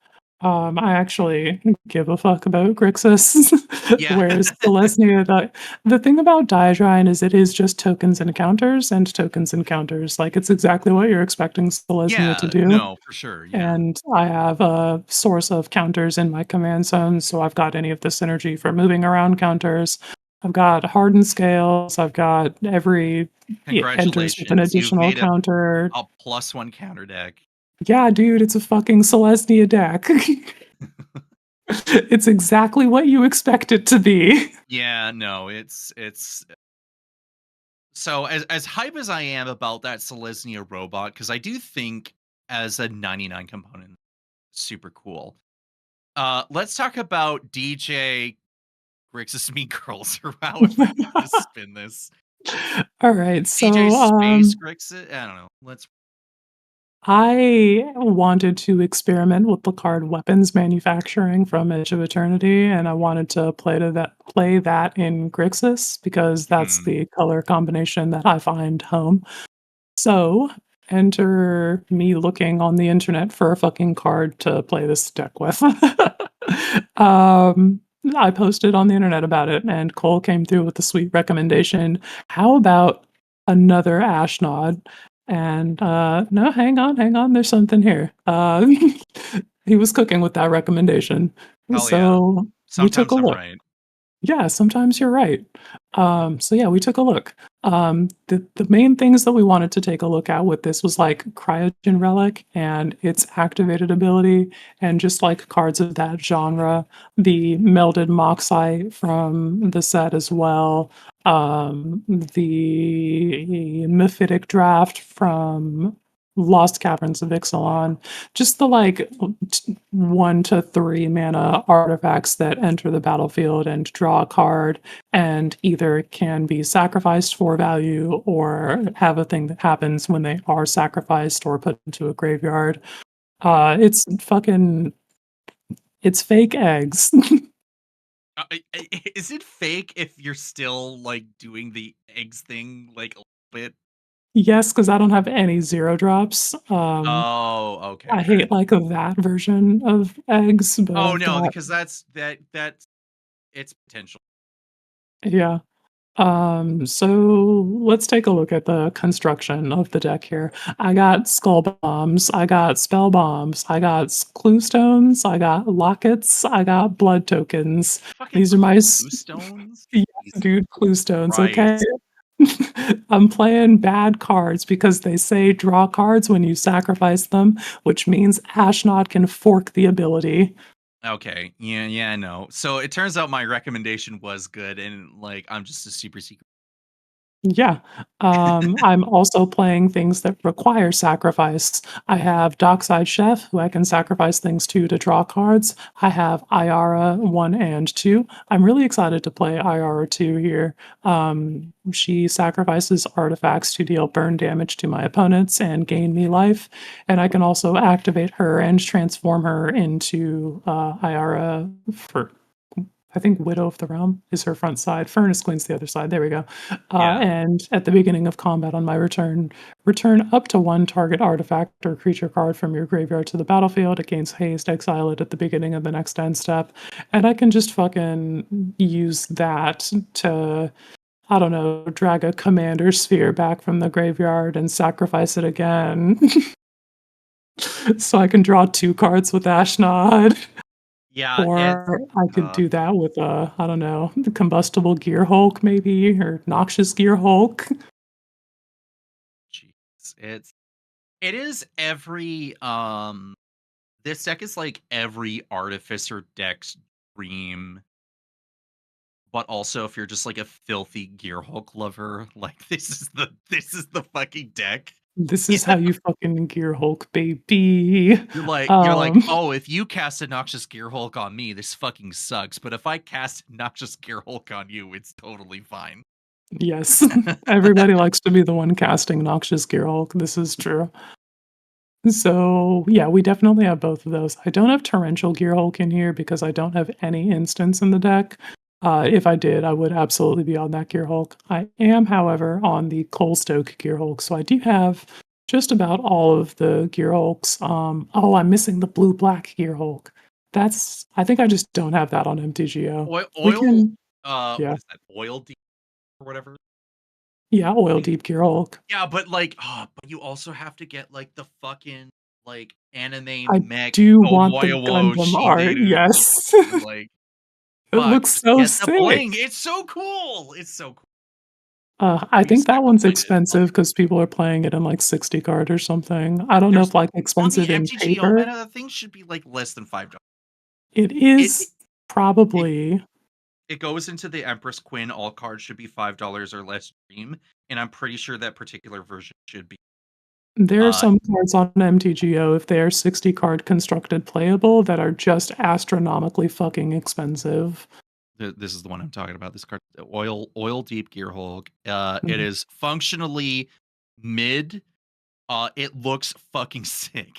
[SPEAKER 1] I actually give a fuck about Grixis,
[SPEAKER 3] Yeah.
[SPEAKER 1] whereas Celestia, the thing about Diadrine is it is just tokens and counters and tokens and counters. Like, it's exactly what you're expecting Selesnya to
[SPEAKER 3] Yeah,
[SPEAKER 1] do.
[SPEAKER 3] no, for sure. Yeah.
[SPEAKER 1] And I have a source of counters in my command zone, so I've got any of the synergy for moving around counters. I've got hardened scales. I've got every it enters with an
[SPEAKER 3] Congratulations. You've
[SPEAKER 1] additional
[SPEAKER 3] made
[SPEAKER 1] counter.
[SPEAKER 3] a +1 counter deck.
[SPEAKER 1] Yeah, dude, it's a fucking Celestia deck. It's exactly what you expect it to be.
[SPEAKER 3] Yeah, no, it's so as hype as I am about that Selesnya robot, because I do think as a 99 component, super cool. Let's talk about DJ Grixis Mean Girls, or however you want to spin this.
[SPEAKER 1] All right,
[SPEAKER 3] DJ
[SPEAKER 1] so
[SPEAKER 3] Space Grixis? I don't know. Let's
[SPEAKER 1] I wanted to experiment with the card weapons manufacturing from Edge of Eternity, and I wanted to play that in Grixis because that's
[SPEAKER 3] hmm.
[SPEAKER 1] the color combination that I find home. So enter me looking on the internet for a fucking card to play this deck with. um, I posted on the internet about it, and Cole came through with a sweet recommendation. How about another Ashnod? And no, hang on, there's something here. He was cooking with that recommendation.
[SPEAKER 3] Hell yeah.
[SPEAKER 1] So we took a
[SPEAKER 3] Sometimes I'm
[SPEAKER 1] look.
[SPEAKER 3] right.
[SPEAKER 1] Yeah, sometimes you're right. So yeah, we took a look. The main things that we wanted to take a look at with this was like Cryogen Relic and its activated ability, and just like cards of that genre, the Melded Moxite from the set as well, the Mephitic Draft from Lost Caverns of Ixalan, just the like 1 to 3 mana artifacts that enter the battlefield and draw a card and either can be sacrificed for value or have a thing that happens when they are sacrificed or put into a graveyard. It's fucking it's fake eggs.
[SPEAKER 3] Is it fake if you're still like doing the eggs thing like a little bit?
[SPEAKER 1] Yes, because I don't have any 0 drops.
[SPEAKER 3] Oh, okay.
[SPEAKER 1] I hate like that version of eggs, but
[SPEAKER 3] Oh
[SPEAKER 1] I've
[SPEAKER 3] no,
[SPEAKER 1] got
[SPEAKER 3] because that's its potential.
[SPEAKER 1] yeah. So let's take a look at the construction of the deck here. I got skull bombs, I got spell bombs, I got clue stones, I got lockets, I got blood tokens.
[SPEAKER 3] Fucking
[SPEAKER 1] These are my
[SPEAKER 3] clue stones.
[SPEAKER 1] yes,
[SPEAKER 3] Jesus
[SPEAKER 1] dude, clue stones, okay?
[SPEAKER 3] Christ.
[SPEAKER 1] I'm playing bad cards because they say draw cards when you sacrifice them, which means Ashnod can fork the ability.
[SPEAKER 3] Okay. Yeah, I know. So it turns out my recommendation was good, and like I'm just a super secret.
[SPEAKER 1] Yeah. I'm also playing things that require sacrifice. I have Dockside Chef, who I can sacrifice things to draw cards. I have Iara 1 and 2. I'm really excited to play Iara 2 here. She sacrifices artifacts to deal burn damage to my opponents and gain me life. And I can also activate her and transform her into Iara for I think Widow of the Realm is her front side. Furnace Queen's the other side. There we go.
[SPEAKER 3] Yeah.
[SPEAKER 1] And at the beginning of combat on my return up to 1 target artifact or creature card from your graveyard to the battlefield. It gains haste, exile it at the beginning of the next end step. And I can just fucking use that to, I don't know, drag a commander sphere back from the graveyard and sacrifice it again. So I can draw 2 cards with Ashnod.
[SPEAKER 3] Yeah, it's
[SPEAKER 1] Or I could do that with, I don't know, the Combustible Gear Hulk maybe, or Noxious Gear Hulk.
[SPEAKER 3] jeez. It is every this deck is like every artificer deck's dream, but also if you're just like a filthy Gear Hulk lover, like this is the fucking deck.
[SPEAKER 1] This
[SPEAKER 3] You
[SPEAKER 1] is how
[SPEAKER 3] know?
[SPEAKER 1] you fucking Gear Hulk, baby.
[SPEAKER 3] You're like,
[SPEAKER 1] Um,
[SPEAKER 3] oh, if you cast a Noxious Gear Hulk on me, this fucking sucks. But if I cast Noxious Gear Hulk on you, it's totally fine.
[SPEAKER 1] yes, everybody likes to be the one casting Noxious Gear Hulk, this is true. So, yeah, we definitely have both of those. I don't have Torrential Gear Hulk in here because I don't have any instants in the deck. If I did, I would absolutely be on that Gear Hulk. I am, however, on the Coalstoke Gear Hulk, so I do have just about all of the Gear Hulks. Oh, I'm missing the blue-black Gear Hulk. I think I just don't have that on MTGO.
[SPEAKER 3] Oil,
[SPEAKER 1] We
[SPEAKER 3] oil
[SPEAKER 1] can, yeah,
[SPEAKER 3] what is that? Oil deep or whatever.
[SPEAKER 1] yeah, Oil Deep Gear Hulk.
[SPEAKER 3] Yeah, but like, but you also have to get like the fucking like
[SPEAKER 1] I
[SPEAKER 3] anime mech
[SPEAKER 1] do want the
[SPEAKER 3] Omoyolo
[SPEAKER 1] Gundam art,
[SPEAKER 3] Shinderu.
[SPEAKER 1] yes.
[SPEAKER 3] Like,
[SPEAKER 1] It
[SPEAKER 3] fuck,
[SPEAKER 1] looks
[SPEAKER 3] just
[SPEAKER 1] so
[SPEAKER 3] get the
[SPEAKER 1] sick.
[SPEAKER 3] bling. It's so cool. It's so cool.
[SPEAKER 1] I
[SPEAKER 3] We
[SPEAKER 1] think that one's
[SPEAKER 3] sacrifice it.
[SPEAKER 1] expensive because people are playing it in, like, 60 card or something. I don't know
[SPEAKER 3] There's
[SPEAKER 1] if, like,
[SPEAKER 3] on the
[SPEAKER 1] expensive in
[SPEAKER 3] MTGL
[SPEAKER 1] paper.
[SPEAKER 3] meta, that thing should be like less than $5.
[SPEAKER 1] It
[SPEAKER 3] It
[SPEAKER 1] is
[SPEAKER 3] it
[SPEAKER 1] probably
[SPEAKER 3] it goes into the Empress Quinn. All cards should be $5 or less dream, and I'm pretty sure that particular version should be.
[SPEAKER 1] there are
[SPEAKER 3] Uh,
[SPEAKER 1] some cards on MTGO, if they are 60 card constructed playable, that are just astronomically fucking expensive.
[SPEAKER 3] this is the one I'm talking about. This card, oil deep Gear Hulk. It
[SPEAKER 1] Mhm.
[SPEAKER 3] is functionally mid. It looks fucking sick.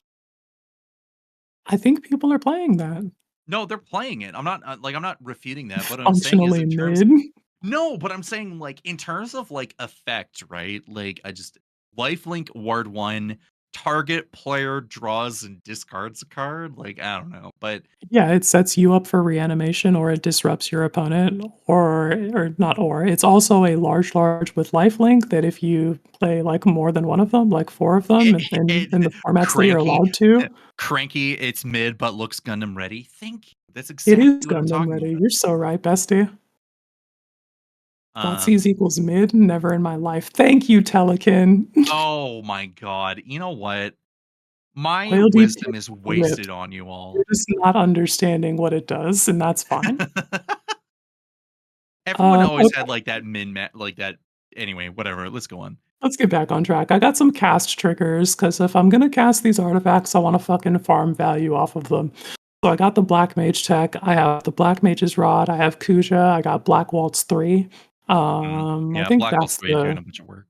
[SPEAKER 1] I think people are playing that.
[SPEAKER 3] No, they're playing it. I'm not I'm not refuting that. But what I'm saying is
[SPEAKER 1] Functionally
[SPEAKER 3] in terms.
[SPEAKER 1] mid.
[SPEAKER 3] No, but I'm saying like in terms of like effect, right? Like I just lifelink ward 1, target player draws and discards a card. Like I don't know, but
[SPEAKER 1] Yeah, it sets you up for reanimation or it disrupts your opponent or not or. It's also a large with lifelink that if you play like more than one of them, like 4 of them
[SPEAKER 3] it
[SPEAKER 1] in the
[SPEAKER 3] it
[SPEAKER 1] formats that you're
[SPEAKER 3] cranky
[SPEAKER 1] allowed to,
[SPEAKER 3] cranky. It's mid, but looks Gundam ready. Thank you. That's
[SPEAKER 1] it is
[SPEAKER 3] exactly what I'm
[SPEAKER 1] Gundam
[SPEAKER 3] talking
[SPEAKER 1] ready.
[SPEAKER 3] about.
[SPEAKER 1] You're so right, bestie.
[SPEAKER 3] Um.
[SPEAKER 1] Thoughtseize equals mid? Never in my life. Thank you, Telekin.
[SPEAKER 3] Oh my god. You know what? My
[SPEAKER 1] Oil deep
[SPEAKER 3] wisdom is
[SPEAKER 1] whip.
[SPEAKER 3] wasted on you
[SPEAKER 1] You're
[SPEAKER 3] all.
[SPEAKER 1] just not understanding what it does, and that's fine.
[SPEAKER 3] Everyone always
[SPEAKER 1] Okay.
[SPEAKER 3] had like that min like that. Anyway, whatever. Let's go on.
[SPEAKER 1] Let's get back on track. I got some cast triggers because if I'm gonna cast these artifacts, I want to fucking farm value off of them. So I got the Black Mage tech. I have the Black Mage's Rod. I have Kuja. I got Black Waltz 3. I
[SPEAKER 3] Yeah,
[SPEAKER 1] think
[SPEAKER 3] Black Hole
[SPEAKER 1] that's
[SPEAKER 3] 3 doing a bunch of work.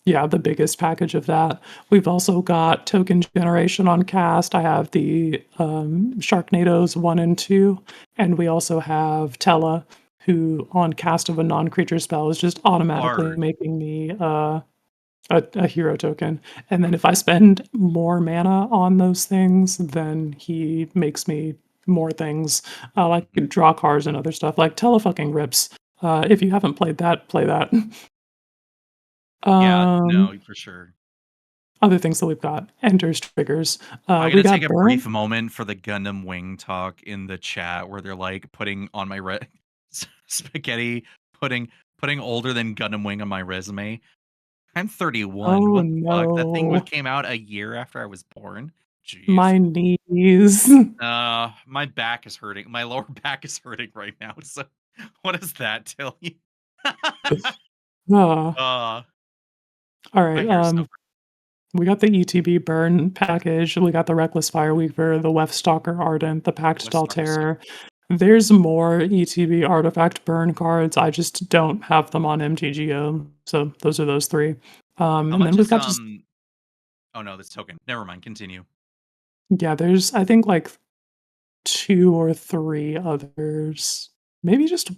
[SPEAKER 1] the biggest package of that. We've also got token generation on cast. I have the Sharknadoes 1 and 2, and we also have Tella, who on cast of a non-creature spell is just automatically
[SPEAKER 3] Hard.
[SPEAKER 1] making me a hero token. And then if I spend more mana on those things, then he makes me more things, like draw cards and other stuff. Like Tella fucking rips. If you haven't played that, play that.
[SPEAKER 3] Yeah,
[SPEAKER 1] Um,
[SPEAKER 3] no, for sure.
[SPEAKER 1] Other things that we've got. Enters triggers.
[SPEAKER 3] I'm
[SPEAKER 1] We
[SPEAKER 3] gonna take
[SPEAKER 1] got
[SPEAKER 3] a
[SPEAKER 1] burn.
[SPEAKER 3] brief moment for the Gundam Wing talk in the chat where they're like putting on my spaghetti, putting older than Gundam Wing on my resume. I'm 31.
[SPEAKER 1] Oh
[SPEAKER 3] What the fuck? That thing
[SPEAKER 1] no.
[SPEAKER 3] came out a year after I was born. Jeez.
[SPEAKER 1] My knees.
[SPEAKER 3] My back is hurting. My lower back is hurting right now. So, what does that tell you?
[SPEAKER 1] Ah,
[SPEAKER 3] uh,
[SPEAKER 1] all
[SPEAKER 3] my
[SPEAKER 1] right.
[SPEAKER 3] hair's so.
[SPEAKER 1] We got the ETB burn package. We got the Reckless Fireweaver, the Wefstalker Ardent, the Pact
[SPEAKER 3] Westmarker's so.
[SPEAKER 1] Dalter. There's more ETB artifact burn cards. I just don't have them on MTGO. So those are those three.
[SPEAKER 3] How
[SPEAKER 1] And then
[SPEAKER 3] much
[SPEAKER 1] we've
[SPEAKER 3] is
[SPEAKER 1] got just
[SPEAKER 3] Oh no, this token. Never mind. Continue.
[SPEAKER 1] yeah, there's I think like 2 or 3 others. Maybe just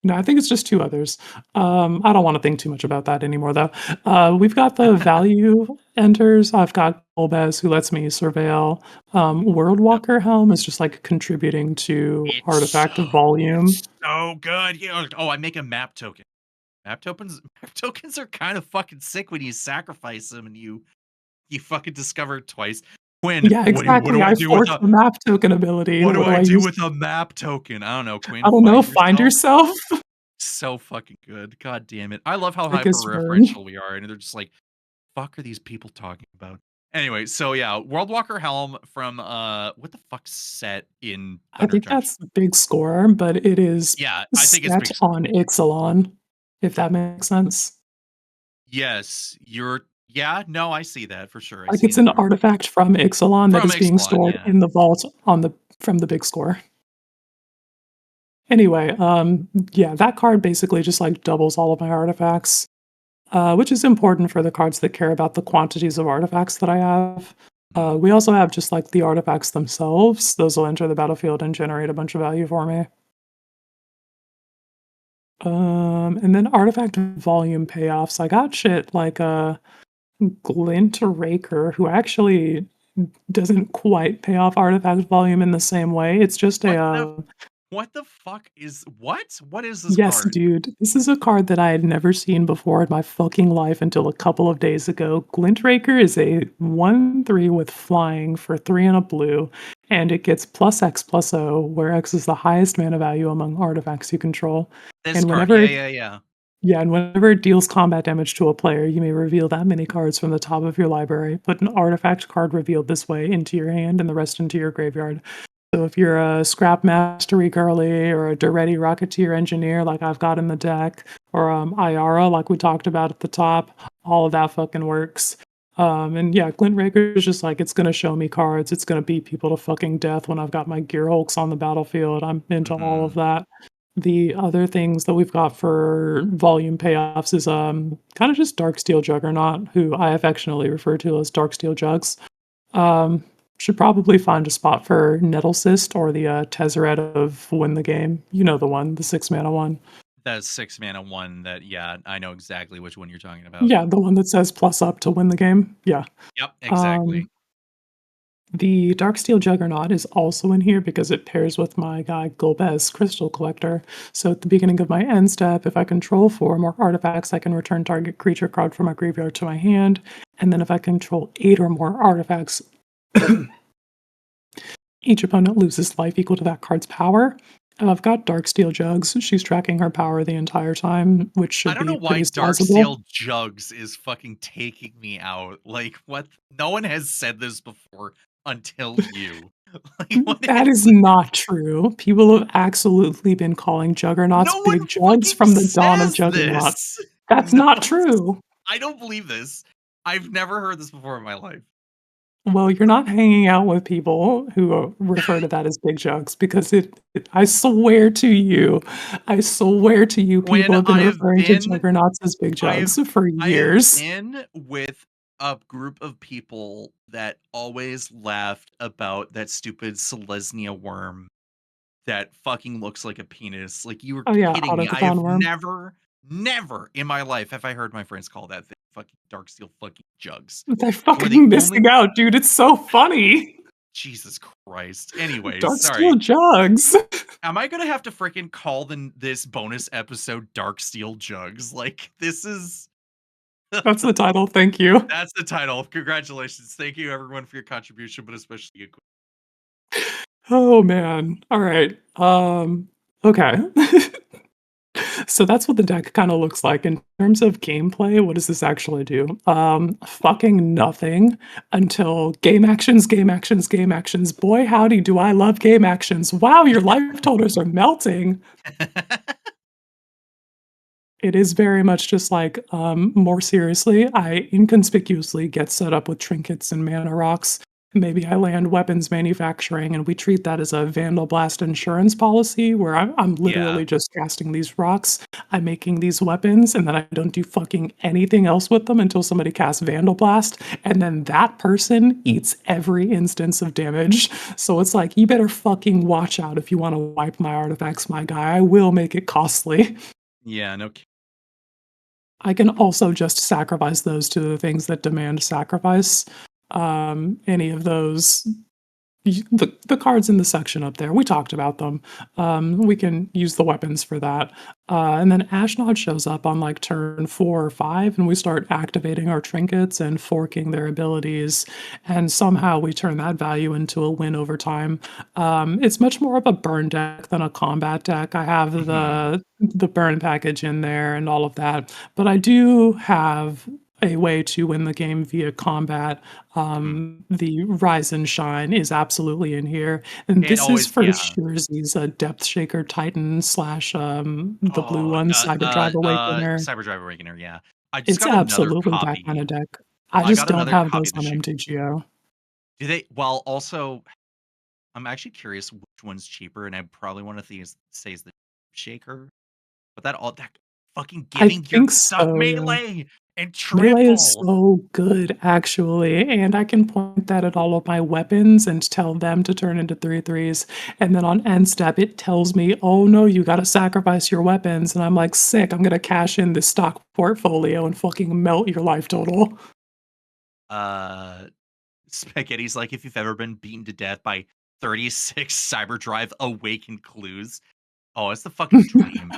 [SPEAKER 1] no, I think it's just 2 others. I don't wanna think too much about that anymore, though. We've got the value enters. I've got Golbez, who lets me surveil.
[SPEAKER 3] Yep.
[SPEAKER 1] Worldwalker Helm is just, like, contributing to artifact volume.
[SPEAKER 3] It's so good. Yeah. Oh, I make a map token. Map tokens are kind of fucking sick when you sacrifice them and you fucking discover it twice. Quinn,
[SPEAKER 1] Yeah,
[SPEAKER 3] what do
[SPEAKER 1] exactly.
[SPEAKER 3] I
[SPEAKER 1] I
[SPEAKER 3] do with
[SPEAKER 1] forced the map token ability.
[SPEAKER 3] what do
[SPEAKER 1] What do
[SPEAKER 3] I
[SPEAKER 1] I
[SPEAKER 3] do
[SPEAKER 1] use?
[SPEAKER 3] with a map token? I don't know, Quinn.
[SPEAKER 1] I don't know,
[SPEAKER 3] Find
[SPEAKER 1] find
[SPEAKER 3] yourself.
[SPEAKER 1] yourself?
[SPEAKER 3] So fucking good. God damn it. I love how hyper
[SPEAKER 1] Sickest burn.
[SPEAKER 3] referential we are, and they're just like, fuck are these people talking about? Anyway, so yeah, Worldwalker Helm from what the fuck set in
[SPEAKER 1] I think
[SPEAKER 3] Thundercharge?
[SPEAKER 1] that's big score, but it is
[SPEAKER 3] Yeah, I think it's
[SPEAKER 1] set
[SPEAKER 3] big score.
[SPEAKER 1] on Ixalan, if that makes sense.
[SPEAKER 3] Yes, no, I see that for sure. I
[SPEAKER 1] Like,
[SPEAKER 3] see
[SPEAKER 1] it's
[SPEAKER 3] that
[SPEAKER 1] an
[SPEAKER 3] for
[SPEAKER 1] artifact from Ixalan that
[SPEAKER 3] from
[SPEAKER 1] is being
[SPEAKER 3] Ixalan,
[SPEAKER 1] stored
[SPEAKER 3] yeah.
[SPEAKER 1] in the vault on the from the big score. Anyway, yeah, that card basically just, like, doubles all of my artifacts, which is important for the cards that care about the quantities of artifacts that I have. We also have just, like, the artifacts themselves. Those will enter the battlefield and generate a bunch of value for me. And then artifact volume payoffs. I got shit like, Glint Raker, who actually doesn't quite pay off artifact volume in the same way. It's just
[SPEAKER 3] What the what the fuck is what? What is this
[SPEAKER 1] yes,
[SPEAKER 3] card?
[SPEAKER 1] dude. This is a card that I had never seen before in my fucking life until a couple of days ago. Glint Raker is a 1/3 with flying for 3 and a blue, and it gets +X/+O, where X is the highest mana value among artifacts you control.
[SPEAKER 3] This
[SPEAKER 1] And
[SPEAKER 3] card.
[SPEAKER 1] whenever
[SPEAKER 3] Yeah,
[SPEAKER 1] it
[SPEAKER 3] yeah, yeah.
[SPEAKER 1] Yeah, and whenever it deals combat damage to a player, you may reveal that many cards from the top of your library. Put an artifact card revealed this way into your hand and the rest into your graveyard. So if you're a Scrap Mastery Girly or a Duretti Rocketeer Engineer like I've got in the deck, or Iara like we talked about at the top, all of that fucking works. And yeah, Glint Raker is just like, it's gonna show me cards, it's gonna beat people to fucking death when I've got my Gear Hulks on the battlefield. I'm into all of that. The other things that we've got for volume payoffs is kind of just Darksteel Juggernaut, who I affectionately refer to as Darksteel Jugs. Um, should probably find a spot for Nettle Cyst or the Tezzeret of Win the Game. You know the one, the 6 mana one.
[SPEAKER 3] That 6 mana one that I know exactly which one you're talking about.
[SPEAKER 1] Yeah, the one that says plus up to win the game. Yeah.
[SPEAKER 3] Yep, exactly.
[SPEAKER 1] The Darksteel Juggernaut is also in here because it pairs with my guy Golbez Crystal Collector. So at the beginning of my end step, if I control 4 more artifacts, I can return target creature card from my graveyard to my hand. And then if I control 8 or more artifacts, each opponent loses life equal to that card's power. I've got Darksteel Jugs. She's tracking her power the entire time, which
[SPEAKER 3] I
[SPEAKER 1] should
[SPEAKER 3] don't
[SPEAKER 1] be
[SPEAKER 3] know why
[SPEAKER 1] pretty sizable.
[SPEAKER 3] Darksteel Jugs is fucking taking me out. Like, what? No one has said this before until you. Like, what
[SPEAKER 1] That
[SPEAKER 3] is
[SPEAKER 1] is not true. People have absolutely been calling Juggernauts
[SPEAKER 3] no one
[SPEAKER 1] big jugs
[SPEAKER 3] fucking
[SPEAKER 1] from the dawn of
[SPEAKER 3] says
[SPEAKER 1] Juggernaut.
[SPEAKER 3] this.
[SPEAKER 1] That's
[SPEAKER 3] No
[SPEAKER 1] not
[SPEAKER 3] one
[SPEAKER 1] true.
[SPEAKER 3] I don't believe this. I've never heard this before in my life.
[SPEAKER 1] Well, you're not hanging out with people who refer to that as big jugs because I swear to you, people
[SPEAKER 3] When
[SPEAKER 1] have been
[SPEAKER 3] I have
[SPEAKER 1] referring to
[SPEAKER 3] been
[SPEAKER 1] juggernauts as big jugs for
[SPEAKER 3] I have
[SPEAKER 1] years.
[SPEAKER 3] been with a group of people that always laughed about that stupid Selesnya worm that fucking looks like a penis. Like, you were
[SPEAKER 1] Oh yeah,
[SPEAKER 3] kidding me. I
[SPEAKER 1] autocathon
[SPEAKER 3] have
[SPEAKER 1] worm.
[SPEAKER 3] never in my life have I heard my friends call that thing fucking Darksteel fucking jugs.
[SPEAKER 1] They're
[SPEAKER 3] One of the
[SPEAKER 1] fucking
[SPEAKER 3] only
[SPEAKER 1] missing out, dude. It's so funny.
[SPEAKER 3] Jesus Christ. Anyways,
[SPEAKER 1] Dark
[SPEAKER 3] sorry.
[SPEAKER 1] steel jugs.
[SPEAKER 3] Am I gonna have to freaking call this bonus episode Darksteel Jugs? Like, this is
[SPEAKER 1] That's the title. Thank you.
[SPEAKER 3] that's the title. Congratulations. Thank you everyone for your contribution, but especially you.
[SPEAKER 1] Oh man. All right. Okay. So that's what the deck kind of looks like in terms of gameplay. What does this actually do? Fucking nothing until game actions, game actions, game actions. Boy, howdy, do I love game actions. Wow, your life totals are melting. It is very much just like, more seriously, I inconspicuously get set up with trinkets and mana rocks. Maybe I land weapons manufacturing, and we treat that as a Vandal Blast insurance policy where I'm
[SPEAKER 3] Yeah.
[SPEAKER 1] literally just casting these rocks, I'm making these weapons, and then I don't do fucking anything else with them until somebody casts Vandal Blast, and then that person eats every instance of damage. So it's like, you better fucking watch out if you want to wipe my artifacts, my guy. I will make it costly.
[SPEAKER 3] Yeah, no
[SPEAKER 1] I can also just sacrifice those to the things that demand sacrifice. Any of those the cards in the section up there, we talked about them. We can use the weapons for that. And then Ashnod shows up on like turn 4 or 5, and we start activating our trinkets and forking their abilities. And somehow we turn that value into a win over time. It's much more of a burn deck than a combat deck. I have
[SPEAKER 3] Mhm.
[SPEAKER 1] the burn package in there and all of that, but I do have a way to win the game via combat.
[SPEAKER 3] Mhm.
[SPEAKER 1] The Rise and Shine is absolutely in here, and
[SPEAKER 3] It
[SPEAKER 1] this is
[SPEAKER 3] always
[SPEAKER 1] for
[SPEAKER 3] yeah.
[SPEAKER 1] Shurz's Depth Shaker Titan slash the blue one, Cyber Drive Awakener.
[SPEAKER 3] Cyber Drive Awakener, yeah. I just
[SPEAKER 1] It's
[SPEAKER 3] got another
[SPEAKER 1] absolutely that kind
[SPEAKER 3] copy.
[SPEAKER 1] of deck. I
[SPEAKER 3] I
[SPEAKER 1] just
[SPEAKER 3] got
[SPEAKER 1] don't
[SPEAKER 3] another
[SPEAKER 1] have
[SPEAKER 3] copy
[SPEAKER 1] those
[SPEAKER 3] of the
[SPEAKER 1] on
[SPEAKER 3] Shaker.
[SPEAKER 1] MTGO.
[SPEAKER 3] Do they well, also, I'm actually curious which one's cheaper, and I probably one of these says the Shaker, but that fucking
[SPEAKER 1] I
[SPEAKER 3] giving your
[SPEAKER 1] think
[SPEAKER 3] stuff
[SPEAKER 1] so, yeah.
[SPEAKER 3] melee and
[SPEAKER 1] Melee is
[SPEAKER 3] trample.
[SPEAKER 1] so good, actually, and I can point that at all of my weapons and tell them to turn into 3/3s, and then on end step, it tells me, "Oh, no, you gotta sacrifice your weapons," and I'm like, "Sick, I'm gonna cash in this stock portfolio and fucking melt your life total."
[SPEAKER 3] Uh, Spaghetti's like, if you've ever been beaten to death by 36 Cyber Drive Awakened clues. Oh, it's the fucking dream.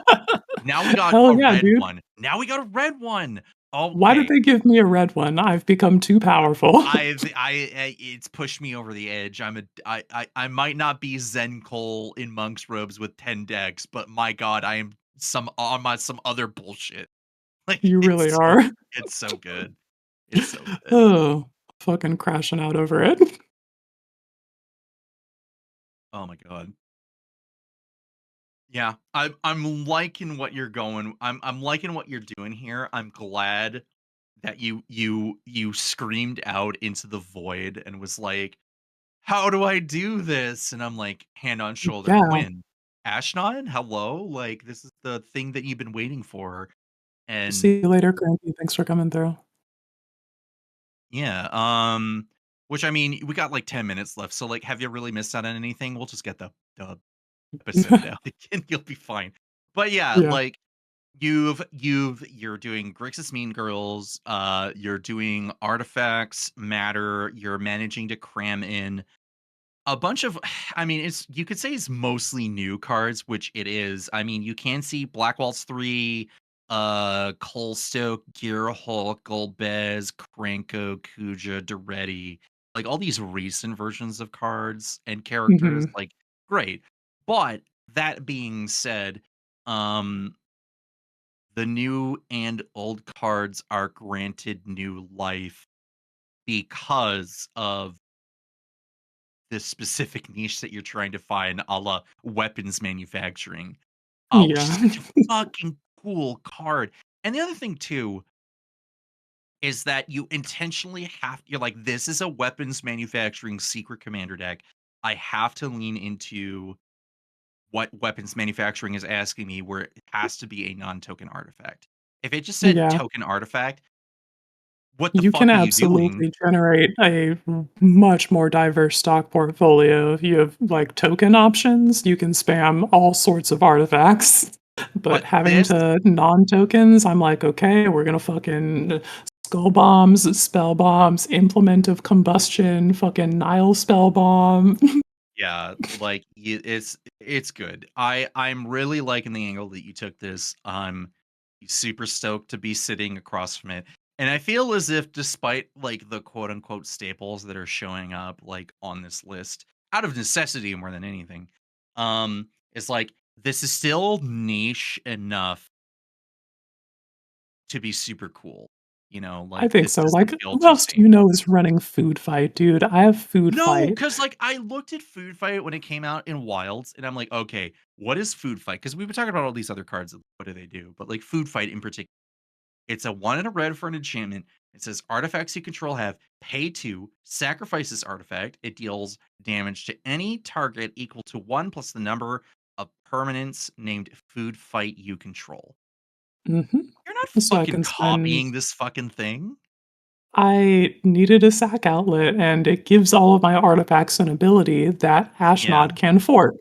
[SPEAKER 3] Now we got
[SPEAKER 1] Hell
[SPEAKER 3] a
[SPEAKER 1] yeah,
[SPEAKER 3] red
[SPEAKER 1] dude.
[SPEAKER 3] one. Now we got a red one.
[SPEAKER 1] Why did
[SPEAKER 3] Okay.
[SPEAKER 1] they give me a red one? I've become too powerful.
[SPEAKER 3] It's pushed me over the edge. I might not be Zen Cole in monk's robes with 10 decks, but my god, I am some other bullshit. Like,
[SPEAKER 1] You really are.
[SPEAKER 3] it's so good. It's so good.
[SPEAKER 1] Oh, fucking crashing out over it.
[SPEAKER 3] Oh my god. Yeah, I'm liking what you're going. I'm liking what you're doing here. I'm glad that you screamed out into the void and was like, "How do I do this?" And I'm like, hand on shoulder,
[SPEAKER 1] Yeah.
[SPEAKER 3] Quinn, Ashnod, hello, like this is the thing that you've been waiting for, and
[SPEAKER 1] See you later, Cranky. Thanks for coming through.
[SPEAKER 3] yeah, which I mean, we got like 10 minutes left, so like, have you really missed out on anything? We'll just get the episode out and you'll be fine. But yeah,
[SPEAKER 1] Yeah.
[SPEAKER 3] like you're doing Grixis Mean Girls, you're doing artifacts matter, you're managing to cram in a bunch of I mean, it's you could say it's mostly new cards, which it is. I mean, you can see Black Waltz 3, Colstoke, Gearhulk, Golbez, Kranko, Kuja, Duretti, like all these recent versions of cards and characters,
[SPEAKER 1] Mhm.
[SPEAKER 3] like great. But that being said, um the new and old cards are granted new life because of this specific niche that you're trying to find, a la weapons manufacturing, which is
[SPEAKER 1] Yeah.
[SPEAKER 3] such a fucking cool card. And the other thing too, is that you intentionally you're like, this is a weapons manufacturing secret commander deck. I have to lean into what weapons manufacturing is asking me, where it has to be a non-token artifact. If it just said
[SPEAKER 1] Yeah.
[SPEAKER 3] token artifact, what the
[SPEAKER 1] You can
[SPEAKER 3] fuck are you doing?
[SPEAKER 1] absolutely generate a much more diverse stock portfolio. If you have, like, token options, you can spam all sorts of artifacts. But
[SPEAKER 3] But
[SPEAKER 1] having
[SPEAKER 3] this
[SPEAKER 1] to non-tokens, I'm like, "Okay, we're gonna fucking skull bombs, spell bombs, implement of combustion, fucking Nile spell bomb."
[SPEAKER 3] Yeah, like it's good. I'm really liking the angle that you took this. I'm super stoked to be sitting across from it. And I feel as if despite like the quote unquote staples that are showing up like on this list out of necessity more than anything, it's like this is still niche enough to be super cool. You know,
[SPEAKER 1] I
[SPEAKER 3] like
[SPEAKER 1] think
[SPEAKER 3] this
[SPEAKER 1] so.
[SPEAKER 3] doesn't
[SPEAKER 1] Like,
[SPEAKER 3] feel
[SPEAKER 1] who
[SPEAKER 3] too
[SPEAKER 1] else do you
[SPEAKER 3] samey.
[SPEAKER 1] know is running Food Fight, dude? I have Food
[SPEAKER 3] No,
[SPEAKER 1] Fight.
[SPEAKER 3] because like I looked at Food Fight when it came out in Wilds, and I'm like, okay, what is Food Fight? Because we've been talking about all these other cards. What do they do? But like Food Fight in particular, it's a 1 and a red for an enchantment. It says artifacts you control have pay 2, sacrifice this artifact. It deals damage to any target equal to 1 plus the number of permanents named Food Fight you control.
[SPEAKER 1] Mhm.
[SPEAKER 3] You're not
[SPEAKER 1] So I
[SPEAKER 3] fucking
[SPEAKER 1] can spend
[SPEAKER 3] copying this fucking thing.
[SPEAKER 1] I needed a sack outlet, and it gives all of my artifacts an ability that
[SPEAKER 3] Yeah.
[SPEAKER 1] Ashnod can fork.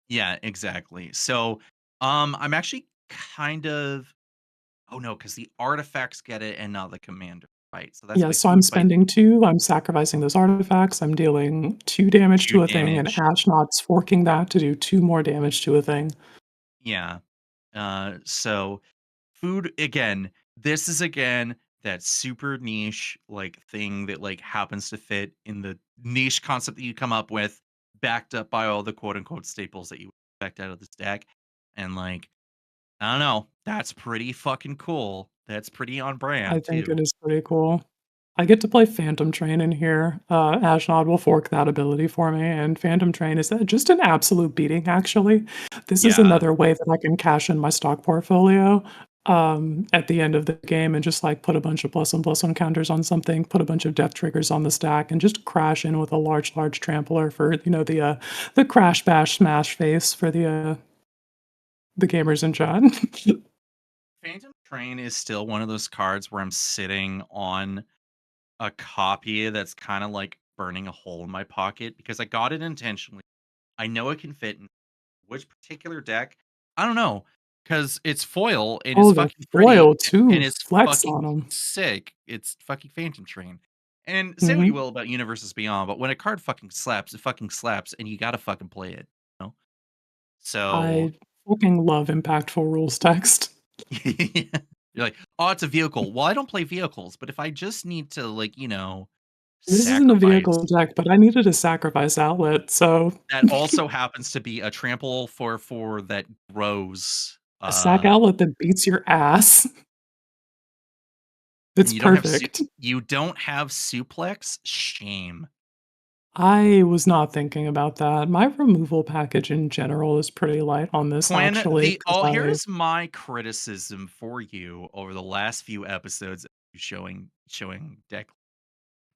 [SPEAKER 3] Yeah, exactly. So, I'm actually kind of oh no, because the artifacts get it and not the commander, right? So that's
[SPEAKER 1] Yeah,
[SPEAKER 3] why
[SPEAKER 1] so I'm
[SPEAKER 3] food fight
[SPEAKER 1] spending 2, I'm sacrificing those artifacts, I'm dealing 2 damage
[SPEAKER 3] 2
[SPEAKER 1] to a thing, and
[SPEAKER 3] damage.
[SPEAKER 1] Ashnod's forking that to do 2 more damage to a thing.
[SPEAKER 3] Yeah. So food again, this is again that super niche like thing that like happens to fit in the niche concept that you come up with, backed up by all the quote unquote staples that you expect out of this deck. And like, I don't know, that's pretty fucking cool. That's pretty on
[SPEAKER 1] I
[SPEAKER 3] brand
[SPEAKER 1] think
[SPEAKER 3] too.
[SPEAKER 1] it is pretty cool. I get to play Phantom Train in here. Ashnod will fork that ability for me, and Phantom Train is just an absolute beating, actually. This is
[SPEAKER 3] Yeah.
[SPEAKER 1] another way that I can cash in my stock portfolio at the end of the game and just like put a bunch of plus one counters on something, put a bunch of death triggers on the stack, and just crash in with a large trampler for the crash bash smash face for the gamers in chat.
[SPEAKER 3] Phantom Train is still one of those cards where I'm sitting on a copy that's kind of like burning a hole in my pocket because I got it intentionally. I know it can fit in which particular deck. I don't know because it's foil and it's
[SPEAKER 1] Oh, the
[SPEAKER 3] fucking pretty
[SPEAKER 1] foil too.
[SPEAKER 3] and it's
[SPEAKER 1] Flex on
[SPEAKER 3] fucking
[SPEAKER 1] them.
[SPEAKER 3] sick. It's fucking Phantom Train. And say what you
[SPEAKER 1] Mhm.
[SPEAKER 3] will about Universes Beyond, but when a card fucking slaps, it fucking slaps, and you gotta fucking play it. You know? So
[SPEAKER 1] I fucking love impactful rules text.
[SPEAKER 3] you're like, oh, it's a vehicle. Well, I don't play vehicles, but if I just need to, like,
[SPEAKER 1] This isn't a
[SPEAKER 3] sacrifice
[SPEAKER 1] vehicle deck, but I needed a sacrifice outlet, so
[SPEAKER 3] that also happens to be a trample for that grows,
[SPEAKER 1] a sack outlet that beats your ass.
[SPEAKER 3] and
[SPEAKER 1] It's perfect.
[SPEAKER 3] you don't have suplex? Shame.
[SPEAKER 1] I was not thinking about that. My removal package in general is pretty light on this
[SPEAKER 3] Quinn,
[SPEAKER 1] actually, 'cause I
[SPEAKER 3] here's my criticism for you over the last few episodes of you showing deck.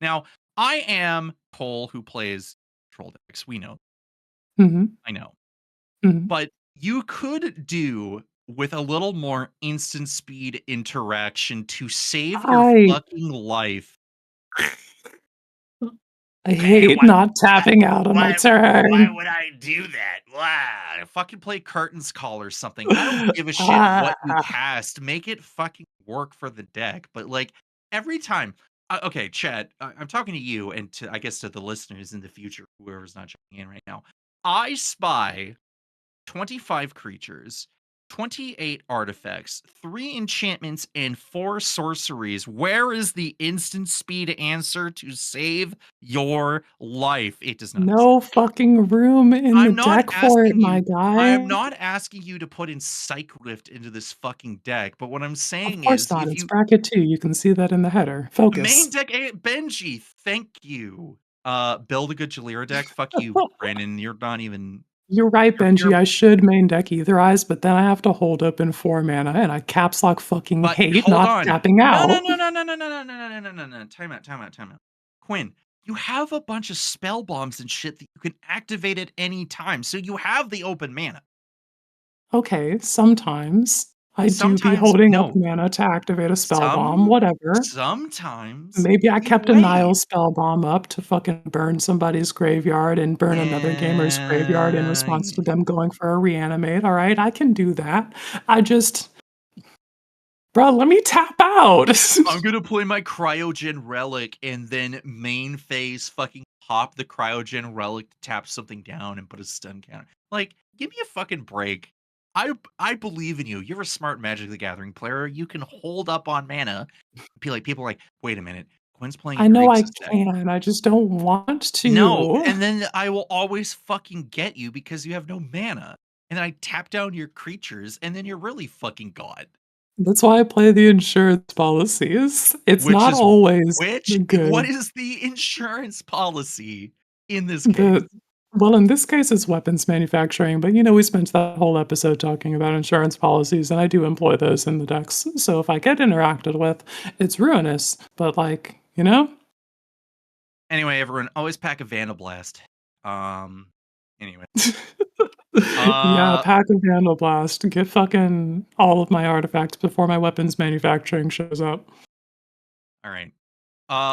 [SPEAKER 3] Now, I am Cole who plays troll decks. We know.
[SPEAKER 1] Mhm,
[SPEAKER 3] I know.
[SPEAKER 1] mhm.
[SPEAKER 3] But you could do with a little more instant speed interaction to save your
[SPEAKER 1] I
[SPEAKER 3] fucking life.
[SPEAKER 1] I
[SPEAKER 3] Hey,
[SPEAKER 1] hate not tapping out on my
[SPEAKER 3] why
[SPEAKER 1] turn.
[SPEAKER 3] would I do that? Why? Fucking play Curtains Call or something. I don't give a shit what you
[SPEAKER 1] Ah.
[SPEAKER 3] cast. Make it fucking work for the deck. But like every time, okay, Chad, I'm talking to you and to I guess to the listeners in the future, whoever's not checking in right now. I spy 25 creatures, 28 artifacts, 3 enchantments, and 4 sorceries. Where is the instant speed answer to save your life? It does not exist.
[SPEAKER 1] No fucking room in the deck for it, my
[SPEAKER 3] I'm
[SPEAKER 1] guy.
[SPEAKER 3] not asking you to put in Psych Rift into this fucking deck, but what I'm
[SPEAKER 1] Of
[SPEAKER 3] saying
[SPEAKER 1] course
[SPEAKER 3] is
[SPEAKER 1] not,
[SPEAKER 3] if
[SPEAKER 1] it's
[SPEAKER 3] you
[SPEAKER 1] bracket 2, you can see that in the header.
[SPEAKER 3] main
[SPEAKER 1] Focus.
[SPEAKER 3] deck Benji, thank you. Build a good Jalira deck. Fuck you, Brandon. You're not even
[SPEAKER 1] You're right,
[SPEAKER 3] You're
[SPEAKER 1] Benji, I should main deck Ether Eyes, but then I have to hold open 4 mana, and I caps lock fucking
[SPEAKER 3] but
[SPEAKER 1] hate
[SPEAKER 3] hold
[SPEAKER 1] not
[SPEAKER 3] on.
[SPEAKER 1] tapping
[SPEAKER 3] No, no,
[SPEAKER 1] out.
[SPEAKER 3] no, no, no, no, no, no, no, no, no, no, no. Time out, time out, time out. Quinn, you have a bunch of spell bombs and shit that you can activate at any time, so you have the open mana.
[SPEAKER 1] Okay, sometimes I do be
[SPEAKER 3] Sometimes
[SPEAKER 1] holding up
[SPEAKER 3] no.
[SPEAKER 1] mana to activate a spell bomb,
[SPEAKER 3] Some
[SPEAKER 1] whatever.
[SPEAKER 3] sometimes
[SPEAKER 1] Maybe I
[SPEAKER 3] you
[SPEAKER 1] kept a
[SPEAKER 3] wait.
[SPEAKER 1] Nile spell bomb up to fucking burn somebody's graveyard and burn another gamer's graveyard in
[SPEAKER 3] Yeah.
[SPEAKER 1] response to them going for a reanimate, alright? I can do that. I just bro, let me tap out.
[SPEAKER 3] I'm gonna play my Cryogen Relic and then main phase fucking pop the Cryogen Relic to tap something down and put a stun counter. Like, give me a fucking break. I believe in you. You're a smart Magic the Gathering player. You can hold up on mana. People are like, wait a minute, Quinn's playing a
[SPEAKER 1] I know I
[SPEAKER 3] Grixis deck.
[SPEAKER 1] can, I just don't want
[SPEAKER 3] No,
[SPEAKER 1] to.
[SPEAKER 3] and then I will always fucking get you because you have no mana. And then I tap down your creatures, and then you're really fucking God.
[SPEAKER 1] That's why I play the insurance policies. It's
[SPEAKER 3] Which
[SPEAKER 1] not
[SPEAKER 3] is
[SPEAKER 1] always
[SPEAKER 3] what
[SPEAKER 1] good.
[SPEAKER 3] is the insurance policy in this case?
[SPEAKER 1] The well, in this case, it's weapons manufacturing, but, we spent that whole episode talking about insurance policies, and I do employ those in the decks. So if I get interacted with, it's ruinous, but,
[SPEAKER 3] Anyway, everyone, always pack a Vandablast. Anyway.
[SPEAKER 1] Yeah,
[SPEAKER 3] Uh,
[SPEAKER 1] pack of Vandal Blast, get fucking all of my artifacts before my weapons manufacturing shows up.
[SPEAKER 3] alright.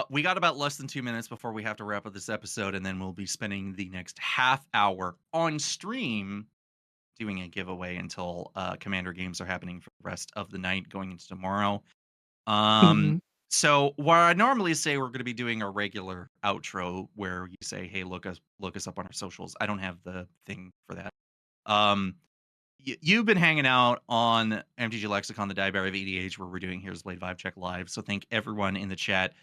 [SPEAKER 3] We got about less than 2 minutes before we have to wrap up this episode, and then we'll be spending the next half hour on stream doing a giveaway until, Commander games are happening for the rest of the night going into tomorrow. Um,
[SPEAKER 1] Mhm.
[SPEAKER 3] so where I normally say we're gonna be doing a regular outro where you say, "Hey, look us up on our socials." I don't have the thing for that. Um, you've been hanging out on MTG Lexicon, the Diary of EDH, where we're doing Here's Blade Vibe Check live. So thank everyone in the chat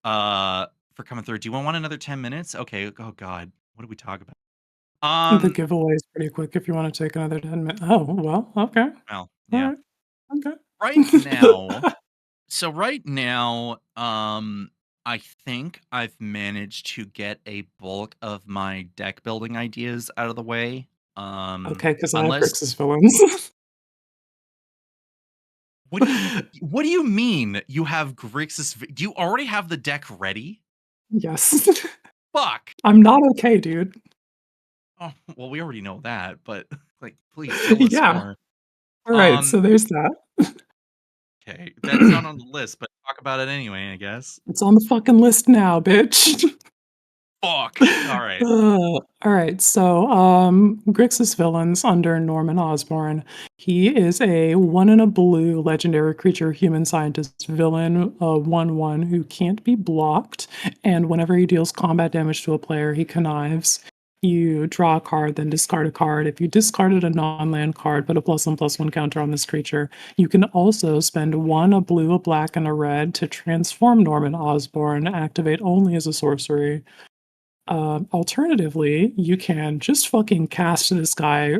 [SPEAKER 3] for coming through. Do you want another 10 minutes? Okay. Oh God, what did we talk about?
[SPEAKER 1] The
[SPEAKER 3] Um,
[SPEAKER 1] giveaway is pretty quick if you wanna take another 10 minutes. Oh, well, okay.
[SPEAKER 3] well, yeah.
[SPEAKER 1] Alright, okay.
[SPEAKER 3] Right now, right now, I think I've managed to get a bulk of my deck building ideas out of the way.
[SPEAKER 1] Okay, because I have
[SPEAKER 3] Unless
[SPEAKER 1] Grixis villains.
[SPEAKER 3] what do you mean you have do you already have the deck ready?
[SPEAKER 1] Yes.
[SPEAKER 3] Fuck.
[SPEAKER 1] I'm not okay, dude.
[SPEAKER 3] Oh, well, we already know that, but like, please tell us
[SPEAKER 1] Yeah.
[SPEAKER 3] more.
[SPEAKER 1] Alright,
[SPEAKER 3] Um,
[SPEAKER 1] so there's that.
[SPEAKER 3] okay, that's not on the list, but talk about it anyway, I guess.
[SPEAKER 1] It's on the fucking list now, bitch.
[SPEAKER 3] Fuck. All right.
[SPEAKER 1] Alright, so, Grixis villains under Norman Osborn. He is a 1 in a blue legendary creature human scientist villain, 1/1 who can't be blocked, and whenever he deals combat damage to a player, he connives. You draw a card, then discard a card. If you discarded a non-land card, put a +1/+1 counter on this creature. You can also spend 1, a blue, a black, and a red to transform Norman Osborn, activate only as a sorcery. Alternatively, you can just fucking cast this guy,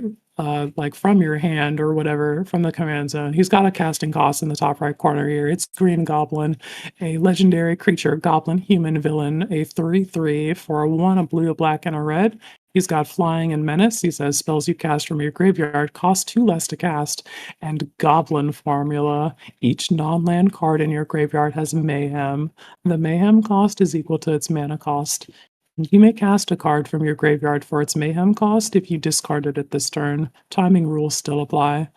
[SPEAKER 1] like from your hand or whatever from the command zone. He's got a casting cost in the top right corner here. It's Green Goblin, a legendary creature, goblin human villain, a 3/3 for a 1, a blue, a black, and a red. He's got flying and menace. He says spells you cast from your graveyard cost 2 less to cast, and goblin formula. Each non land card in your graveyard has mayhem. The mayhem cost is equal to its mana cost. You may cast a card from your graveyard for its mayhem cost if you discard it this turn. Timing rules still apply.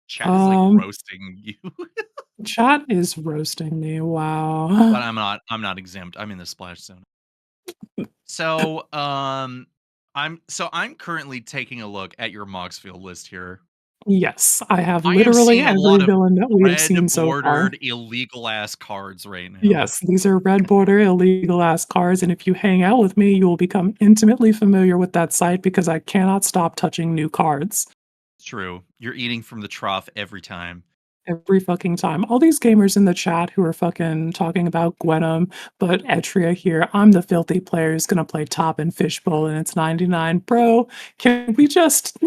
[SPEAKER 3] Chat is like
[SPEAKER 1] Um,
[SPEAKER 3] roasting you.
[SPEAKER 1] Chat is roasting me.
[SPEAKER 3] But
[SPEAKER 1] Wow.
[SPEAKER 3] I'm not exempt. I'm in the splash zone. So, I'm currently taking a look at your Moxfield list here.
[SPEAKER 1] Yes, I have
[SPEAKER 3] I am
[SPEAKER 1] literally
[SPEAKER 3] seeing a
[SPEAKER 1] every
[SPEAKER 3] lot of
[SPEAKER 1] villain that we have
[SPEAKER 3] red
[SPEAKER 1] seen so far.
[SPEAKER 3] bordered illegal ass cards right now.
[SPEAKER 1] Yes, these are red border illegal ass cards, and if you hang out with me, you will become intimately familiar with that site because I cannot stop touching new cards.
[SPEAKER 3] It's true. You're eating from the trough every time.
[SPEAKER 1] Every fucking time. All these gamers in the chat who are fucking talking about Gwenum, but Etria here, I'm the filthy player who's gonna play top in Fishbowl and it's 99. Bro, can we just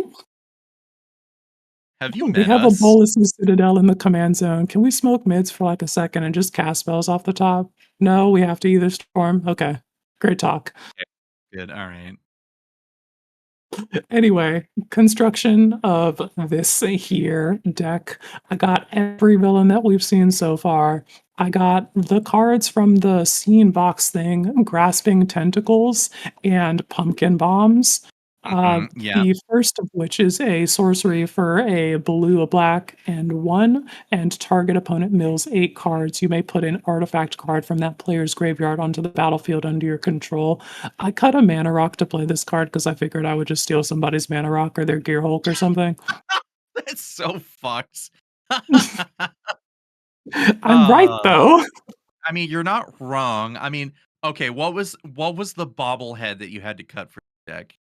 [SPEAKER 3] Have you
[SPEAKER 1] we
[SPEAKER 3] met
[SPEAKER 1] have a
[SPEAKER 3] us?
[SPEAKER 1] Bolus and Citadel in the command zone. Can we smoke mids for like a second and just cast spells off the top? No, we have to either storm. Okay. Great talk.
[SPEAKER 3] Okay, good. All right.
[SPEAKER 1] Anyway, construction of this here deck. I got every villain that we've seen so far. I got the cards from the scene box thing, Grasping Tentacles and Pumpkin Bombs.
[SPEAKER 3] Yeah.
[SPEAKER 1] The first of which is a sorcery for a blue, a black, and one, and target opponent mills 8 cards. You may put an artifact card from that player's graveyard onto the battlefield under your control. I cut a mana rock to play this card because I figured I would just steal somebody's mana rock or their gear hulk or something.
[SPEAKER 3] That's so fucked.
[SPEAKER 1] I'm right
[SPEAKER 3] uh,
[SPEAKER 1] though.
[SPEAKER 3] I mean, you're not wrong. I mean, okay, what was the bobblehead that you had to cut for the deck?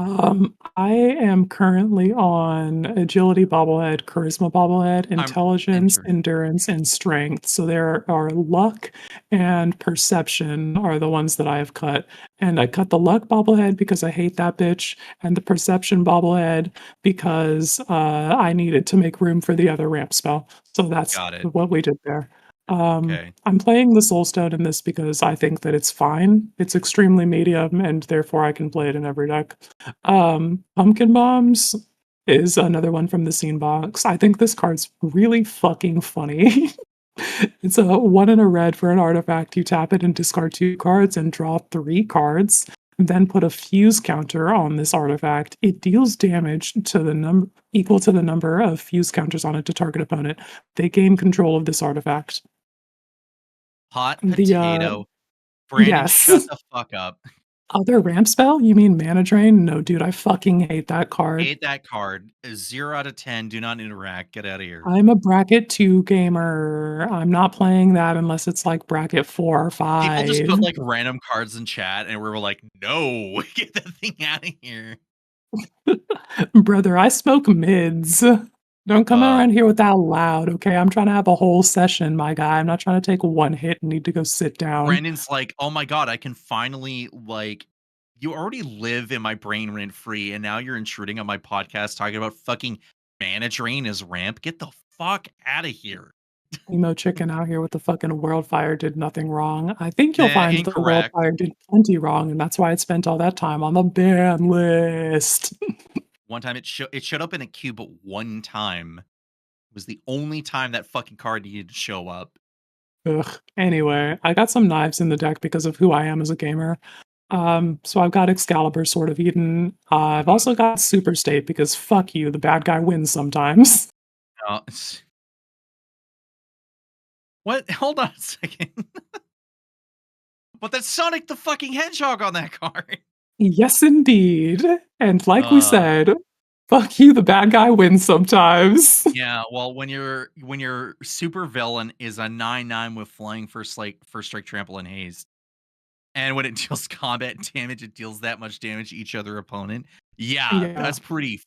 [SPEAKER 1] I am currently on agility bobblehead, charisma bobblehead,
[SPEAKER 3] I'm
[SPEAKER 1] intelligence,
[SPEAKER 3] enter.
[SPEAKER 1] endurance, and strength. So there are luck and perception are the ones that I have cut. And I cut the luck bobblehead because I hate that bitch, and the perception bobblehead because I needed to make room for the other ramp spell. So that's
[SPEAKER 3] Got it.
[SPEAKER 1] what we did there.
[SPEAKER 3] Okay.
[SPEAKER 1] I'm playing the Soulstone in this because I think that it's fine. It's extremely medium, and therefore I can play it in every deck. Pumpkin Bombs is another one from the scene box. I think this card's really fucking funny. It's a 1 and a red for an artifact. You tap it and discard 2 cards and draw 3 cards. Then put a fuse counter on this artifact. It deals damage to the number equal to the number of fuse counters on it to target opponent. They gain control of this artifact.
[SPEAKER 3] Hot
[SPEAKER 1] The
[SPEAKER 3] potato. Brandon,
[SPEAKER 1] yes.
[SPEAKER 3] shut the fuck up.
[SPEAKER 1] Other ramp spell? You mean mana drain? No, dude, I fucking hate that card.
[SPEAKER 3] Hate that card. 0 out of 10. Do not interact. Get out of here.
[SPEAKER 1] I'm a bracket 2 gamer. I'm not playing that unless it's like bracket 4 or
[SPEAKER 3] People just
[SPEAKER 1] 5.
[SPEAKER 3] put like random cards in chat, and we were like, "No, get that thing out of here."
[SPEAKER 1] Brother, I smoke mids. Don't come
[SPEAKER 3] Uh,
[SPEAKER 1] around here with that loud, okay? I'm trying to have a whole session, my guy. I'm not trying to take one hit and need to go sit down.
[SPEAKER 3] Brandon's like, "Oh my god, I can finally like." You already live in my brain rent free, and now you're intruding on my podcast talking about fucking mana drain as ramp. Get the fuck out of here.
[SPEAKER 1] Emo chicken out here with the fucking Worldfire did nothing wrong. I think you'll
[SPEAKER 3] Nah,
[SPEAKER 1] find the
[SPEAKER 3] incorrect.
[SPEAKER 1] Worldfire did plenty wrong, and that's why it spent all that time on the ban list.
[SPEAKER 3] One time it showed up in a queue, but one time was the only time that fucking card needed to show up.
[SPEAKER 1] Ugh. Anyway, I got some knives in the deck because of who I am as a gamer. So I've got Excalibur, Sword of Eden. I've
[SPEAKER 3] Mhm.
[SPEAKER 1] also got Super State because fuck you, the bad guy wins sometimes.
[SPEAKER 3] What? Hold on a second. But that's Sonic the fucking Hedgehog on that card.
[SPEAKER 1] Yes, indeed. And like we
[SPEAKER 3] Uh,
[SPEAKER 1] said, fuck you, the bad guy wins sometimes.
[SPEAKER 3] yeah. Well, when your super villain is a 9/9 with flying first strike, trample, and haste, and when it deals combat damage, it deals that much damage to each other opponent. Yeah,
[SPEAKER 1] Yeah.
[SPEAKER 3] that's pretty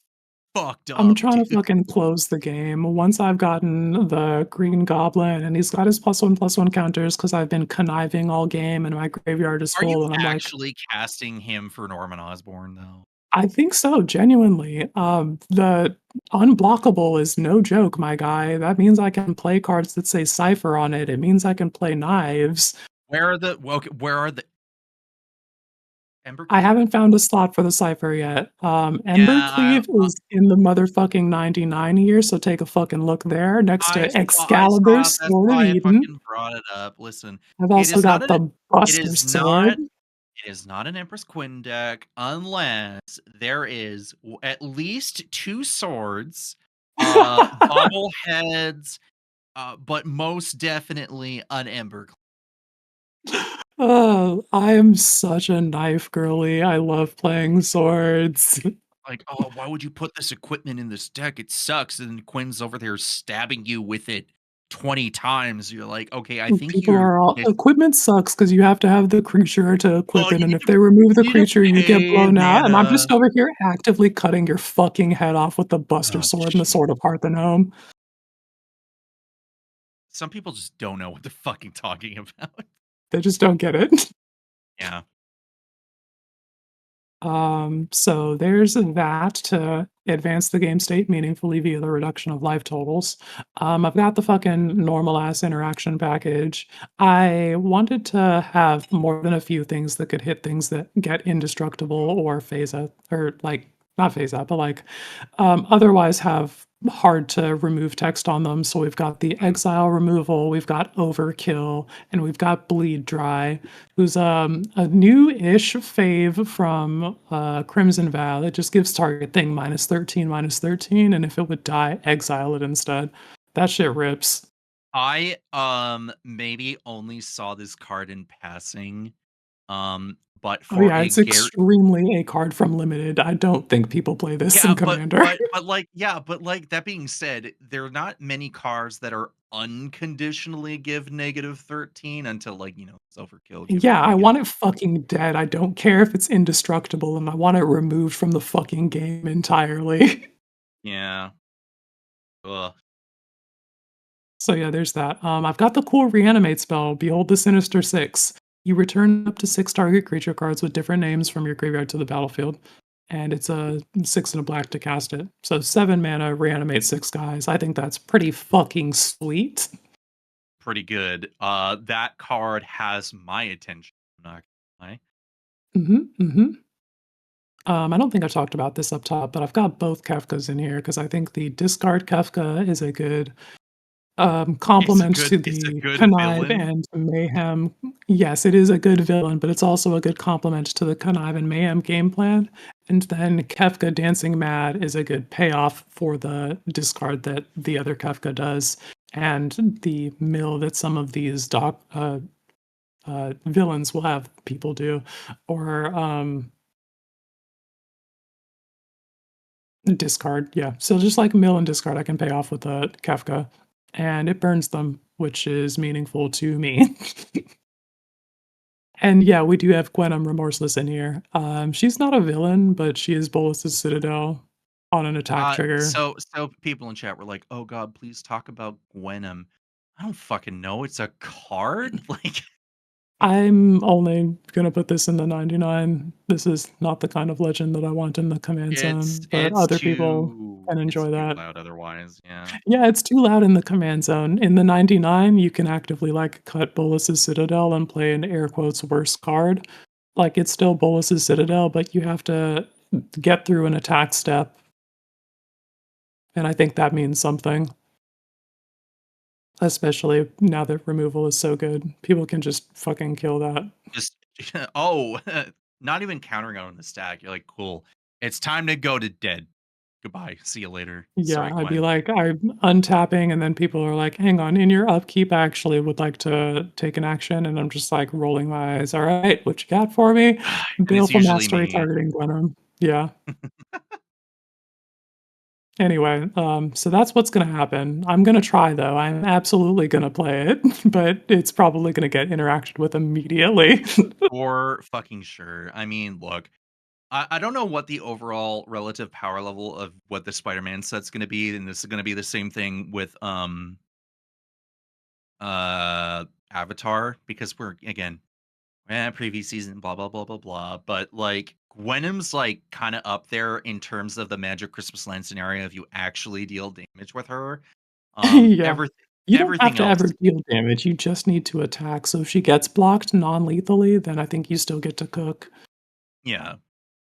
[SPEAKER 3] fucked
[SPEAKER 1] I'm
[SPEAKER 3] up,
[SPEAKER 1] trying to
[SPEAKER 3] dude.
[SPEAKER 1] fucking close the game. Once I've gotten the Green Goblin and he's got his +1/+1 counters because I've been conniving all game and my graveyard is
[SPEAKER 3] Are you
[SPEAKER 1] full, and I'm like,
[SPEAKER 3] actually casting him for Norman Osborn though?
[SPEAKER 1] I think so, genuinely. The unblockable is no joke, my guy. That means I can play cards that say Cypher on it. It means I can play knives.
[SPEAKER 3] Where are the Ember
[SPEAKER 1] I
[SPEAKER 3] Cleave?
[SPEAKER 1] haven't found a slot for the Cypher yet.
[SPEAKER 3] Yeah,
[SPEAKER 1] Embercleave is in the motherfucking 99 here, so take a fucking look there next to
[SPEAKER 3] I
[SPEAKER 1] Excalibur,
[SPEAKER 3] saw it, that's
[SPEAKER 1] Sword of
[SPEAKER 3] why I
[SPEAKER 1] Eden.
[SPEAKER 3] fucking brought it up. Listen,
[SPEAKER 1] I've
[SPEAKER 3] it
[SPEAKER 1] also
[SPEAKER 3] is not
[SPEAKER 1] got
[SPEAKER 3] an
[SPEAKER 1] the
[SPEAKER 3] it
[SPEAKER 1] Buster
[SPEAKER 3] is
[SPEAKER 1] Sword.
[SPEAKER 3] not it is not an Empress Quinn deck unless there is at least 2 swords, bobbleheads, but most definitely an Ember.
[SPEAKER 1] Oh, I am such a knife girly. I love playing swords.
[SPEAKER 3] Like, "Oh, why would you put this equipment in this deck? It sucks." And Quinn's over there stabbing you with it 20 times. You're like, "Okay, I think
[SPEAKER 1] People
[SPEAKER 3] you're
[SPEAKER 1] are all equipment sucks because you have to have the creature to
[SPEAKER 3] well,
[SPEAKER 1] equip it, and if they remove the
[SPEAKER 3] you need to
[SPEAKER 1] creature, you get
[SPEAKER 3] pay
[SPEAKER 1] blown out, and I'm
[SPEAKER 3] mana."
[SPEAKER 1] just over here actively cutting your fucking head off with the Buster
[SPEAKER 3] Oh,
[SPEAKER 1] Sword and the
[SPEAKER 3] jeez.
[SPEAKER 1] Sword of Parthenon.
[SPEAKER 3] Some people just don't know what they're fucking talking about.
[SPEAKER 1] They just don't get it.
[SPEAKER 3] Yeah.
[SPEAKER 1] So there's that to advance the game state meaningfully via the reduction of life totals. I've got the fucking normal ass interaction package. I wanted to have more than a few things that could hit things that get indestructible or phase out or like not phase out, but like otherwise have hard to remove text on them. So we've got the
[SPEAKER 3] Mm.
[SPEAKER 1] exile removal, we've got overkill, and we've got bleed dry, who's a new-ish fave from Crimson Vow that just gives target thing -13, and if it would die, exile it instead. That shit rips.
[SPEAKER 3] I maybe only saw this card in passing. But
[SPEAKER 1] Oh
[SPEAKER 3] for
[SPEAKER 1] yeah,
[SPEAKER 3] a
[SPEAKER 1] it's
[SPEAKER 3] Gar
[SPEAKER 1] extremely a card from limited. I don't think people play this
[SPEAKER 3] yeah,
[SPEAKER 1] in Commander.
[SPEAKER 3] but like that being said, there are not many cards that are unconditionally give -13 until like, Overkill gives
[SPEAKER 1] Yeah, I
[SPEAKER 3] negative.
[SPEAKER 1] want it fucking dead. I don't care if it's indestructible, and I want it removed from the fucking game entirely.
[SPEAKER 3] Yeah. Ugh.
[SPEAKER 1] So yeah, there's that. I've got the cool reanimate spell, Behold the Sinister Six. You return up to 6 target creature cards with different names from your graveyard to the battlefield. And it's a 6 and a black to cast it. So 7 mana, reanimate 6 guys. I think that's pretty fucking sweet.
[SPEAKER 3] Pretty good. That card has my attention, I'm not gonna lie.
[SPEAKER 1] Mhm. I don't think I talked about this up top, but I've got both Kefkas in here because I think the discard Kefka is a good complement to
[SPEAKER 3] It's a
[SPEAKER 1] the
[SPEAKER 3] good
[SPEAKER 1] connive
[SPEAKER 3] villain.
[SPEAKER 1] and mayhem. Yes, it is a good villain, but it's also a good complement to the connive and mayhem game plan. And then Kefka Dancing Mad is a good payoff for the discard that the other Kefka does, and the mill that some of these villains will have people do, or discard. Yeah, so just like mill and discard, I can pay off with a Kefka, and it burns them, which is meaningful to me. And yeah, we do have Gwenum Remorseless in here. She's not a villain, but she is Bolus's Citadel on an attack trigger.
[SPEAKER 3] So people in chat were like, "Oh god, please talk about Gwenum." I don't fucking know. It's a card? Like
[SPEAKER 1] I'm only gonna put this in the 99. This is not the kind of legend that I want in the command
[SPEAKER 3] it's
[SPEAKER 1] zone, but
[SPEAKER 3] it's
[SPEAKER 1] other people
[SPEAKER 3] too
[SPEAKER 1] can
[SPEAKER 3] it's
[SPEAKER 1] enjoy
[SPEAKER 3] too
[SPEAKER 1] that.
[SPEAKER 3] loud otherwise, yeah.
[SPEAKER 1] Yeah, it's too loud in the command zone. In the 99, you can actively like cut Bolus's Citadel and play an air quotes worst card. Like it's still Bolus's Citadel, but you have to get through an attack step, and I think that means something. Especially now that removal is so good. People can just fucking kill that.
[SPEAKER 3] Just oh, not even countering on the stack. You're like, "Cool. It's time to go to dead. Goodbye. See you later.
[SPEAKER 1] Yeah,
[SPEAKER 3] Sorry,
[SPEAKER 1] I'd be
[SPEAKER 3] Gwen."
[SPEAKER 1] like, I'm untapping, and then people are like, "Hang on, in your upkeep, I actually would like to take an action," and I'm just like rolling my eyes. All right, what you got for me?
[SPEAKER 3] And it's
[SPEAKER 1] Baleful
[SPEAKER 3] usually
[SPEAKER 1] Mastery
[SPEAKER 3] me.
[SPEAKER 1] targeting Gwenum. Yeah. Anyway, so that's what's gonna happen. I'm gonna try though. I'm absolutely gonna play it, but it's probably gonna get interacted with immediately.
[SPEAKER 3] For fucking sure. I mean, look, I don't know what the overall relative power level of what the Spider-Man set's gonna be, and this is gonna be the same thing with Avatar, because we're again, previous season, blah blah blah blah blah. But like Gwenum's like kind of up there in terms of the Magic Christmas Land scenario if you actually deal damage with her.
[SPEAKER 1] Yeah.
[SPEAKER 3] Everything
[SPEAKER 1] You don't have
[SPEAKER 3] everything
[SPEAKER 1] to
[SPEAKER 3] else,
[SPEAKER 1] ever deal damage, you just need to attack, so if she gets blocked non-lethally, then I think you still get to cook.
[SPEAKER 3] yeah,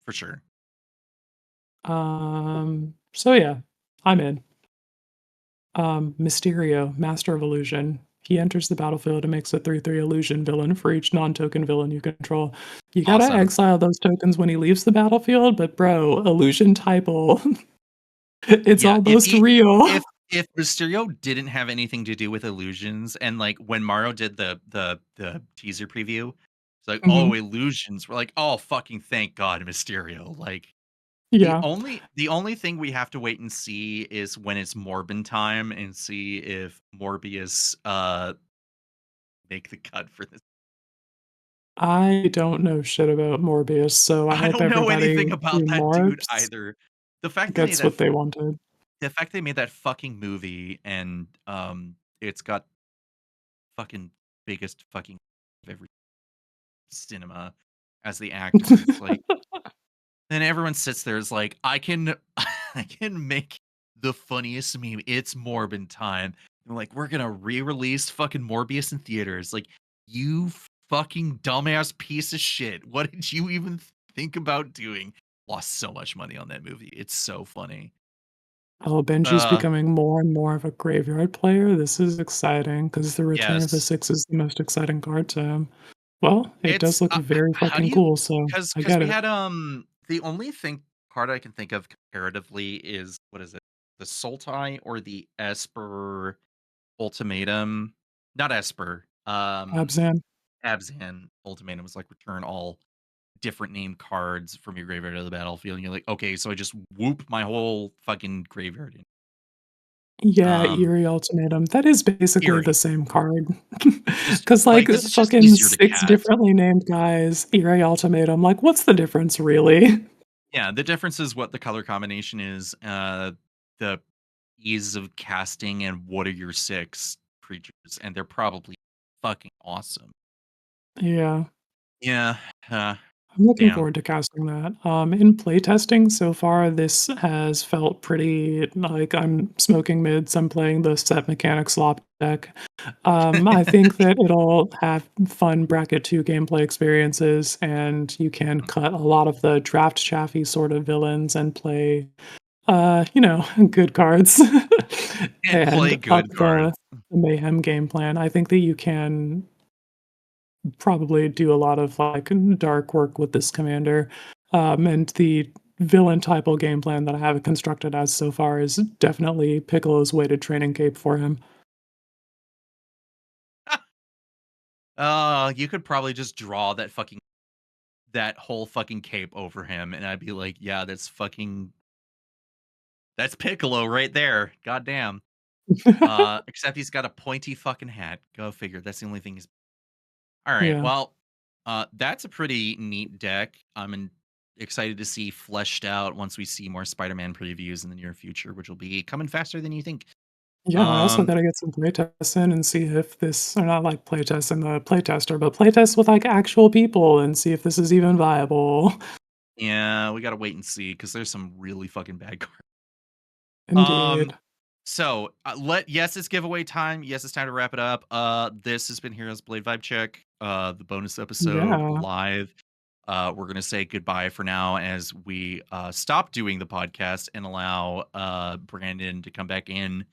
[SPEAKER 3] for sure.
[SPEAKER 1] So yeah, I'm in. Mysterio, Master of Illusion. He enters the battlefield and makes a 3/3 illusion villain for each non-token villain you control. You gotta
[SPEAKER 3] Awesome.
[SPEAKER 1] exile those tokens when he leaves the battlefield, but bro, illusion typal. It's
[SPEAKER 3] Yeah, if
[SPEAKER 1] almost
[SPEAKER 3] he
[SPEAKER 1] real.
[SPEAKER 3] if Mysterio didn't have anything to do with illusions, and, like, when Mario did the teaser preview, it's like, "Oh,
[SPEAKER 1] Mhm.
[SPEAKER 3] illusions." We're like, "Oh, fucking thank God, Mysterio." Like,
[SPEAKER 1] Yeah.
[SPEAKER 3] the only thing we have to wait and see is when it's Morbin time and see if Morbius, make the cut for this.
[SPEAKER 1] I don't know shit about Morbius, so I
[SPEAKER 3] I
[SPEAKER 1] hope
[SPEAKER 3] don't know
[SPEAKER 1] everybody
[SPEAKER 3] anything about
[SPEAKER 1] who
[SPEAKER 3] that dude
[SPEAKER 1] morbs
[SPEAKER 3] either. The fact they made
[SPEAKER 1] gets
[SPEAKER 3] that
[SPEAKER 1] what they wanted.
[SPEAKER 3] the fact they made that fucking movie and, it's got fucking biggest fucking of every cinema as the actor. It's like then everyone sits there is like, I can I can make the funniest meme. It's Morbin time. They're like, we're gonna re-release fucking Morbius in theaters. Like, you fucking dumbass piece of shit. What did you even think about doing? lost so much money on that movie. It's so funny.
[SPEAKER 1] Oh, Benji's
[SPEAKER 3] Uh,
[SPEAKER 1] becoming more and more of a graveyard player. This is exciting because the Return of the
[SPEAKER 3] yes.
[SPEAKER 1] Six is the most exciting card to him. Well, it does
[SPEAKER 3] It's
[SPEAKER 1] look very
[SPEAKER 3] how do
[SPEAKER 1] fucking
[SPEAKER 3] you
[SPEAKER 1] cool, so I
[SPEAKER 3] because
[SPEAKER 1] get
[SPEAKER 3] we
[SPEAKER 1] it.
[SPEAKER 3] had the only thing card I can think of comparatively is what is it? The Sultai or the Esper Ultimatum? Not Esper.
[SPEAKER 1] Abzan.
[SPEAKER 3] Abzan Ultimatum was like return all different named cards from your graveyard to the battlefield. And you're like, okay, so I just whoop my whole fucking graveyard in.
[SPEAKER 1] Yeah,
[SPEAKER 3] Um,
[SPEAKER 1] Eerie Ultimatum. That is basically the
[SPEAKER 3] Eerie.
[SPEAKER 1] same card.
[SPEAKER 3] Just
[SPEAKER 1] Because like,
[SPEAKER 3] like this is just
[SPEAKER 1] fucking
[SPEAKER 3] easier to
[SPEAKER 1] 6
[SPEAKER 3] cast.
[SPEAKER 1] differently named guys, Eerie Ultimatum, like, what's the difference, really?
[SPEAKER 3] Yeah, the difference is what the color combination is, the ease of casting, and what are your 6 creatures, and they're probably fucking awesome.
[SPEAKER 1] Yeah.
[SPEAKER 3] Yeah, uh,
[SPEAKER 1] I'm looking
[SPEAKER 3] damn.
[SPEAKER 1] forward to casting that. In playtesting so far, this has felt pretty like I'm smoking mids, I'm playing the set mechanic slop deck. I think that it'll have fun bracket 2 gameplay experiences, and you can cut a lot of the draft chaffy sort of villains and play, good cards
[SPEAKER 3] And
[SPEAKER 1] and
[SPEAKER 3] play
[SPEAKER 1] up
[SPEAKER 3] good
[SPEAKER 1] the
[SPEAKER 3] cards.
[SPEAKER 1] mayhem game plan. I think that you can probably do a lot of like dark work with this commander. And the villain typal game plan that I have it constructed as so far is definitely Piccolo's weighted training cape for him.
[SPEAKER 3] You could probably just draw that whole fucking cape over him, and I'd be like, "Yeah, that's Piccolo right there. Goddamn." Except he's got a pointy fucking hat. Go figure. That's the only thing he's All right.
[SPEAKER 1] Yeah.
[SPEAKER 3] Well, that's a pretty neat deck. Excited to see fleshed out once we see more Spider-Man previews in the near future, which will be coming faster than you think.
[SPEAKER 1] Yeah, I also
[SPEAKER 3] Um,
[SPEAKER 1] gotta get some playtests in and see if this or not like playtests in the playtester, but playtests with like actual people and see if this is even viable.
[SPEAKER 3] yeah, we gotta wait and see because there's some really fucking bad cards. Um,
[SPEAKER 1] Indeed.
[SPEAKER 3] so yes, it's giveaway time. Yes, it's time to wrap it up. This has been Heroes Blade Vibe Check. The bonus episode
[SPEAKER 1] Yeah.
[SPEAKER 3] live. We're gonna say goodbye for now as we stop doing the podcast and allow Brandon to come back in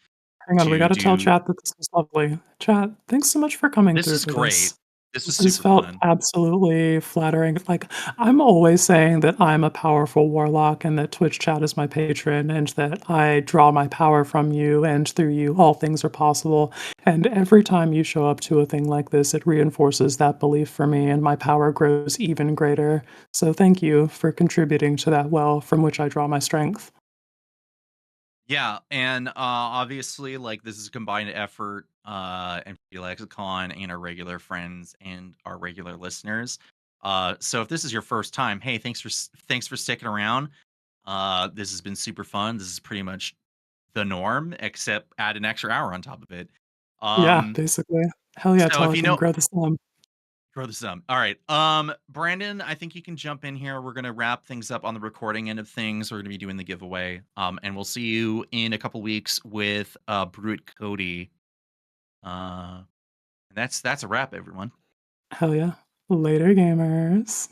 [SPEAKER 1] Hang on, we
[SPEAKER 3] to
[SPEAKER 1] gotta tell
[SPEAKER 3] do.
[SPEAKER 1] chat that this was lovely. Chat, thanks so much for coming
[SPEAKER 3] This
[SPEAKER 1] through
[SPEAKER 3] is
[SPEAKER 1] for
[SPEAKER 3] great.
[SPEAKER 1] this.
[SPEAKER 3] This is
[SPEAKER 1] This has
[SPEAKER 3] super
[SPEAKER 1] felt
[SPEAKER 3] fun.
[SPEAKER 1] absolutely flattering. Like, I'm always saying that I'm a powerful warlock and that Twitch chat is my patron and that I draw my power from you and through you all things are possible. And every time you show up to a thing like this, it reinforces that belief for me and my power grows even greater. So thank you for contributing to that well from which I draw my strength.
[SPEAKER 3] Yeah, and obviously, like this is a combined effort, MTGLexicon and our regular friends and our regular listeners. So if this is your first time, hey, thanks for sticking around. This has been super fun. This is pretty much the norm, except add an extra hour on top of it.
[SPEAKER 1] Yeah,
[SPEAKER 3] Um,
[SPEAKER 1] basically. Hell yeah,
[SPEAKER 3] so if you
[SPEAKER 1] Telekin,
[SPEAKER 3] know,
[SPEAKER 1] grow the slum.
[SPEAKER 3] throw this up. All right. Brandon, I think you can jump in here. We're gonna wrap things up on the recording end of things. We're gonna be doing the giveaway. And we'll see you in a couple weeks with Brute Cody. And that's a wrap, everyone.
[SPEAKER 1] Hell yeah. Later, gamers.